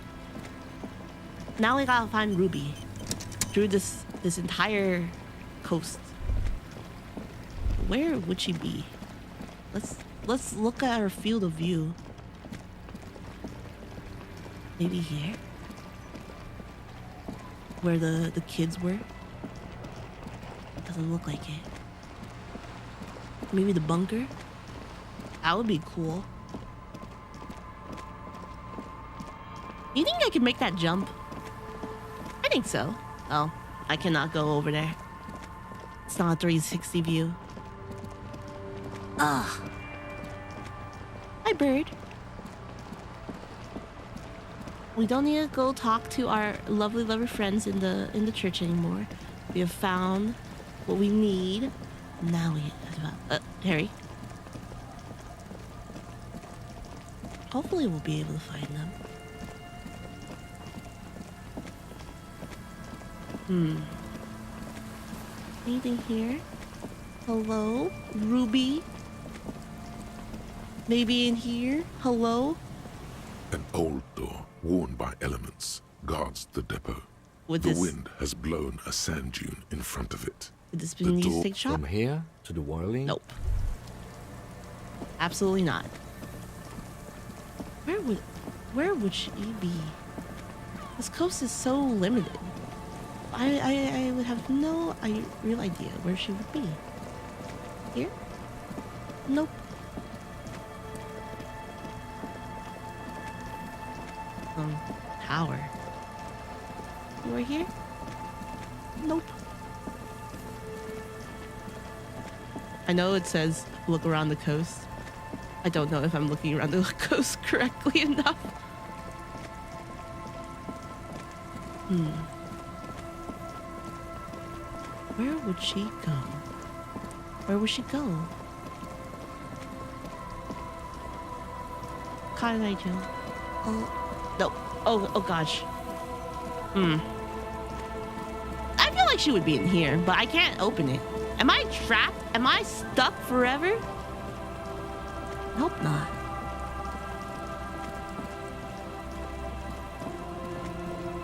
now we gotta find Ruby through this entire coast. Where would she be? Let's look at her field of view. Maybe here, where the kids were. Doesn't look like it. Maybe the bunker. That would be cool. You think I can make that jump? I think so. Oh, I cannot go over there. It's not a 360 view. Ugh. Hi, bird. We don't need to go talk to our lovely friends in the church anymore. We have found what we need. Now we Harry. Hopefully we'll be able to find them. Anything here? Hello? Ruby? Maybe in here? Hello? An old door, worn by elements, guards the depot. Would The this- wind has blown a sand dune in front of it. Would this be a new steak shop? From here to the whirling? Nope. Absolutely not. Where would she be? This coast is so limited. I would have no real idea where she would be. Here? Nope. Tower. Over here? Nope. I know it says look around the coast. I don't know if I'm looking around the coast correctly enough. Where would she go? Where would she go? Cotton Eye Joe. Oh, no. Oh gosh. I feel like she would be in here, but I can't open it. Am I trapped? Am I stuck forever? Hope not.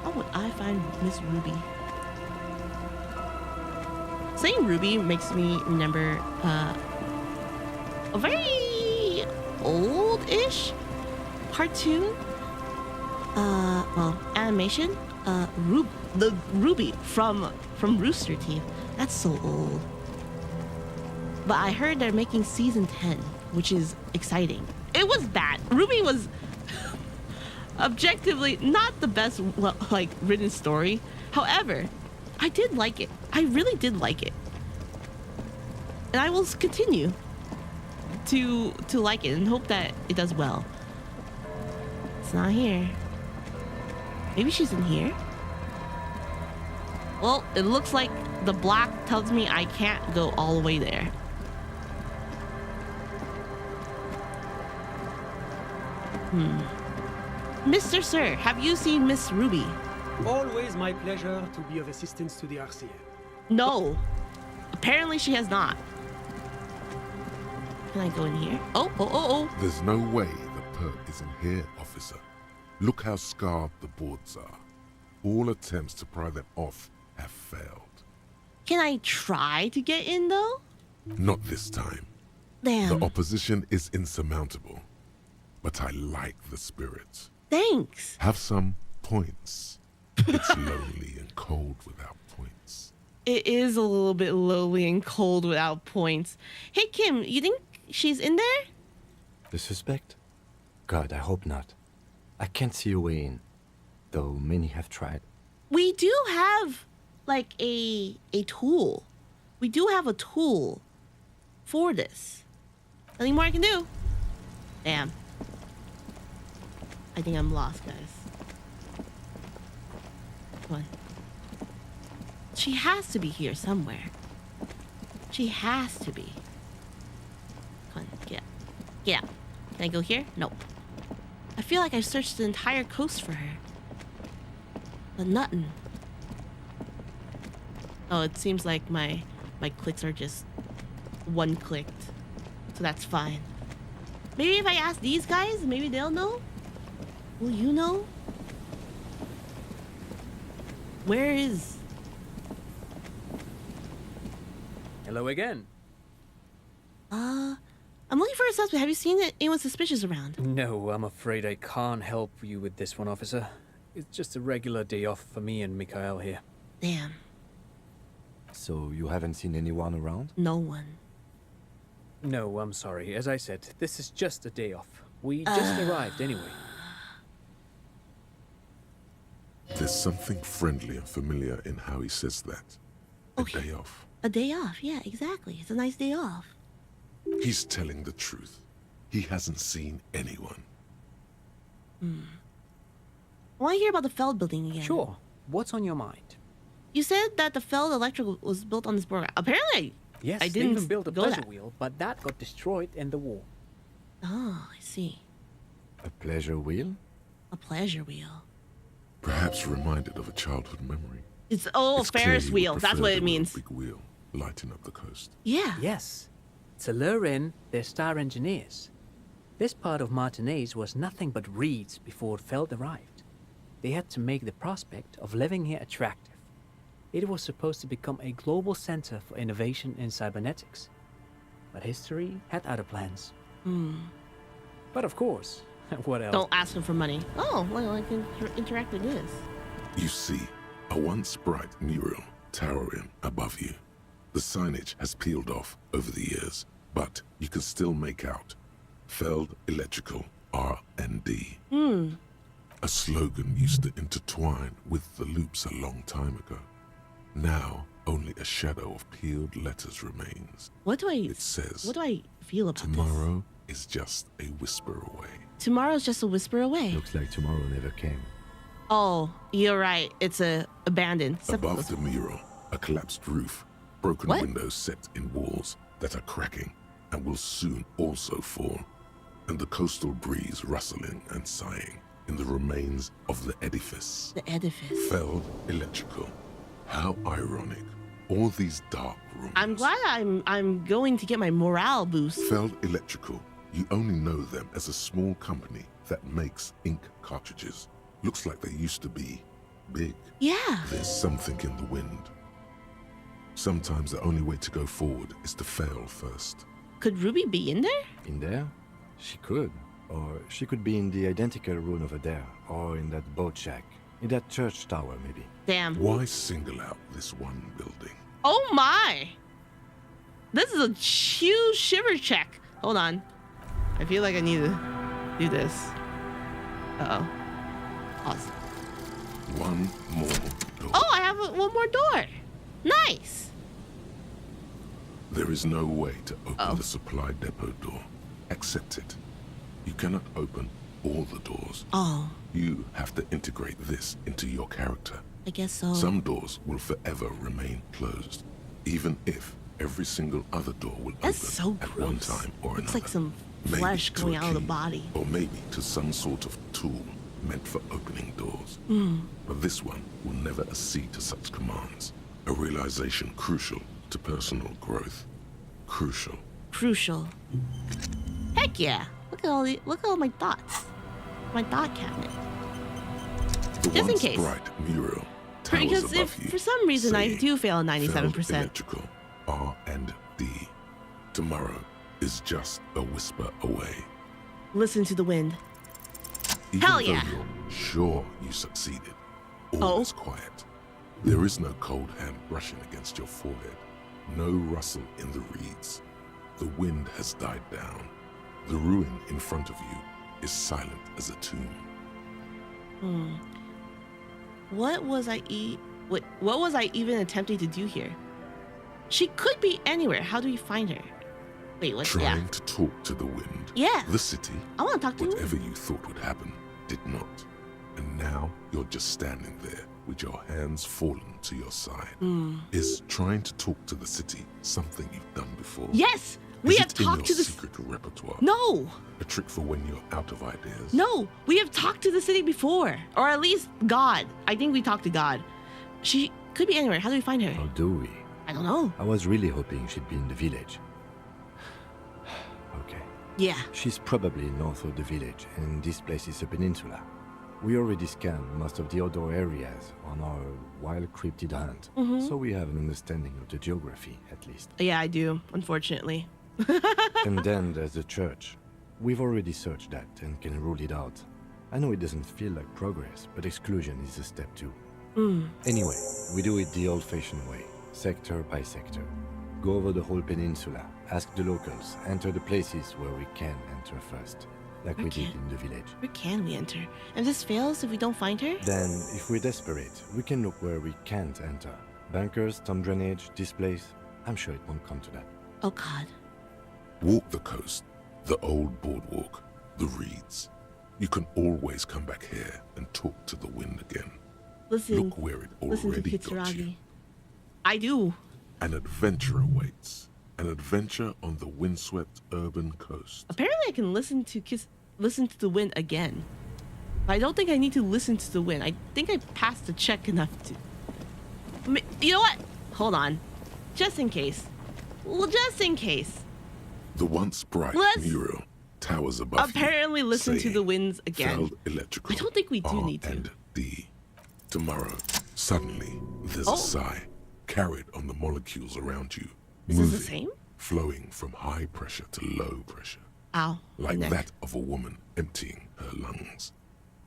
How would I find Miss Ruby? Saying Ruby makes me remember a very old-ish cartoon, animation. The Ruby from Rooster Teeth. That's so old. But I heard they're making season 10, which is exciting. It was bad. Ruby was objectively not the best like written story. However, I did like it. I really did like it, and I will continue to like it and hope that it does well. It's not here. Maybe she's in here. Well, it looks like the black tells me I can't go all the way there. Mr. Sir, have you seen Miss Ruby? Always my pleasure to be of assistance to the RCA. No. Apparently she has not. Can I go in here? Oh. There's no way the perk isn't here, officer. Look how scarred the boards are. All attempts to pry them off have failed. Can I try to get in though? Not this time. Damn. The opposition is insurmountable, but I like the spirit. Thanks. Have some points. It's lonely and cold without points. It is a little bit lonely and cold without points. Hey Kim, you think she's in there? The suspect? God, I hope not. I can't see a way in, though many have tried. We do have like a tool. We do have a tool for this. Nothing more I can do. Damn. I think I'm lost, guys. Come on. She has to be here somewhere. She has to be. Come on, get out. Get out. Can I go here? Nope. I feel like I searched the entire coast for her. But nothing. Oh, it seems like my clicks are just one-clicked. So that's fine. Maybe if I ask these guys, maybe they'll know? Will you know? Where is... Hello again. I'm looking for a suspect. Have you seen anyone suspicious around? No, I'm afraid I can't help you with this one, officer. It's just a regular day off for me and Mikhail here. Damn. So you haven't seen anyone around? No one. No, I'm sorry. As I said, this is just a day off. We just arrived anyway. There's something friendly and familiar in how he says that. A day off. A day off, yeah, exactly. It's a nice day off. He's telling the truth. He hasn't seen anyone. I want to hear about the Feld building again. Sure. What's on your mind? You said that the Feld Electrical was built on this board. Apparently, Yes, I they didn't even built a go pleasure that. wheel, but that got destroyed in the war. Oh, I see. A pleasure wheel? A pleasure wheel. Perhaps reminded of a childhood memory. It's It's Ferris clear you wheel. would That's prefer what the it means. Big wheel lighting up the coast. Yeah. Yes. To lure in their star engineers. This part of Martinez was nothing but reeds before Feld arrived. They had to make the prospect of living here attractive. It was supposed to become a global center for innovation in cybernetics. But history had other plans. But of course, what else? Don't ask him for money. Oh, well, I can interact with this. You see a once bright mural towering above you. The signage has peeled off over the years, but you can still make out Feld Electrical R&D. A slogan used to intertwine with the loops a long time ago. Now, only a shadow of peeled letters remains. What do It says, What do I feel about this? tomorrow is just a whisper away. Tomorrow's just a whisper away. Looks like tomorrow never came. Oh, you're right. It's abandoned. Above the mural, a collapsed roof, broken What? windows set in walls that are cracking and will soon also fall, and the coastal breeze rustling and sighing in the remains of the edifice. The edifice. Feld Electrical. How ironic. All these dark rooms. I'm glad I'm going to get my morale boost. Feld Electrical. You only know them as a small company that makes ink cartridges. Looks like they used to be big. Yeah. There's something in the wind. Sometimes the only way to go forward is to fail first. Could Ruby be in there? In there? She could. Or she could be in the identical room over there. Or in that boat shack. In that church tower, maybe. Damn. Why single out this one building? Oh my! This is a huge shiver check. Hold on. I feel like I need to do this. Uh-oh. Pause. One more door. Oh, I have one more door. Nice. There is no way to open the supply depot door. Accept it. You cannot open all the doors. Oh. You have to integrate this into your character. I guess so. Some doors will forever remain closed, even if every single other door will open so at one time or Looks another. like some Maybe flesh to going a out of the key, body. Or maybe to some sort of tool meant for opening doors. But this one will never accede to such commands. A realization crucial to personal growth. Crucial. Crucial. Heck yeah. Look at all my thoughts. My thought cabinet. The Just in once case. bright mural towers Because above if you, for some reason I saying, do fail at "Failed 97%. electrical, R&D. Tomorrow is just a whisper away." Listen to the wind. Even Hell though yeah. you're sure you succeeded, all is quiet. There is no cold hand brushing against your forehead, no rustle in the reeds. The wind has died down. The ruin in front of you is silent as a tomb. What was I even attempting to do here? She could be anywhere. How do we find her? Wait, what's Trying to talk to the wind. Yeah. The city. I want to talk to Whatever you thought would happen did not. And now you're just standing there with your hands fallen to your side. Is trying to talk to the city something you've done before? Yes! We Is have it in talked your to the secret repertoire? No! A trick for when you're out of ideas? No! We have talked to the city before. Or at least God. I think we talked to God. She could be anywhere. How do we find her? How do we? I don't know. I was really hoping she'd be in the village. Okay. Yeah. She's probably north of the village, and this place is a peninsula. We already scanned most of the outdoor areas on our wild cryptid hunt, so we have an understanding of the geography, at least. Yeah, I do, unfortunately. And then there's the church. We've already searched that and can rule it out. I know it doesn't feel like progress, but exclusion is a step too. Anyway, we do it the old-fashioned way, sector by sector. Go over the whole peninsula, ask the locals, enter the places where we can enter first, like we did in the village. Where can we enter? And this fails if we don't find her? Then, if we're desperate, we can look where we can't enter. Bunkers, storm drainage, this place. I'm sure it won't come to that. Oh God. Walk the coast, the old boardwalk, the reeds. You can always come back here and talk to the wind again. Listen. Look where it Listen to already got you. Kitsuragi. I do. An adventure awaits. An adventure on the windswept urban coast. Apparently, I can listen to the wind again. But I don't think I need to listen to the wind. I think I passed the check enough to. You know what? Hold on. Just in case. Well, just in case. The once bright mural towers above Apparently, you, listen to saying, the winds again. "Failed electrical, I don't think we do need to. R&D. Tomorrow, suddenly, there's a sigh carried on the molecules around you. Is moving, this the same? Flowing from high pressure to low pressure. Ow. Like my neck. that of a woman emptying her lungs.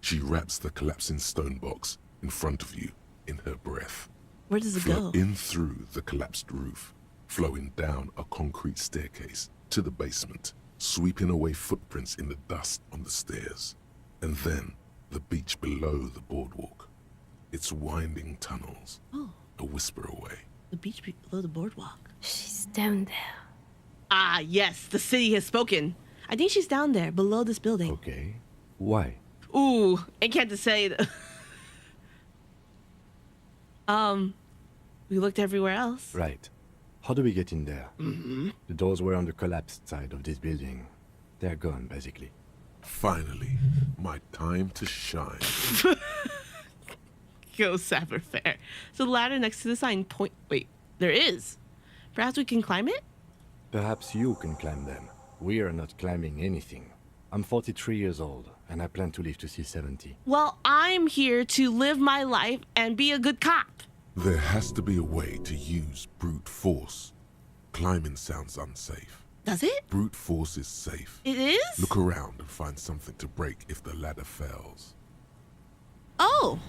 She wraps the collapsing stone box in front of you in her breath. Where does it Flow go? in through the collapsed roof, flowing down a concrete staircase to the basement, sweeping away footprints in the dust on the stairs. And then the beach below the boardwalk. Its winding tunnels, a whisper away. The beach below the boardwalk. She's down there. Ah, yes, the city has spoken. I think she's down there, below this building. Okay. Why? Ooh, I can't to say. We looked everywhere else. Right. How do we get in there? The doors were on the collapsed side of this building. They're gone, basically. Finally, my time to shine. Go Sapper Fair. So the ladder next to the sign point. Wait, there is. Perhaps we can climb it? Perhaps you can climb them. We are not climbing anything. I'm 43 years old, and I plan to live to see 70. Well, I'm here to live my life and be a good cop. There has to be a way to use brute force. Climbing sounds unsafe. Does it? Brute force is safe. It is? Look around and find something to break if the ladder fails. Oh.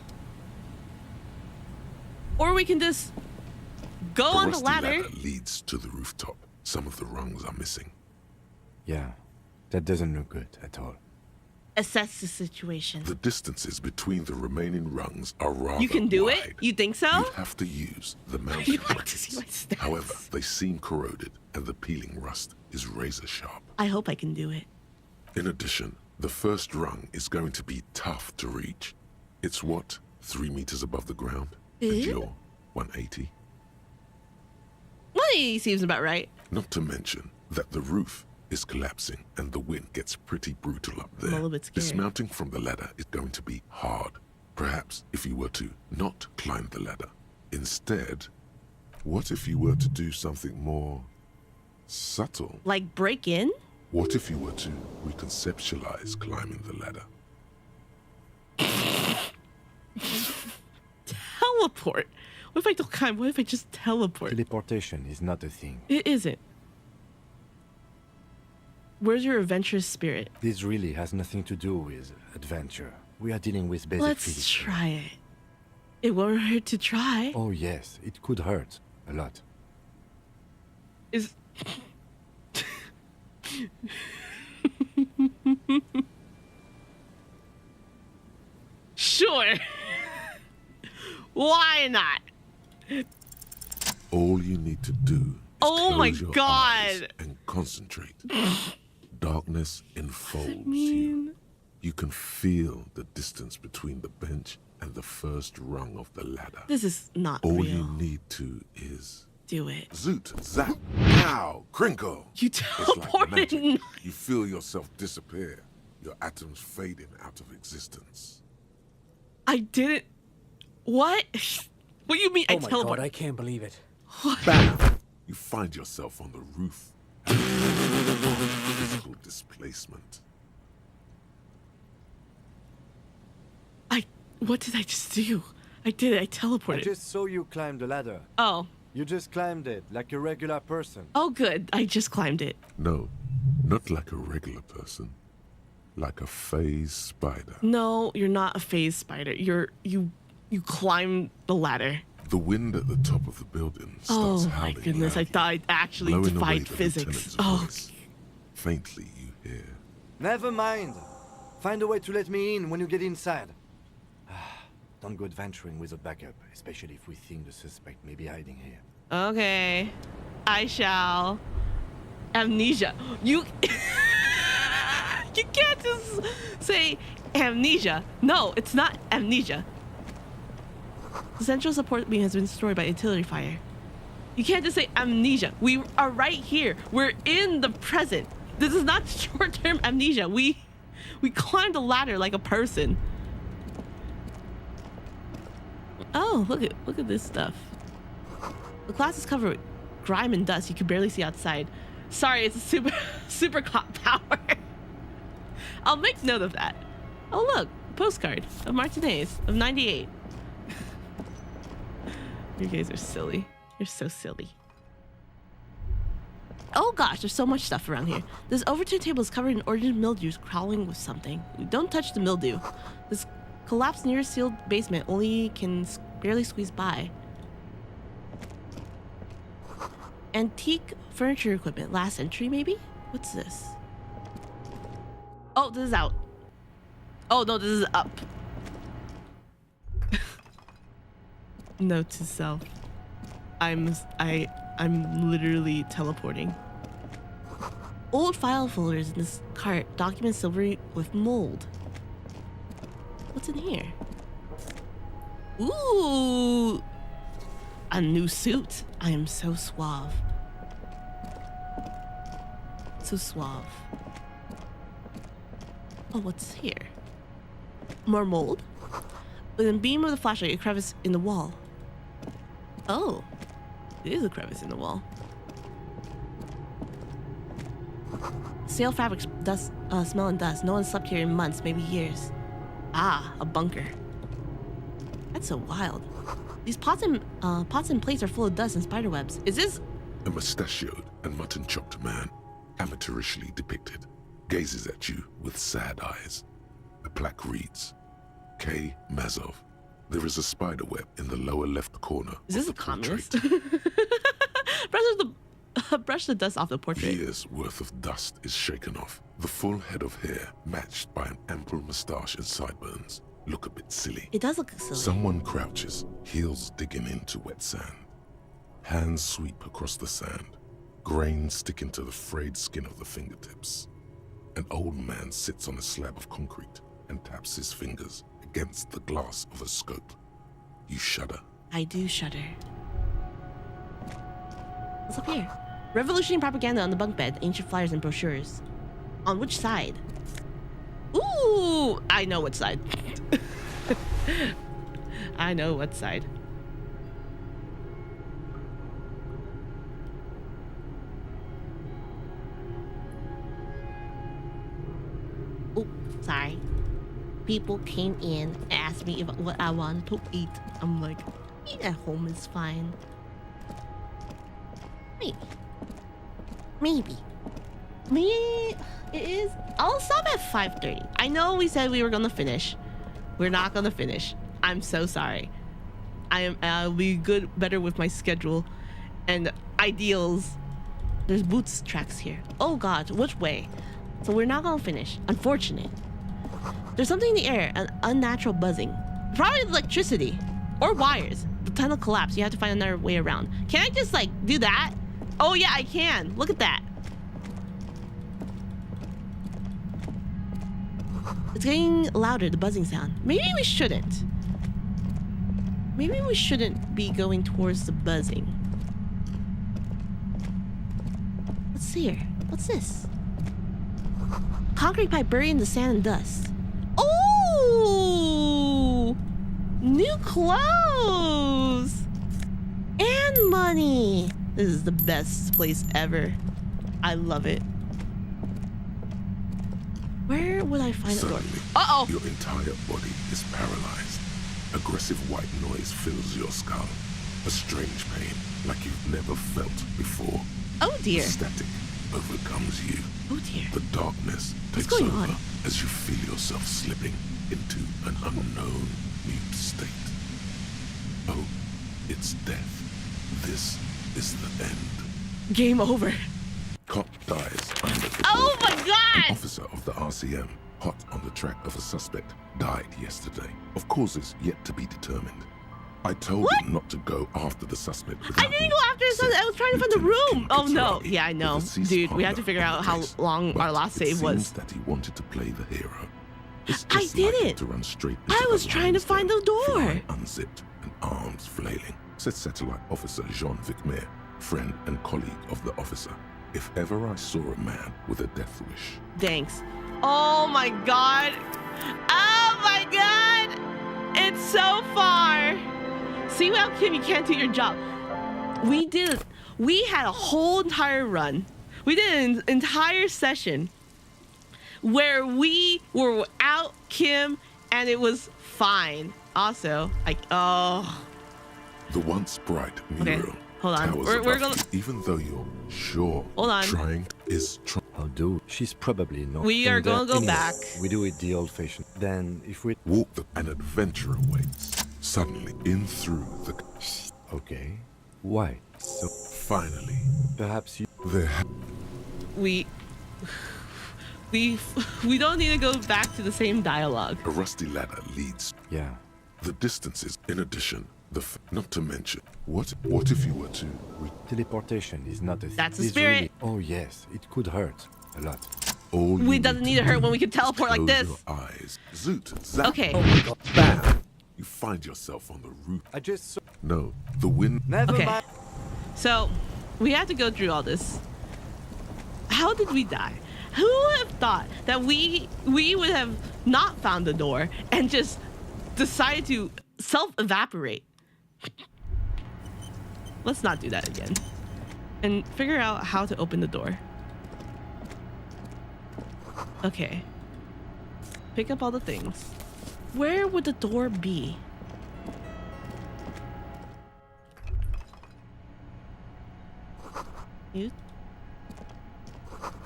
Or we can just go on the rusty ladder. leads to the rooftop. Some of the rungs are missing. Yeah, that doesn't look good at all. assess the situation. The distances between the remaining rungs are rather You can do wide. it? You think so? You'd have to use the mounting You like to see brackets. my stats. However, they seem corroded, and the peeling rust is razor sharp. I hope I can do it. In addition, the first rung is going to be tough to reach. It's what, 3 meters above the ground? And you're 180? Well, he seems about right. Not to mention that the roof is collapsing and the wind gets pretty brutal up there. I'm a little bit scared. Dismounting from the ladder is going to be hard. Perhaps if you were to not climb the ladder. Instead, what if you were to do something more subtle? Like break in? What if you were to reconceptualize climbing the ladder? Teleport. What if I don't climb? What if I just teleport? Teleportation is not a thing. It isn't. Where's your adventurous spirit? This really has nothing to do with adventure. We are dealing with basic Let's physics. try it. It won't hurt to try. Oh yes, it could hurt. A lot. Is... Sure. Why not? All you need to do is Oh my close your God. eyes and concentrate. Darkness enfolds you. You can feel the distance between the bench and the first rung of the ladder. This is not All real. you need to is Do it. zoot, zap, pow, crinkle. You It's like teleported. magic. You feel yourself disappear, your atoms fading out of existence. I didn't. What? What do you mean I Oh my teleported? god, I can't believe it. Bam! You find yourself on the roof. Physical displacement. What did I just do? I did it. I I teleported. just saw you climb the ladder. Oh. You just climbed it like a regular person. Oh, good. I just climbed it. No, not like a regular person. Like a phase spider. No, you're not a phase spider. You climb the ladder. The wind at the top of the building starts Oh my howling goodness! I loudly, thought I actually blowing away defied the physics. lieutenant's Oh, voice. Faintly you hear. Never mind. Find a way to let me in when you get inside. Don't go adventuring with a backup, especially if we think the suspect may be hiding here. okay. I shall. Amnesia. You. You can't just say amnesia. No, it's not amnesia. The central support beam has been destroyed by artillery fire. You can't just say amnesia. We are right here. We're in the present. This is not short-term amnesia. We climbed the ladder like a person. Oh, look at this stuff. The glass is covered with grime and dust. You can barely see outside. Sorry, it's a super cop power. I'll make note of that. Oh look, postcard of Martinez of 98. You guys are silly. You're so silly. Oh gosh, there's so much stuff around here. This overturned table is covered in orange mildew crawling with something. Don't touch the mildew. This collapsed near sealed basement only can barely squeeze by. Antique furniture equipment, last century maybe? What's this? Oh, this is out. Oh no, this is up. Note to self. I'm literally teleporting. Old file folders in this cart, documents silvery with mold. What's in here? Ooh! A new suit. I am so suave. So suave. Oh, what's here? More mold? With a beam of the flashlight, a crevice in the wall. Oh, it is a crevice in the wall. Stale fabrics, dust, smell and dust. No one slept here in months, maybe years. Ah, a bunker. That's so wild. These pots and plates are full of dust and spider webs. Is this? A mustachioed and mutton-chopped man, amateurishly depicted, gazes at you with sad eyes. The plaque reads, K. Mazov. There is a spider web in the lower left corner. Is this of a the portrait. communist? Press the brush the dust off the portrait. Years worth of dust is shaken off. The full head of hair, matched by an ample moustache and sideburns, look a bit silly. It does look silly. Someone crouches, heels digging into wet sand. Hands sweep across the sand. Grains sticking to the frayed skin of the fingertips. An old man sits on a slab of concrete and taps his fingers against the glass of a scope. You shudder. I do shudder. What's up here? Revolutionary propaganda on the bunk bed, ancient flyers and brochures. On which side? Ooh, I know what side. I know what side. Oh, sorry. People came in and asked me what I wanted to eat. I'm like, eat at home is fine. Maybe. It is. I'll stop at 5:30. I know we said we were gonna finish. We're not gonna finish. I'm so sorry. I'll be better with my schedule and ideals. There's boots tracks here. Oh God, which way? So we're not gonna finish. Unfortunate. There's something in the air, an unnatural buzzing. Probably electricity or wires. The tunnel collapsed. You have to find another way around. Can I just like do that? Oh yeah, I can. Look at that. It's getting louder, the buzzing sound. Maybe we shouldn't. Maybe we shouldn't be going towards the buzzing. What's here? What's this? Concrete pipe buried in the sand and dust. Oh! New clothes! And money! This is the best place ever. I love it. Where would I find the door? Uh-oh! Your entire body is paralyzed. Aggressive white noise fills your skull. A strange pain like you've never felt before. Oh dear. Static overcomes you. Oh dear. The darkness takes going over on? as you feel yourself slipping into an unknown mute state. Oh, it's death. This is the end. Game over. Cop dies under the Oh door. my God! An officer of the RCM, hot on the track of a suspect, died yesterday of causes yet to be determined. I told him not to go after the suspect. I didn't go after his son. I was trying to find the room. Oh no. Yeah, I know. Dude, we have to figure out how long our last save was. It seems that he wanted to play the hero. It's I just like him didn't. to run straight I into was the trying to lion's find den, the door. fly unzipped and arms flailing, said Satellite Officer Jean Vicmer, friend and colleague of the officer. If ever I saw a man with a death wish. Thanks. Oh my God. Oh my God. It's so far. See how Kim, you can't do your job. We had a whole entire run. We did an entire session where we were without Kim and it was fine. Also, like, oh. The once bright mural hold on. towers We're above gonna. you, even though you're sure Hold on. trying is I'll do. She's probably not. We are gonna go anyway, back. We do it the old-fashioned. Then, if we walk, an adventure awaits. Suddenly, in through the. Okay. Why? So finally, perhaps you. There. We don't need to go back to the same dialogue. A rusty ladder leads. Yeah. The distances, in addition, not to mention, what if you were to... Teleportation is not a thing. That's the It's spirit. really- oh yes, it could hurt a lot. All We doesn't need to hurt when we can teleport like close this. your eyes. Zoot, zap. Okay. Oh my God. Bam! You find yourself on the roof. I just saw... No, the wind... Okay. So, we have to go through all this. How did we die? Who would have thought that we would have not found the door and just decided to self-evaporate? Let's not do that again. And figure out how to open the door. Okay. Pick up all the things. Where would the door be? You?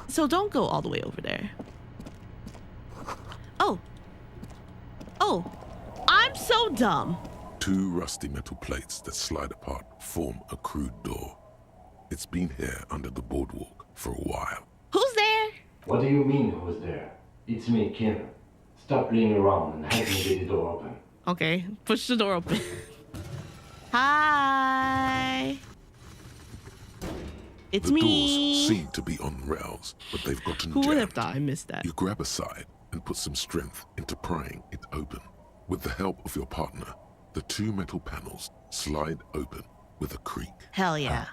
So don't go all the way over there. Oh, I'm so dumb. Two rusty metal plates that slide apart form a crude door. It's been here under the boardwalk for a while. Who's there? What do you mean, who's there? It's me, Kim. Stop playing around and help me get the door open. Okay, push the door open. Hi. It's the me. doors seem to be on rails, but they've gotten Who would have jammed. thought I missed that? You grab a side and put some strength into prying it open. With the help of your partner, the two metal panels slide open with a creak. Hell yeah.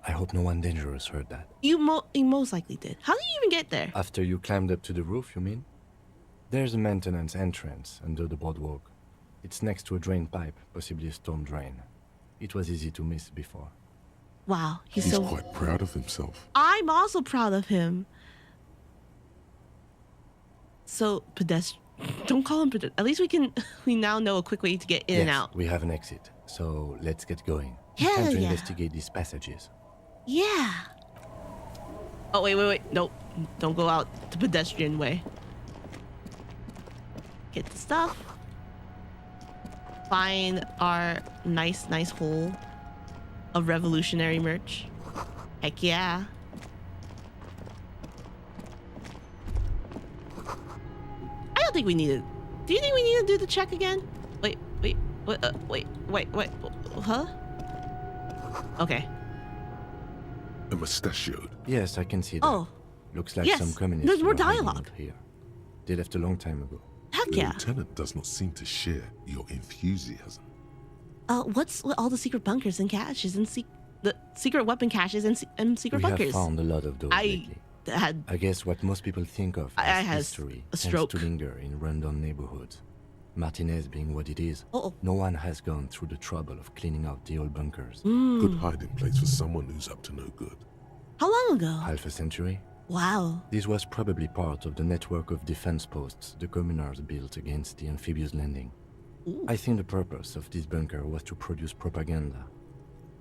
I hope no one dangerous heard that. You most likely did. How did you even get there? After you climbed up to the roof, you mean? There's a maintenance entrance under the boardwalk. It's next to a drain pipe, possibly a storm drain. It was easy to miss before. Wow, He's so quite proud of himself. I'm also proud of him. So pedestrian. Don't call him pedestrian. At least we now know a quick way to get in and out. We have an exit, so let's get going. Hell Time to yeah. investigate these passages. Yeah. Oh wait. Nope. Don't go out the pedestrian way. Get the stuff. Find our nice hole of revolutionary merch. Heck yeah. I don't think we need it. Do you think we need to do the check again? Wait. Huh? Okay. A mustachioed. Yes, I can see that. Oh. Looks like Yes, some communists there's more were hiding dialogue. out here. They left a long time ago. Heck The yeah. lieutenant does not seem to share your enthusiasm. What's with all the secret bunkers and caches and the secret weapon caches and secret We bunkers? have found a lot of those lately. I guess what most people think of I as had history a tends stroke. to linger in rundown neighborhoods. Martinez being what it is, no one has gone through the trouble of cleaning out the old bunkers. Good hiding place for someone who's up to no good. How long ago? Half a century? Wow. This was probably part of the network of defense posts the communards built against the amphibious landing. I think the purpose of this bunker was to produce propaganda.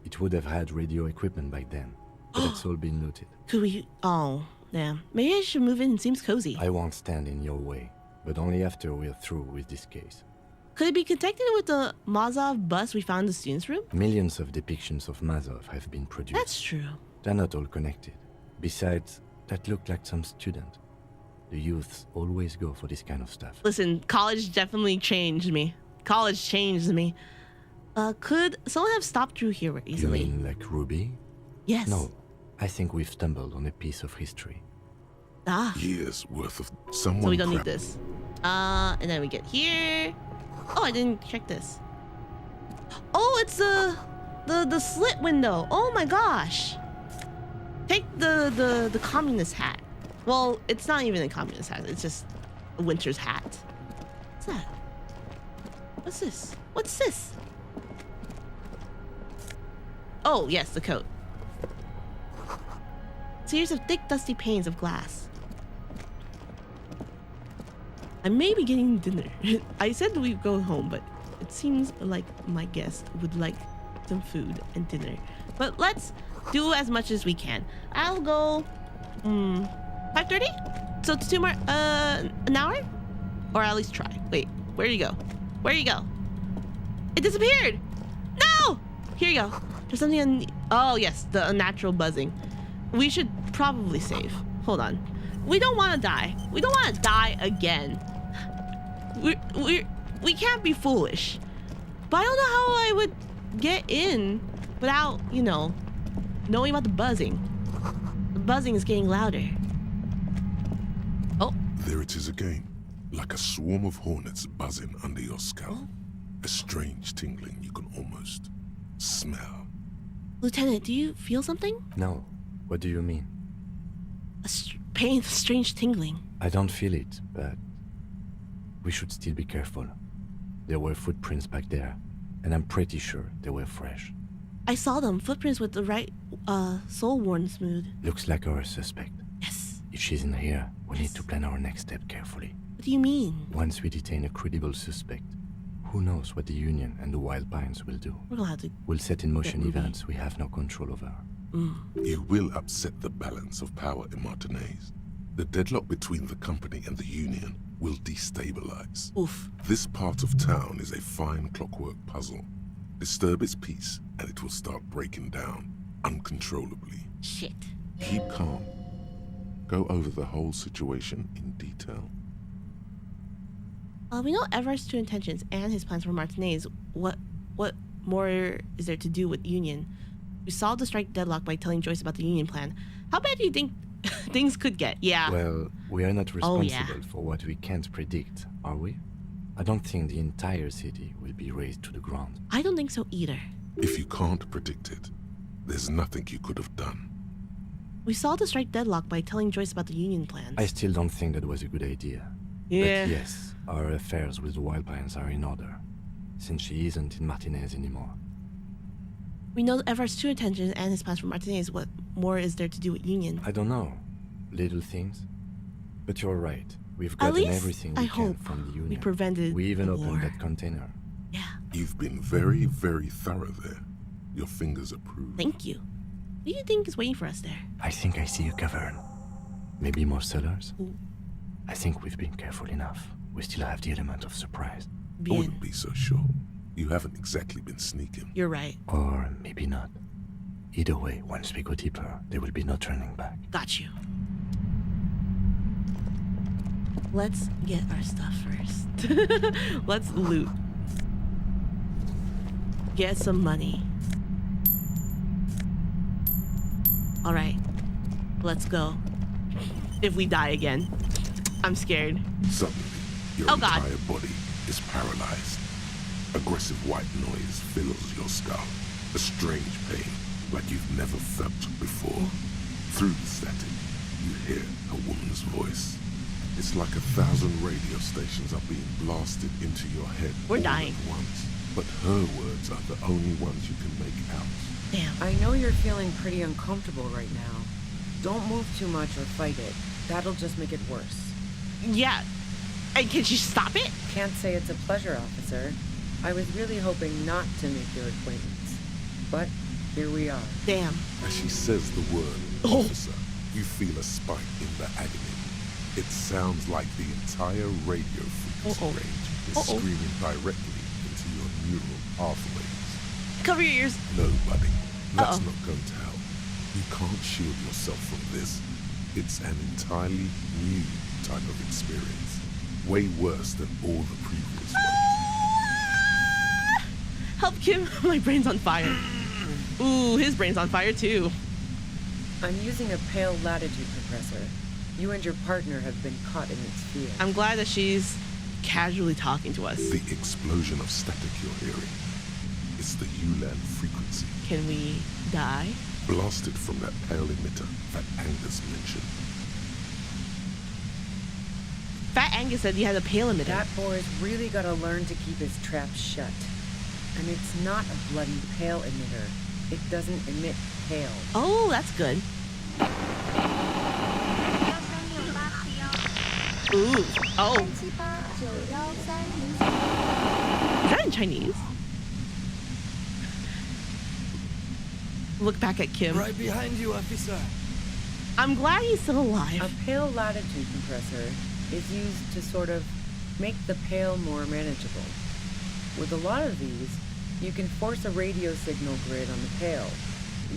It would have had radio equipment back then, but it's all been looted. Could we? Oh, damn. Maybe I should move in. Seems cozy. I won't stand in your way, but only after we're through with this case. Could it be connected with the Mazov bus we found in the students' room? Millions of depictions of Mazov have been produced. That's true. They're not all connected. Besides, that looked like some student. The youths always go for this kind of stuff. Listen, college definitely changed me. College changed me. Could someone have stopped through here easily? You mean like Ruby? Yes. No, I think we've stumbled on a piece of history. Ah. Years worth of someone. So we don't need crap. this. And then we get here. Oh, I didn't check this. Oh, it's the slit window. Oh my gosh. Take the communist hat. Well, it's not even a communist hat. It's just a winter's hat. What's that? What's this? What's this? Oh, yes, the coat. Series of thick, dusty panes of glass. I may be getting dinner. I said we'd go home, but it seems like my guest would like some food and dinner. But let's do as much as we can. I'll go 5:30? So it's 2 more an hour? Or at least try. Wait, where do you go? Where you go? It disappeared! No! Here you go. There's something on. Oh yes, the unnatural buzzing. We should probably save. Hold on. We don't want to die. We don't want to die again. We can't be foolish. But I don't know how I would get in without, knowing about the buzzing. The buzzing is getting louder. Oh. There it is again, like a swarm of hornets buzzing under your scalp. A strange tingling you can almost smell. Lieutenant, do you feel something? No. What do you mean? A pain, strange tingling. I don't feel it, but we should still be careful. There were footprints back there, and I'm pretty sure they were fresh. I saw them. Footprints with the right sole worn smooth. Looks like our suspect. Yes. If she's in here, we need to plan our next step carefully. What do you mean? Once we detain a credible suspect, who knows what the Union and the Wild Pines will do? We're gonna have to. We'll set in motion events we have no control over. You will upset the balance of power in Martinez. The deadlock between the company and the Union will destabilize. Oof. This part of town is a fine clockwork puzzle. Disturb its peace, and it will start breaking down. uncontrollably. Shit. Keep calm. Go over the whole situation in detail. We know Everard's true intentions and his plans for Martinez. What more is there to do with Union? We solved the strike deadlock by telling Joyce about the Union plan. How bad do you think things could get? Yeah. Well, we are not responsible for what we can't predict, are we? I don't think the entire city will be razed to the ground. I don't think so either. If you can't predict it, there's nothing you could have done. We solved the strike deadlock by telling Joyce about the Union plans. I still don't think that was a good idea. Yeah. But yes, our affairs with the Wildpines are in order, since she isn't in Martinez anymore. We know Everard's true intentions and his plans for Martinez. What more is there to do with Union? I don't know. Little things. But you're right. We've At gotten least everything we I can hope from the Union. we prevented We even the opened war. that container. You've been very, very thorough there. Your fingers approved. Thank you. What do you think is waiting for us there? I think I see a cavern. Maybe more cellars? I think we've been careful enough. We still have the element of surprise. I wouldn't be so sure. You haven't exactly been sneaking. You're right. Or maybe not. Either way, once we go deeper, there will be no turning back. Got you. Let's get our stuff first. Let's loot. Get some money. All right. Let's go. If we die again. I'm scared. Suddenly, your Oh, God. entire body is paralyzed. Aggressive white noise fills your skull. A strange pain, like you've never felt before. Through the static, you hear a woman's voice. It's like 1,000 radio stations are being blasted into your head We're all dying. at once. But her words are the only ones you can make out. Damn. I know you're feeling pretty uncomfortable right now. Don't move too much or fight it. That'll just make it worse. Yeah. And can she stop it? Can't say it's a pleasure, officer. I was really hoping not to make your acquaintance. But here we are. Damn. As she says the word officer, you feel a spike in the agony. It sounds like the entire radio frequency range is screaming directly into your neural pathways. Cover your ears. No, buddy. That's not going to help. You can't shield yourself from this. It's an entirely new type of experience. Way worse than all the previous ones. Help Kim. My brain's on fire. Ooh, his brain's on fire too. I'm using a pale latitude compressor. You and your partner have been caught in its field. I'm glad that she's casually talking to us. The explosion of static you're hearing. It's the ULAN frequency. Can we die? Blasted from that pale emitter that Angus mentioned. Fat Angus said he had a pale emitter. That boy's really gotta learn to keep his trap shut. And it's not a bloody pale emitter. It doesn't emit pale. Oh, that's good. Ooh. Oh. Is that in Chinese? Look back at Kim. Right behind you, officer. I'm glad he's still alive. A pale latitude compressor is used to sort of make the pale more manageable. With a lot of these, you can force a radio signal grid on the pale,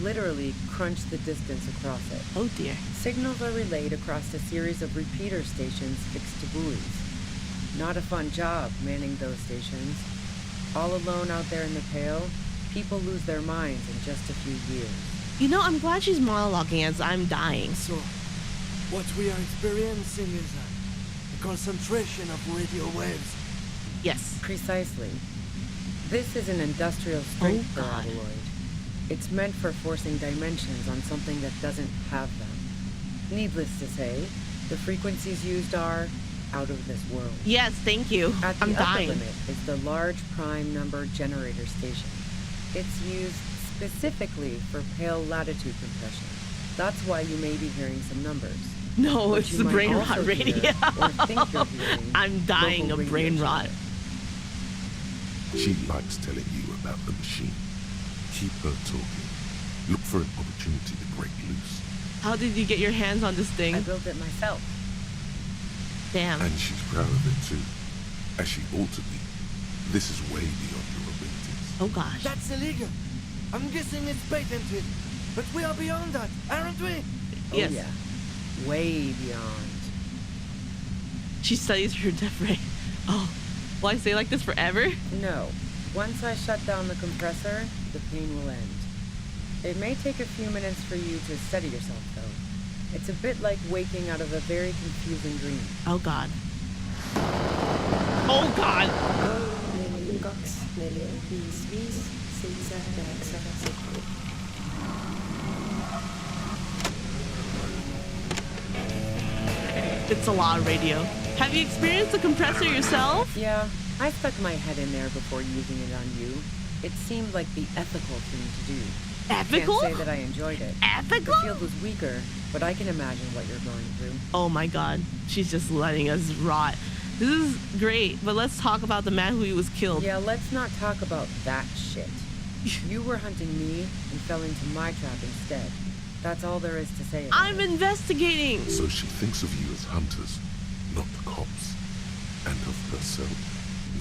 literally crunch the distance across it. Oh dear. Signals are relayed across a series of repeater stations fixed to buoys. Not a fun job manning those stations. All alone out there in the pale, people lose their minds in just a few years. You know, I'm glad she's monologuing as I'm dying. So, what we are experiencing is a concentration of radio waves. Yes. Precisely. This is an industrial strength Oh, God. paraboloid. It's meant for forcing dimensions on something that doesn't have them. Needless to say, the frequencies used are out of this world. Yes, thank you. At the I'm upper dying. limit is the large prime number generator station. It's used specifically for pale latitude compression. That's why you may be hearing some numbers. No, But it's you the might brain also rot hear radio. or think you're hearing I'm dying local of radio brain rot. chatter. She likes telling you about the machine. Keep her talking. Look for an opportunity to break loose. How did you get your hands on this thing? I built it myself. Damn. And she's proud of it too. As she ought to be. This is way beyond your abilities. Oh gosh. That's illegal. I'm guessing it's patented. But we are beyond that, aren't we? Yes. Oh, yeah. Way beyond. She studies her death ray. Oh, will I stay like this forever? No. Once I shut down the compressor, the pain will end. It may take a few minutes for you to steady yourself, though. It's a bit like waking out of a very confusing dream. Oh, God. Oh, God! It's a lot of radio. Have you experienced the compressor yourself? Yeah, I stuck my head in there before using it on you. It seemed like the ethical thing to do. Ethical? Can't say that I enjoyed it. Ethical? The field was weaker, but I can imagine what you're going through. Oh my God, she's just letting us rot. This is great, but let's talk about the man who was killed. Yeah, let's not talk about that shit. You were hunting me and fell into my trap instead. That's all there is to say about I'm investigating! So she thinks of you as hunters, not the cops, and of herself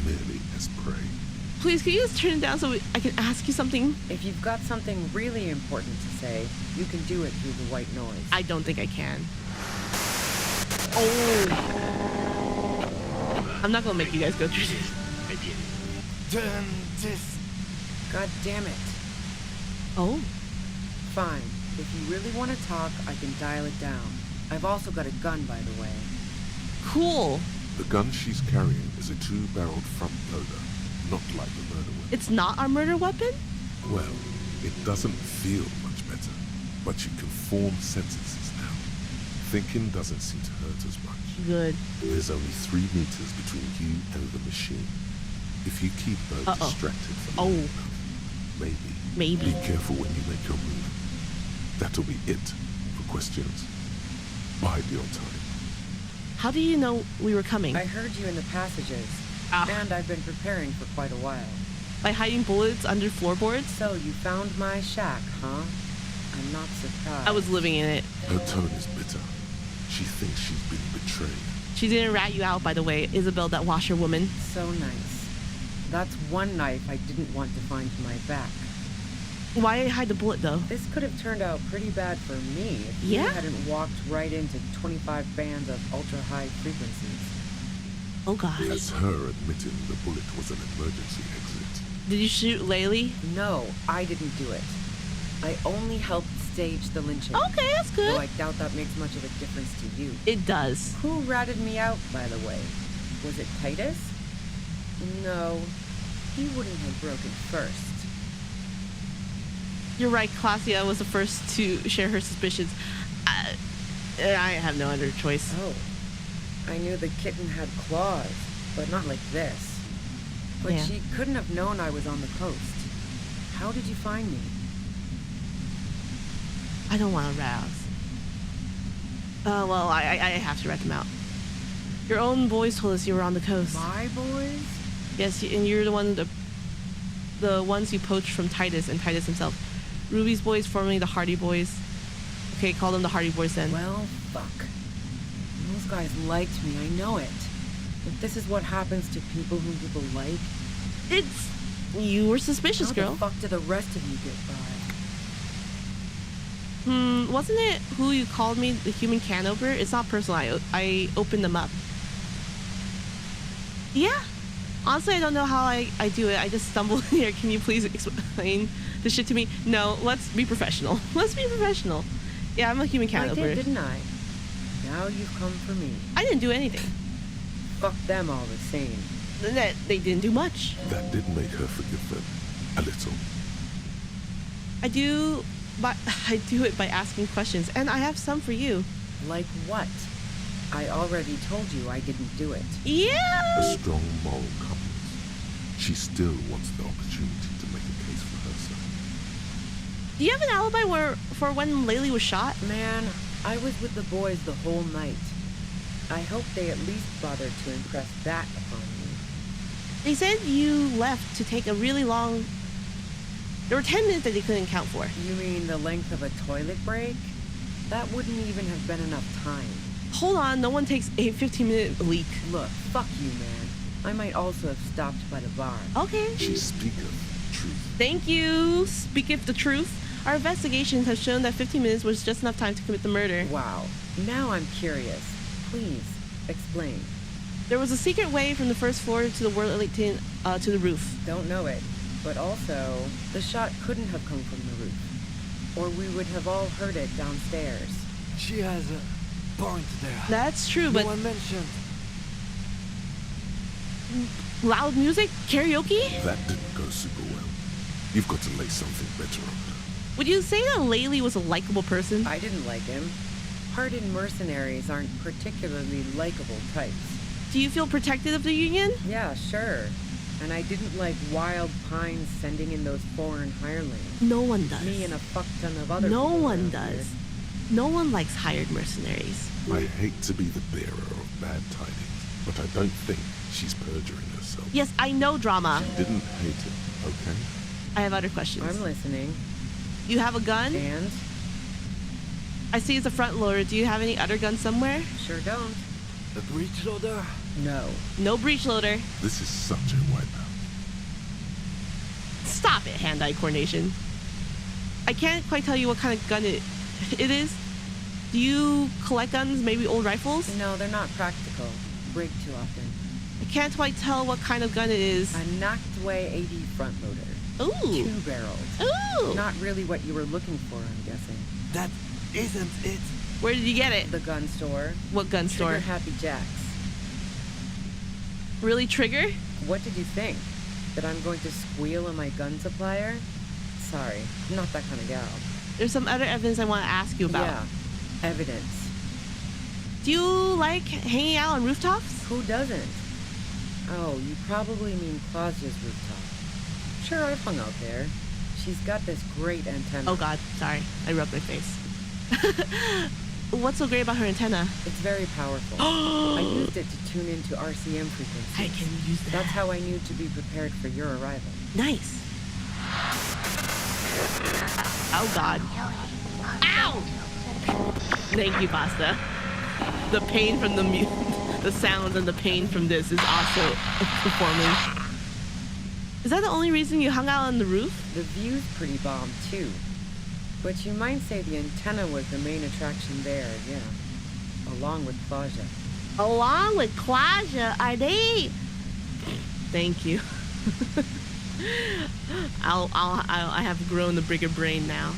merely as prey. Please, can you just turn it down so I can ask you something? If you've got something really important to say, you can do it through the white noise. I don't think I can. Oh! I'm not gonna make you guys go through this. Turn this. God damn it. Oh? Fine. If you really want to talk, I can dial it down. I've also got a gun, by the way. Cool. The gun she's carrying is a 2-barreled front loader, not like the murder weapon. It's not our murder weapon? Well, it doesn't feel much better, but you can form sentences now. Thinking doesn't seem to hurt as much. Good. There's only 3 meters between you and the machine. If you keep her distracted for long enough, maybe. Be careful when you make your move. That'll be it for questions. Bide your time. How do you know we were coming? I heard you in the passages, and I've been preparing for quite a while. By hiding bullets under floorboards? So you found my shack, huh? I'm not surprised. I was living in it. Her tone is bitter. She thinks she's been betrayed. She didn't rat you out, by the way, Isabel, that washerwoman. So nice. That's one knife I didn't want to find to my back. Why hide the bullet, though? This could have turned out pretty bad for me if you hadn't walked right into 25 bands of ultra-high frequencies. Oh, God. That's her admitting the bullet was an emergency exit. Did you shoot Laylee? No, I didn't do it. I only helped stage the lynching. Okay, that's good. Though I doubt that makes much of a difference to you. It does. Who ratted me out, by the way? Was it Titus? No, he wouldn't have broken first. You're right, Classia was the first to share her suspicions. I have no other choice. Oh, I knew the kitten had claws, but not like this. But Yeah. she couldn't have known I was on the coast. How did you find me? I don't want to rouse. Well, I have to rat them out. Your own boys told us you were on the coast. My boys? Yes, and you're the ones you poached from Titus and Titus himself. Ruby's boys, formerly the Hardy Boys. Okay, call them the Hardy Boys then. Well, fuck. Those guys liked me, I know it. If this is what happens to people whom people like... You were suspicious, how girl. the fuck do the rest of you get by? Wasn't it who you called me the human can opener? It's not personal. I opened them up. Yeah. Honestly, I don't know how I do it. I just stumbled in here. Can you please explain this shit to me? No, let's be professional. Let's be professional. Yeah, I'm a human can opener. I did, didn't I? Now you've come for me. I didn't do anything. Fuck them all the same. They didn't do much. That did make her forgive them. A little. I do it by asking questions, and I have some for you. Like what? I already told you I didn't do it. Yeah! A strong moral compass. She still wants the opportunity to make a case for herself. Do you have an alibi for when Laylee was shot? Man, I was with the boys the whole night. I hope they at least bothered to impress that upon me. They said you left to take a really long... There were 10 minutes that they couldn't count for. You mean the length of a toilet break? That wouldn't even have been enough time. Hold on, no one takes a 15-minute leak. Look, fuck you, man. I might also have stopped by the bar. Okay. She speaketh truth. Thank you. Speaketh the truth. Our investigations have shown that 15 minutes was just enough time to commit the murder. Wow. Now I'm curious. Please, explain. There was a secret way from the first floor to the Worthington to the roof. Don't know it. But also, the shot couldn't have come from the roof. Or we would have all heard it downstairs. She has a point there. That's true, but... No one mentioned. Loud music? Karaoke? That didn't go super well. You've got to lay something better on her. Would you say that Laley was a likable person? I didn't like him. Hardened mercenaries aren't particularly likable types. Do you feel protected of the Union? Yeah, sure. And I didn't like Wild Pines sending in those foreign hirelings. No one does. Me and a fuck ton of other No people one around does. here. No one likes hired mercenaries. I hate to be the bearer of bad tidings, but I don't think she's perjuring herself. Yes, I know drama. She didn't hate it, okay? I have other questions. I'm listening. You have a gun? And? I see it's a front loader. Do you have any other guns somewhere? Sure don't. A breech loader? No. No breech loader. This is such a wipeout. Stop it, hand-eye coordination. I can't quite tell you what kind of gun it is. Do you collect guns, maybe old rifles? No, they're not practical. Break too often. I can't quite tell what kind of gun it is. A knocked-away 80 front loader. Ooh. 2 barrels. Ooh. Not really what you were looking for, I'm guessing. That isn't it. Where did you get it? The gun store. What gun store? Trigger Happy Jacks. Really, Trigger? What did you think? That I'm going to squeal on my gun supplier? Sorry, I'm not that kind of gal. There's some other evidence I want to ask you about. Yeah, evidence. Do you like hanging out on rooftops? Who doesn't? Oh, you probably mean Claudia's rooftop. Sure, I've hung out there. She's got this great antenna. Oh god, sorry. I rubbed my face. What's so great about her antenna? It's very powerful. I used it to tune into RCM frequencies. I can use that. That's how I knew to be prepared for your arrival. Nice. Oh god. Ow! Thank you, Pasta. The pain from the sounds and the pain from this is also performing. Is that the only reason you hung out on the roof? The view's pretty bomb, too. But you might say the antenna was the main attraction there, yeah. Along with Claudia. Along with Claudia, are they? Thank you. I have grown the bigger brain now.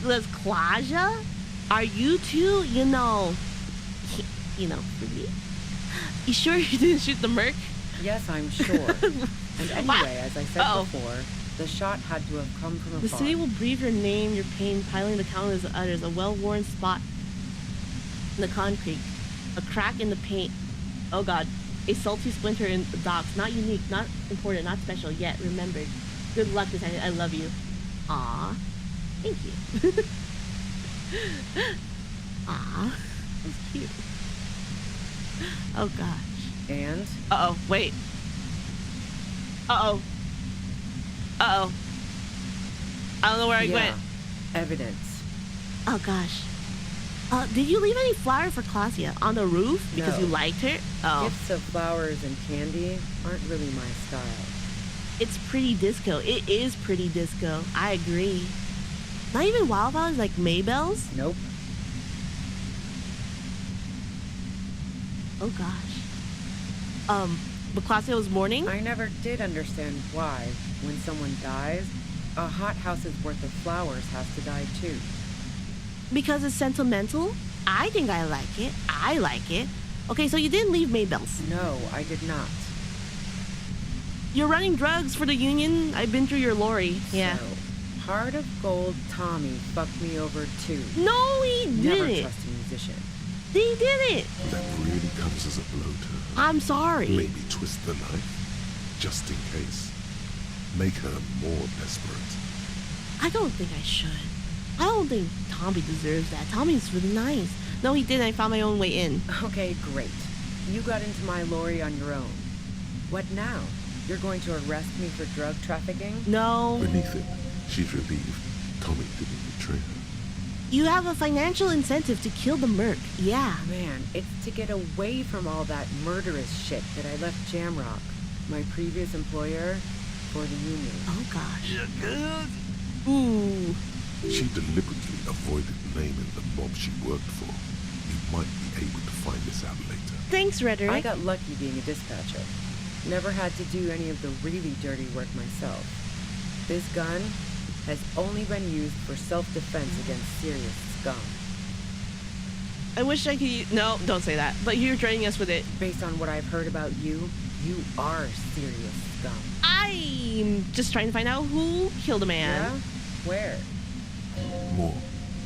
Does Claudia? Are you two? You know, for me? You sure you didn't shoot the merc? Yes, I'm sure. And anyway, as I said before, the shot had to have come from afar. The city will breathe your name, your pain, piling the countless of others. A well-worn spot in the concrete. A crack in the paint. Oh god. A salty splinter in the docks. Not unique, not important, not special, yet remembered. Good luck, Detective. I love you. Aw. Thank you. Aw. That's cute. Oh gosh. And? Uh-oh, wait. Uh-oh. Uh-oh. I don't know where I went. Evidence. Oh gosh. Did you leave any flower for Claudia on the roof because No. you liked her? Oh. Gifts of flowers and candy aren't really my style. It's pretty disco. It is pretty disco. I agree. Not even wildflowers like Maybells? Nope. Oh gosh. But Claudia was mourning? I never did understand why, when someone dies, a hothouse's worth of flowers has to die too. Because it's sentimental? I think I like it. I like it. Okay, so you didn't leave Maybells. No, I did not. You're running drugs for the Union? I've been through your lorry. Yeah. So, Heart of Gold Tommy fucked me over too. No, he Never didn't. trust a musician. He didn't. That really comes as a blow to her. I'm sorry. Maybe twist the knife, just in case. Make her more desperate. I don't think I should. I don't think Tommy deserves that. Tommy's really nice. No, he didn't. I found my own way in. Okay, great. You got into my lorry on your own. What now? You're going to arrest me for drug trafficking? No. Beneath it, she's relieved Tommy didn't betray her. You have a financial incentive to kill the merc. Yeah. Man, it's to get away from all that murderous shit that I left Jamrock, my previous employer, for the Union. Oh gosh. Ooh. She deliberately avoided naming the mob she worked for. You might be able to find this out later. Thanks, Rhetoric. I got lucky being a dispatcher. Never had to do any of the really dirty work myself. This gun has only been used for self-defense against serious scum. I wish I could. No, don't say that. But you're draining us with it. Based on what I've heard about you, you are serious scum. I'm just trying to find out who killed a man. Yeah? Where?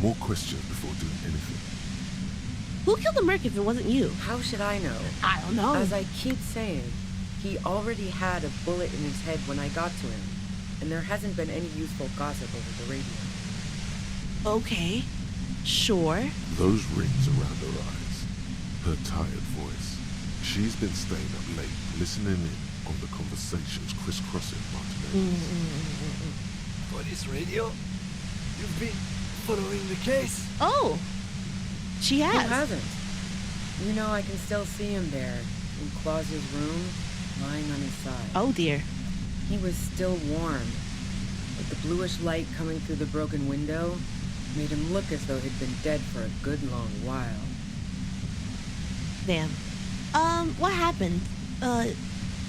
More questions before doing anything. Who killed the merc if it wasn't you? How should I know? I don't know. As I keep saying, he already had a bullet in his head when I got to him, and there hasn't been any useful gossip over the radio. Okay, sure. Those rings around her eyes, her tired voice. She's been staying up late, listening in on the conversations crisscrossing Martinez. Police radio? You've been following the case? Oh, she has. Who hasn't? You know, I can still see him there, in Claus's room, lying on his side. Oh dear. He was still warm, but the bluish light coming through the broken window made him look as though he'd been dead for a good long while. Damn. What happened?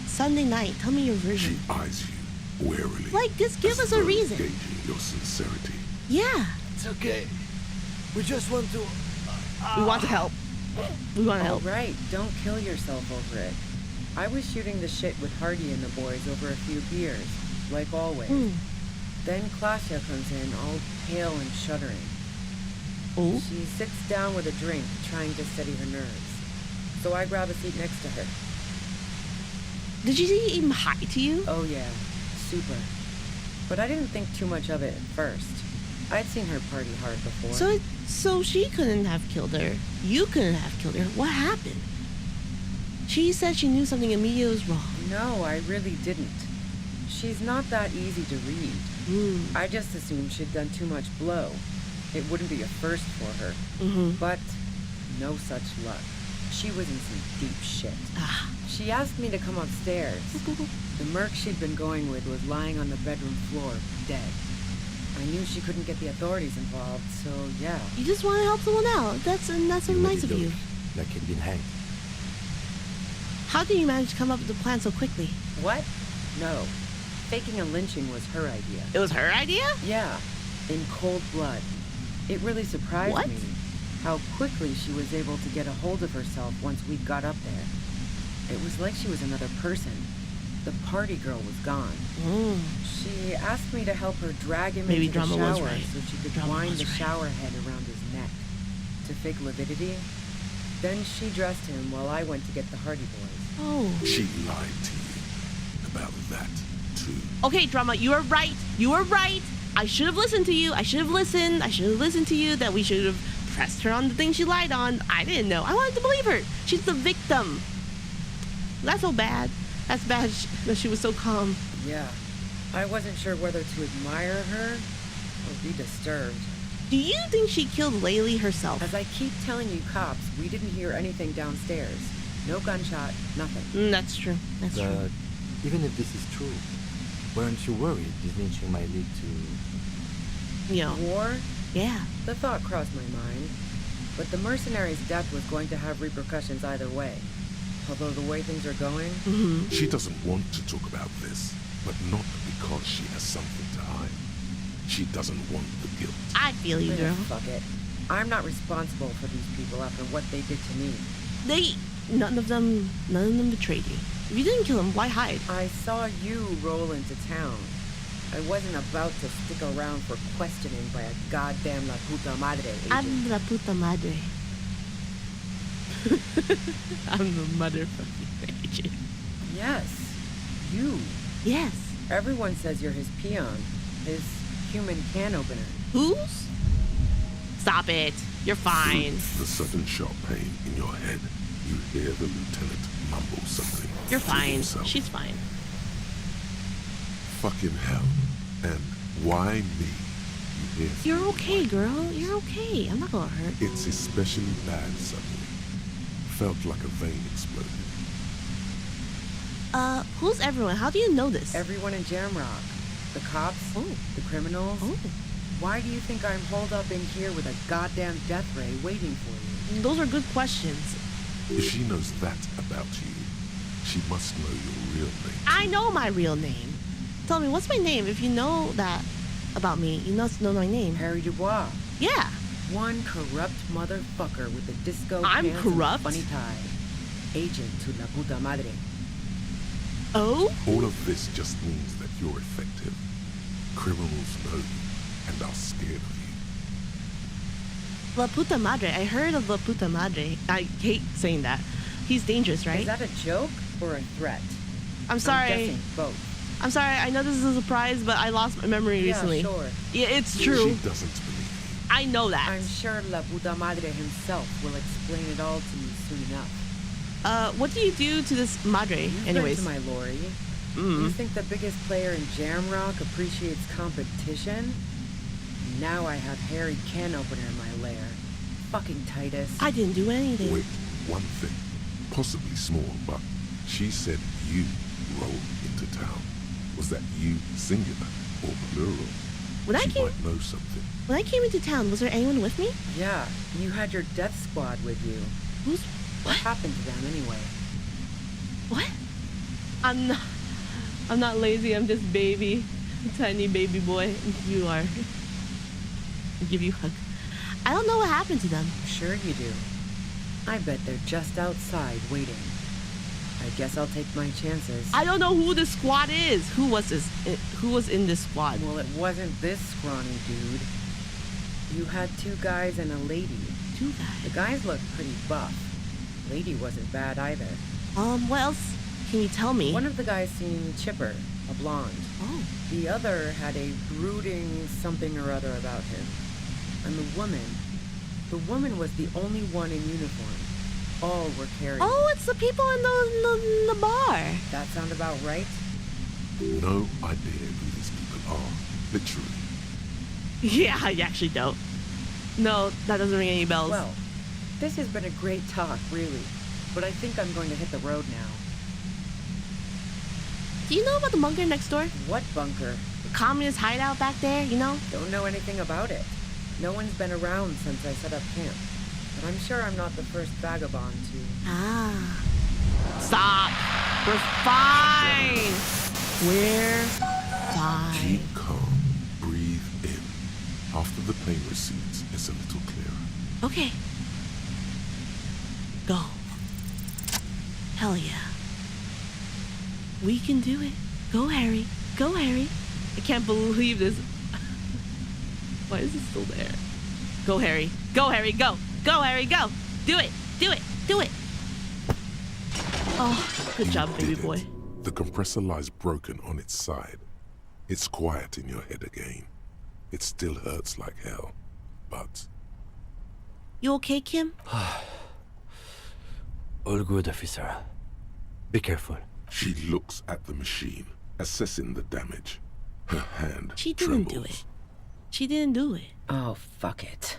Sunday night. Tell me your version. She eyes you warily. Like, just give us a reason. Gauging your sincerity. Yeah. It's okay. We just want to... We want to help. We want to help. Right, don't kill yourself over it. I was shooting the shit with Hardy and the boys over a few beers, like always. Then Klasha comes in, all pale and shuddering. Oh? She sits down with a drink, trying to steady her nerves. So I grab a seat next to her. Did she even hi to you? Oh yeah, super. But I didn't think too much of it at first. I'd seen her party hard before. So she couldn't have killed her. You couldn't have killed her. What happened? She said she knew something Emilia was wrong. No, I really didn't. She's not that easy to read. I just assumed she'd done too much blow. It wouldn't be a first for her. But no such luck. She was in some deep shit. She asked me to come upstairs. The merc she'd been going with was lying on the bedroom floor, dead. I knew she couldn't get the authorities involved, so yeah. You just want to help someone out. That's so nice of you. Like he'd been hanged. How did you manage to come up with the plan so quickly? What? No. Faking a lynching was her idea. It was her idea? Yeah. In cold blood. It really surprised me how quickly she was able to get a hold of herself once we got up there. It was like she was another person. The party girl was gone. She asked me to help her drag him into the shower so she could wind the shower head around his neck to fake lividity. Then she dressed him while I went to get the Hardy Boys. Oh. She lied to you about that, too. Okay, Drama, you are right. You are right. I should have listened to you. I should have listened. I should have listened to you, that we should have pressed her on the thing she lied on. I didn't know. I wanted to believe her. She's the victim. That's so bad. That's bad that she was so calm. Yeah. I wasn't sure whether to admire her or be disturbed. Do you think she killed Laylee herself? As I keep telling you cops, we didn't hear anything downstairs. No gunshot, nothing. That's true. That's true. Even if this is true, weren't you worried this lynching might lead to... Yeah. War? Yeah. The thought crossed my mind. But the mercenary's death was going to have repercussions either way. Although the way things are going... She doesn't want to talk about this, but not because she has something to hide. She doesn't want the guilt. I feel you, girl. Fuck it. I'm not responsible for these people after what they did to me. None of them betrayed you. If you didn't kill them, why hide? I saw you roll into town. I wasn't about to stick around for questioning by a goddamn La Puta Madre agent. I'm La Puta Madre. I'm the motherfucking agent. Yes. You. Yes. Everyone says you're his peon. His human can opener. Whose? Stop it. You're fine. The sudden sharp pain in your head. You hear the lieutenant mumble something. You're to fine. himself. She's fine. Fucking hell. And why me? You hear? You're okay, girl. You're okay. I'm not gonna hurt. It's especially bad suddenly. Felt like a vein exploded. Who's everyone? How do you know this? Everyone in Jamrock. The cops, the criminals, Why do you think I'm holed up in here with a goddamn death ray waiting for you? Those are good questions. If she knows that about you, she must know your real name. I know my real name. Tell me, what's my name? If you know that about me, you must know my name. Harry Dubois. Yeah. One corrupt motherfucker with a disco I'm pants corrupt? and a funny tie. Agent to la puta madre. Oh? All of this just means that you're effective. Criminals know you and are scared of you. La puta madre. I heard of La puta madre. I hate saying that. He's dangerous, right? Is that a joke or a threat? I'm sorry. I'm guessing both. I'm sorry. I know this is a surprise, but I lost my memory recently. Yeah, sure. Yeah, it's true. She doesn't believe you. I know that. I'm sure La puta madre himself will explain it all to me soon enough. What do you do to this madre, anyways? You've been to my lorry. You think the biggest player in Jamrock appreciates competition? Now I have Harry Can Opener in my lair. Fucking Titus. I didn't do anything. Wait, one thing. Possibly small, but she said you rolled into town. Was that you singular or plural? When she I came, might know something. When I came into town, was there anyone with me? Yeah, you had your death squad with you. What happened to them anyway? What? I'm not lazy. I'm just baby, tiny baby boy. You are. I'll give you a hug. I don't know what happened to them. Sure you do. I bet they're just outside waiting. I guess I'll take my chances. I don't know who the squad is. Who was this? Who was in this squad? Well, it wasn't this scrawny dude. You had 2 guys and a lady. 2 guys? The guys looked pretty buff. Lady wasn't bad either. What else can you tell me? One of the guys seemed chipper, a blonde. Oh. The other had a brooding something or other about him. And the woman was the only one in uniform. All were carrying. Oh, it's the people in the bar. That sound about right? No idea who these people are, literally. Yeah, I actually don't. No, that doesn't ring any bells. Well, this has been a great talk, really. But I think I'm going to hit the road now. Do you know about the bunker next door? What bunker? The communist hideout back there, you know? Don't know anything about it. No one's been around since I set up camp. But I'm sure I'm not the first vagabond to... Ah. Stop! We're fine! We're fine. Keep calm. Breathe in. After the pain recedes, it's a little clearer. Okay. Go. Hell yeah. We can do it. Go, Harry. Go, Harry. I can't believe this. Why is it still there? Go, Harry. Go, Harry. Go. Go, Harry. Go. Do it. Do it. Do it. Oh, good job, baby boy. The compressor lies broken on its side. It's quiet in your head again. It still hurts like hell, but... You okay, Kim? All good, officer. Be careful. She looks at the machine, assessing the damage. Her hand She didn't trembles. do it. She didn't do it. Oh, fuck it.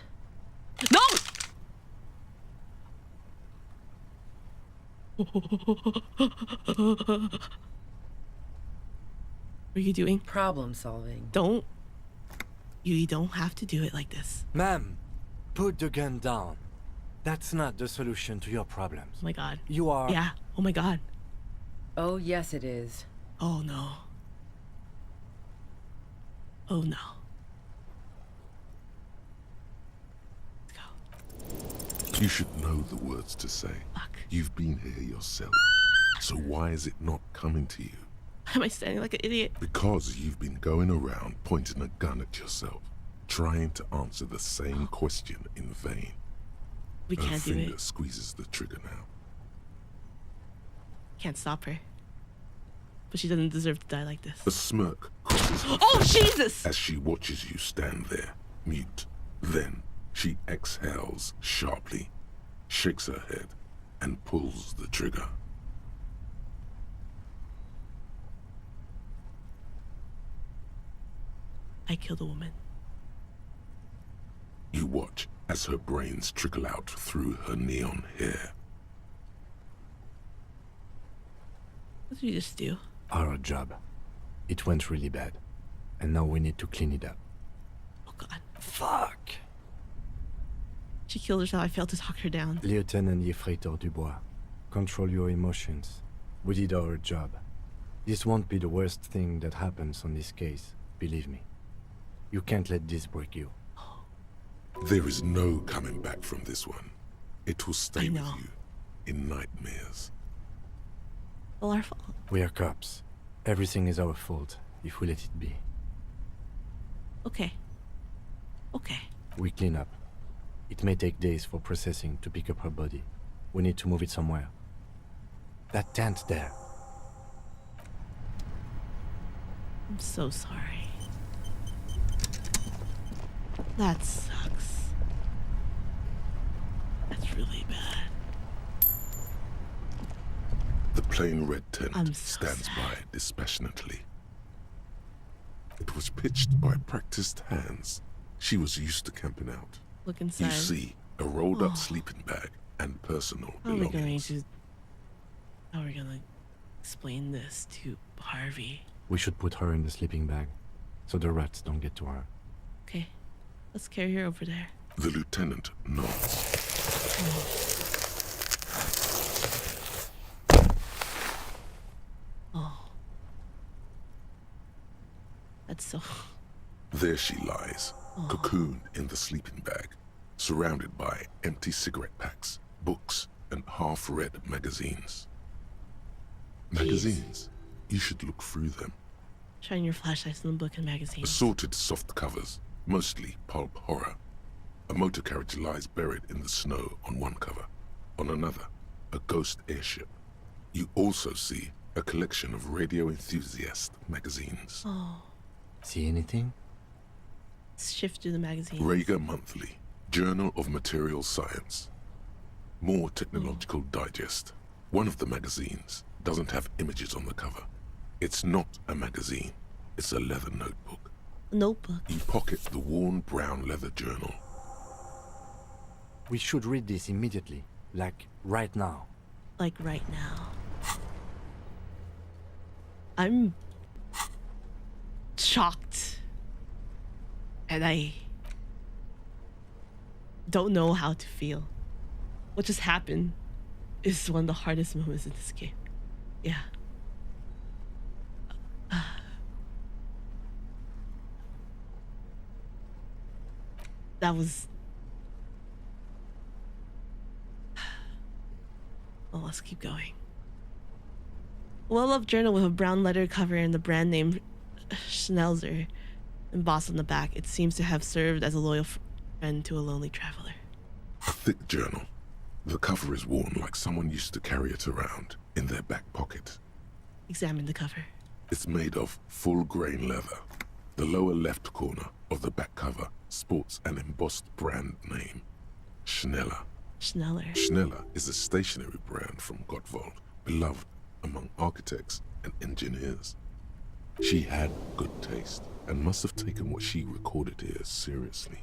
No! What are you doing? Problem solving. Don't. You don't have to do it like this. Ma'am, put the gun down. That's not the solution to your problems. Oh my god. You are... Yeah. Oh my god. Oh, yes, it is. Oh no. Oh no. You should know the words to say. Fuck. You've been here yourself. So why is it not coming to you? Why am I standing like an idiot? Because you've been going around pointing a gun at yourself, trying to answer the same question in vain. We Her can't do finger it. squeezes the trigger now. Can't stop her. But she doesn't deserve to die like this. A smirk crosses her Oh, face Jesus! as she watches you stand there, mute. Then she exhales sharply, shakes her head, and pulls the trigger. I killed a woman. You watch as her brains trickle out through her neon hair. What did you just do? Our job. It went really bad. And now we need to clean it up. Oh god. Fuck. She killed herself. I failed to talk her down. Lieutenant Yefreitor Dubois, control your emotions. We did our job. This won't be the worst thing that happens on this case, believe me. You can't let this break you. There is no coming back from this one. It will stay with you in nightmares. Well, our fault. We are cops. Everything is our fault if we let it be. Okay. Okay. We clean up. It may take days for processing to pick up her body. We need to move it somewhere. That tent there. I'm so sorry. That sucks. That's really bad. The plain red tent stands by dispassionately. It was pitched by practiced hands. She was used to camping out. Look inside. You see a rolled-up sleeping bag and personal belongings. How are we gonna explain this to Harvey? We should put her in the sleeping bag, so the rats don't get to her. Okay, let's carry her over there. The lieutenant nods. Oh. That's so... There she lies, cocooned in the sleeping bag, surrounded by empty cigarette packs, books, and half-read magazines. Magazines? You should look through them. Shine your flashlights on the book and magazines. Assorted soft covers, mostly pulp horror. A motor carriage lies buried in the snow on one cover. On another, a ghost airship. You also see a collection of radio enthusiast magazines. Oh. See anything? Let's shift to the magazine. Rager Monthly, Journal of Material Science. More Technological Digest. One of the magazines doesn't have images on the cover. It's not a magazine. It's a leather notebook. Notebook? You pocket the worn brown leather journal. We should read this immediately. Like, right now. Like right now. I'm... shocked. And I... don't know how to feel. What just happened is one of the hardest moments in this game. Yeah. That was... Well, let's keep going. Well-loved journal with a brown letter cover and the brand name Schnelzer embossed on the back. It seems to have served as a loyal friend to a lonely traveler. A thick journal. The cover is worn like someone used to carry it around in their back pocket. Examine the cover. It's made of full-grain leather. The lower left corner of the back cover sports an embossed brand name, Schneller. Schneller. Schneller is a stationery brand from Gottwald, beloved among architects and engineers. She had good taste and must have taken what she recorded here seriously.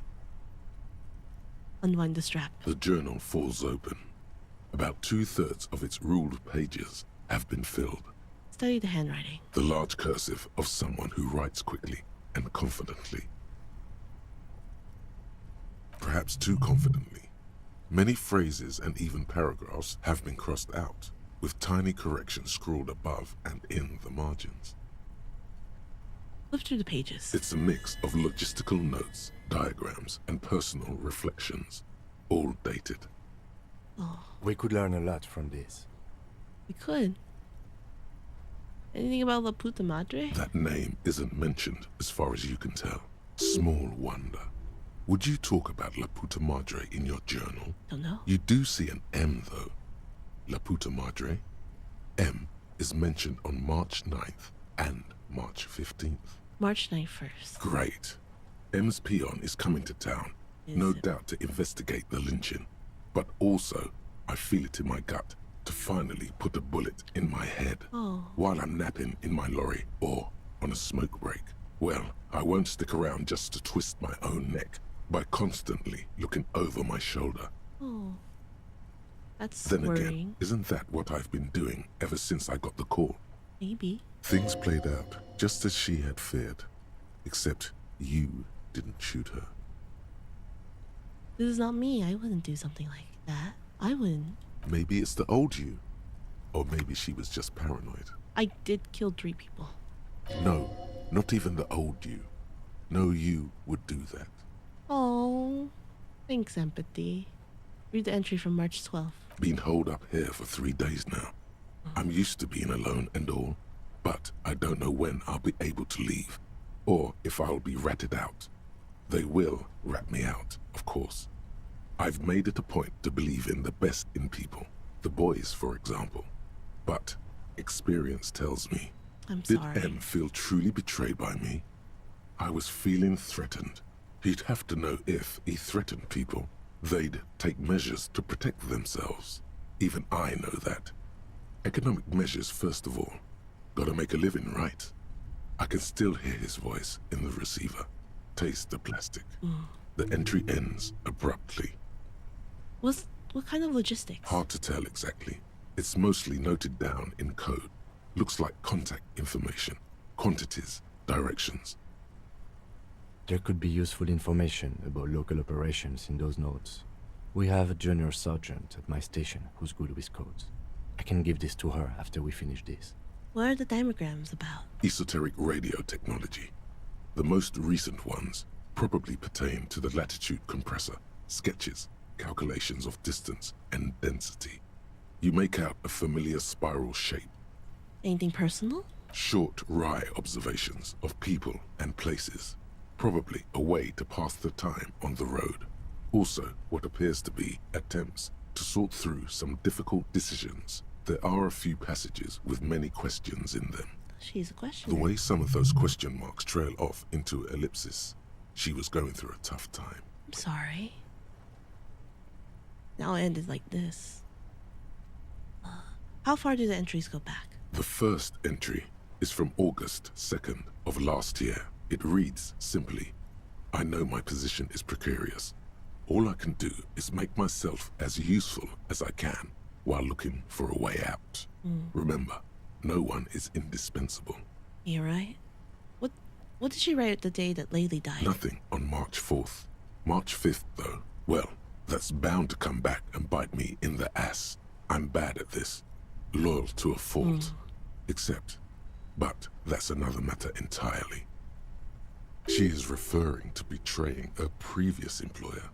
Unwind the strap. The journal falls open. About 2/3 of its ruled pages have been filled. Study the handwriting. The large cursive of someone who writes quickly and confidently. Perhaps too confidently. Many phrases and even paragraphs have been crossed out, with tiny corrections scrawled above and in the margins. Flip through the pages. It's a mix of logistical notes, diagrams, and personal reflections, all dated. Oh. We could learn a lot from this. We could. Anything about La Puta Madre? That name isn't mentioned as far as you can tell. Small wonder. Would you talk about La Puta Madre in your journal? Don't know. You do see an M though. La Puta Madre. M is mentioned on March 9th and March 15th. March 9th first. Great. M's peon is coming to town, no doubt to investigate the lynching. But also, I feel it in my gut to finally put a bullet in my head while I'm napping in my lorry or on a smoke break. Well, I won't stick around just to twist my own neck by constantly looking over my shoulder. Oh. That's Then worrying. again, isn't that what I've been doing ever since I got the call? Maybe. Things played out just as she had feared, except you didn't shoot her. This is not me. I wouldn't do something like that. I wouldn't. Maybe it's the old you. Or maybe she was just paranoid. I did kill 3 people. No, not even the old you. No you would do that. Oh, thanks, empathy. Read the entry from March 12th. Been holed up here for 3 days now. I'm used to being alone and all, but I don't know when I'll be able to leave, or if I'll be ratted out. They will rat me out, of course. I've made it a point to believe in the best in people, the boys, for example. But experience tells me, did M feel truly betrayed by me? I was feeling threatened. He'd have to know if he threatened people, they'd take measures to protect themselves. Even I know that. Economic measures first of all. Gotta make a living, right? I can still hear his voice in the receiver. Taste the plastic. The entry ends abruptly. What kind of logistics? Hard to tell exactly. It's mostly noted down in code. Looks like contact information, quantities, directions. There could be useful information about local operations in those notes. We have a junior sergeant at my station who's good with codes. I can give this to her after we finish this. What are the diagrams about? Esoteric radio technology. The most recent ones probably pertain to the latitude compressor, sketches, calculations of distance and density. You make out a familiar spiral shape. Anything personal? Short, wry observations of people and places. Probably a way to pass the time on the road. Also, what appears to be attempts to sort through some difficult decisions. There are a few passages with many questions in them. She's a questioner. The way some of those question marks trail off into ellipsis, she was going through a tough time. I'm sorry. Now it ended like this. How far do the entries go back? The first entry is from August 2nd of last year. It reads simply, I know my position is precarious. All I can do is make myself as useful as I can while looking for a way out. Remember, no one is indispensable. You're right. What did she write the day that Laylee died? Nothing on March 4th. March 5th, though, well, that's bound to come back and bite me in the ass. I'm bad at this. Loyal to a fault. But that's another matter entirely. She is referring to betraying a previous employer.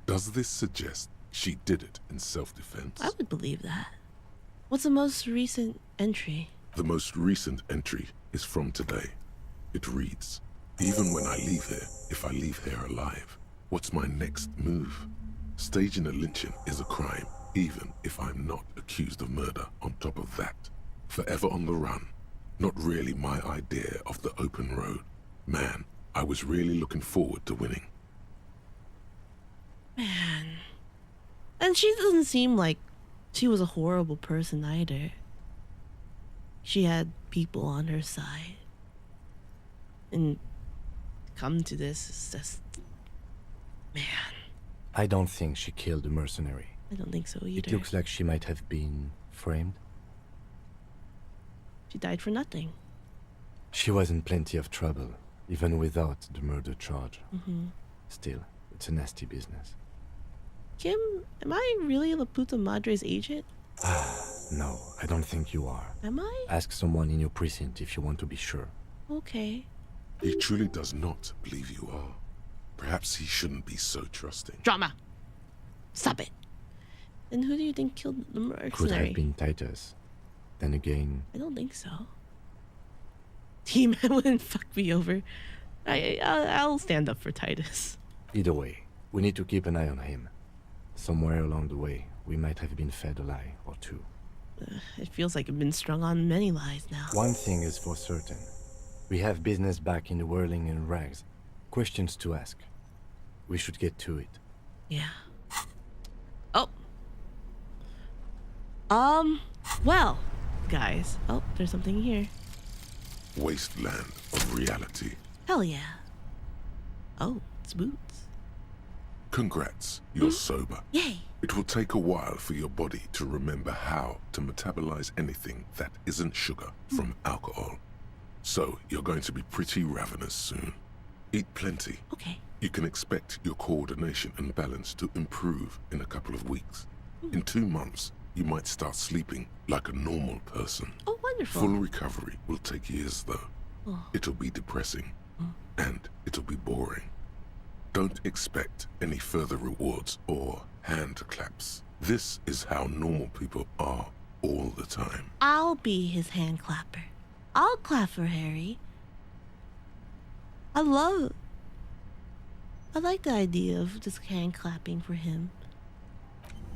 Does this suggest she did it in self-defense? I would believe that. What's the most recent entry? The most recent entry is from today. It reads, even when I leave here, if I leave here alive, what's my next move? Staging a lynching is a crime, even if I'm not accused of murder on top of that. Forever on the run. Not really my idea of the open road. Man, I was really looking forward to winning. Man. And she doesn't seem like she was a horrible person either. She had people on her side. And come to this is just... Man. I don't think she killed the mercenary. I don't think so either. It looks like she might have been framed. She died for nothing. She was in plenty of trouble, even without the murder charge. Still, it's a nasty business. Kim, am I really La Puta Madre's agent? No, I don't think you are. Am I? Ask someone in your precinct if you want to be sure. Okay. He truly does not believe you are. Perhaps he shouldn't be so trusting. Drama! Stop it! And who do you think killed the mercenary? Could have been Titus. Then again... I don't think so. T-Man wouldn't fuck me over. I'll stand up for Titus. Either way, we need to keep an eye on him. Somewhere along the way, we might have been fed a lie or two. It feels like I've been strung on many lies now. One thing is for certain. We have business back in the whirling in rags. Questions to ask. We should get to it. Yeah. Oh. Well, guys. Oh, there's something here. Wasteland of reality. Hell yeah. Oh, it's boots. Congrats, you're sober. Yay. It will take a while for your body to remember how to metabolize anything that isn't sugar from alcohol. So you're going to be pretty ravenous soon. Eat plenty. Okay. You can expect your coordination and balance to improve in a couple of weeks. In 2 months, you might start sleeping like a normal person. Oh, wonderful. Full recovery will take years, though. Oh. It'll be depressing, and it'll be boring. Don't expect any further rewards or hand claps. This is how normal people are all the time. I'll be his hand clapper. I'll clap for Harry. I like the idea of just hand clapping for him.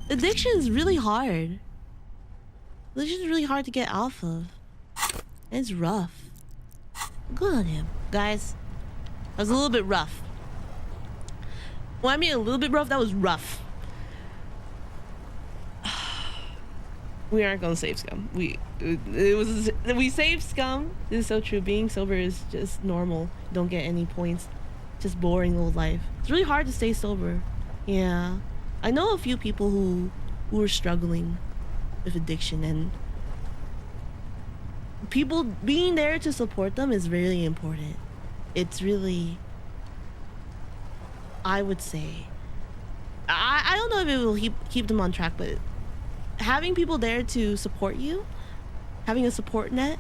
Addiction is really hard. Addiction is really hard to get off of. And it's rough. Good on him. Guys, that was a little bit rough. When I mean a little bit rough, that was rough. We aren't gonna save Scum. We saved Scum. This is so true. Being sober is just normal. Don't get any points. Just boring old life. It's really hard to stay sober. Yeah, I know a few people who are struggling with addiction, and people being there to support them is really important. It's really, I would say, I don't know if it will keep them on track, but having people there to support you, having a support net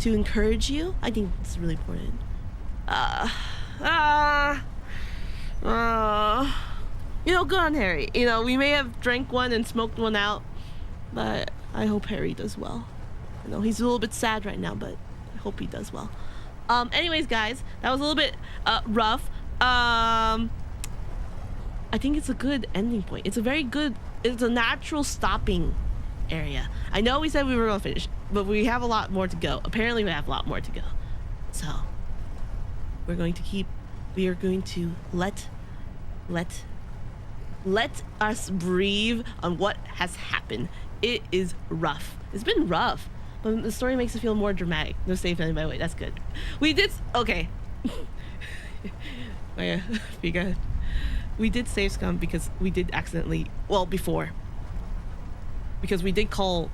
to encourage you, I think it's really important. You know, good on Harry. You know, we may have drank one and smoked one out, but I hope Harry does well. You know, he's a little bit sad right now, but I hope he does well. Anyways, guys, that was a little bit rough. I think it's a good ending point. It's a natural stopping area. I know we said we were gonna finish, but we have a lot more to go. Apparently we have a lot more to go. So we are going to let us breathe on what has happened. It is rough. It's been rough, but the story makes it feel more dramatic. No save any by the way. That's good. We did okay. Oh yeah, be good. We did save Scum because we did accidentally, because we did call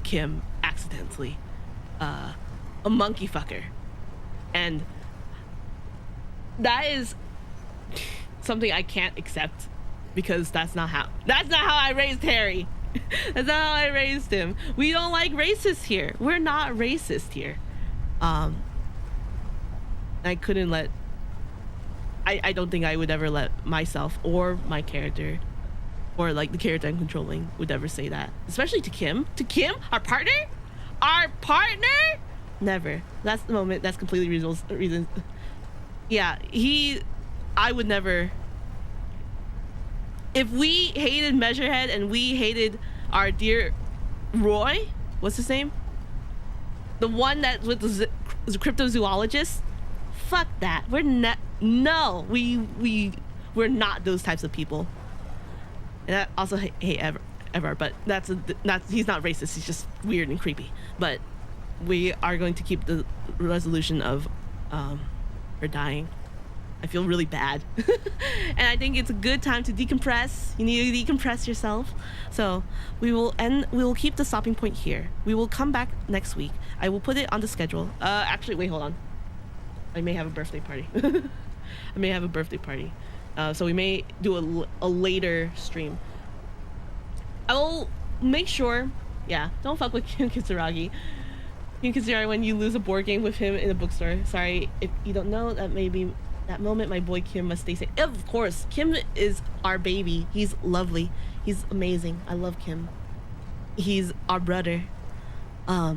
Kim accidentally a monkey fucker, and that is something I can't accept because that's not how I raised Harry. That's not how I raised him. We don't like racists here. We're not racist here. I couldn't let. I don't think I would ever let myself or my character, or like the character I'm controlling, would ever say that. Especially to Kim. To Kim, our partner. Never. That's the moment. That's completely reason. Yeah, I would never. If we hated Measurehead and we hated our dear Roy, what's his name? The one that's with the cryptozoologist. Fuck that. We're not. No, we're not those types of people. And I also hate Ever, but he's not racist. He's just weird and creepy. But we are going to keep the resolution of her dying. I feel really bad. And I think it's a good time to decompress. You need to decompress yourself. So we will keep the stopping point here. We will come back next week. I will put it on the schedule. Actually, wait, hold on. I may have a birthday party. So we may do a later stream. I will make sure, don't fuck with Kim Kitsuragi. Kim Kitsuragi when you lose a board game with him in a bookstore. Sorry, if you don't know, that moment my boy Kim must stay safe. Of course, Kim is our baby. He's lovely. He's amazing. I love Kim. He's our brother. But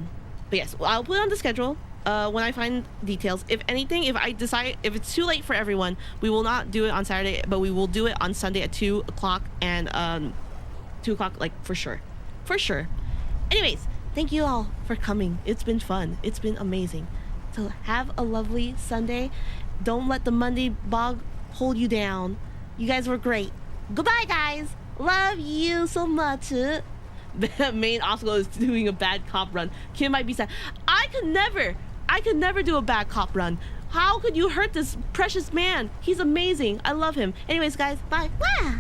yes, I'll put it on the schedule when I find details. If anything, if I decide, if it's too late for everyone, we will not do it on Saturday, but we will do it on Sunday at 2 o'clock and 2 o'clock, like for sure. Anyways, thank you all for coming. It's been fun. It's been amazing. So have a lovely Sunday. Don't let the Monday bog hold you down. You guys were great. Goodbye, guys. Love you so much. The main obstacle is doing a bad cop run. Kim might be sad. I could never do a bad cop run. How could you hurt this precious man? He's amazing. I love him. Anyways, guys, bye. Wah!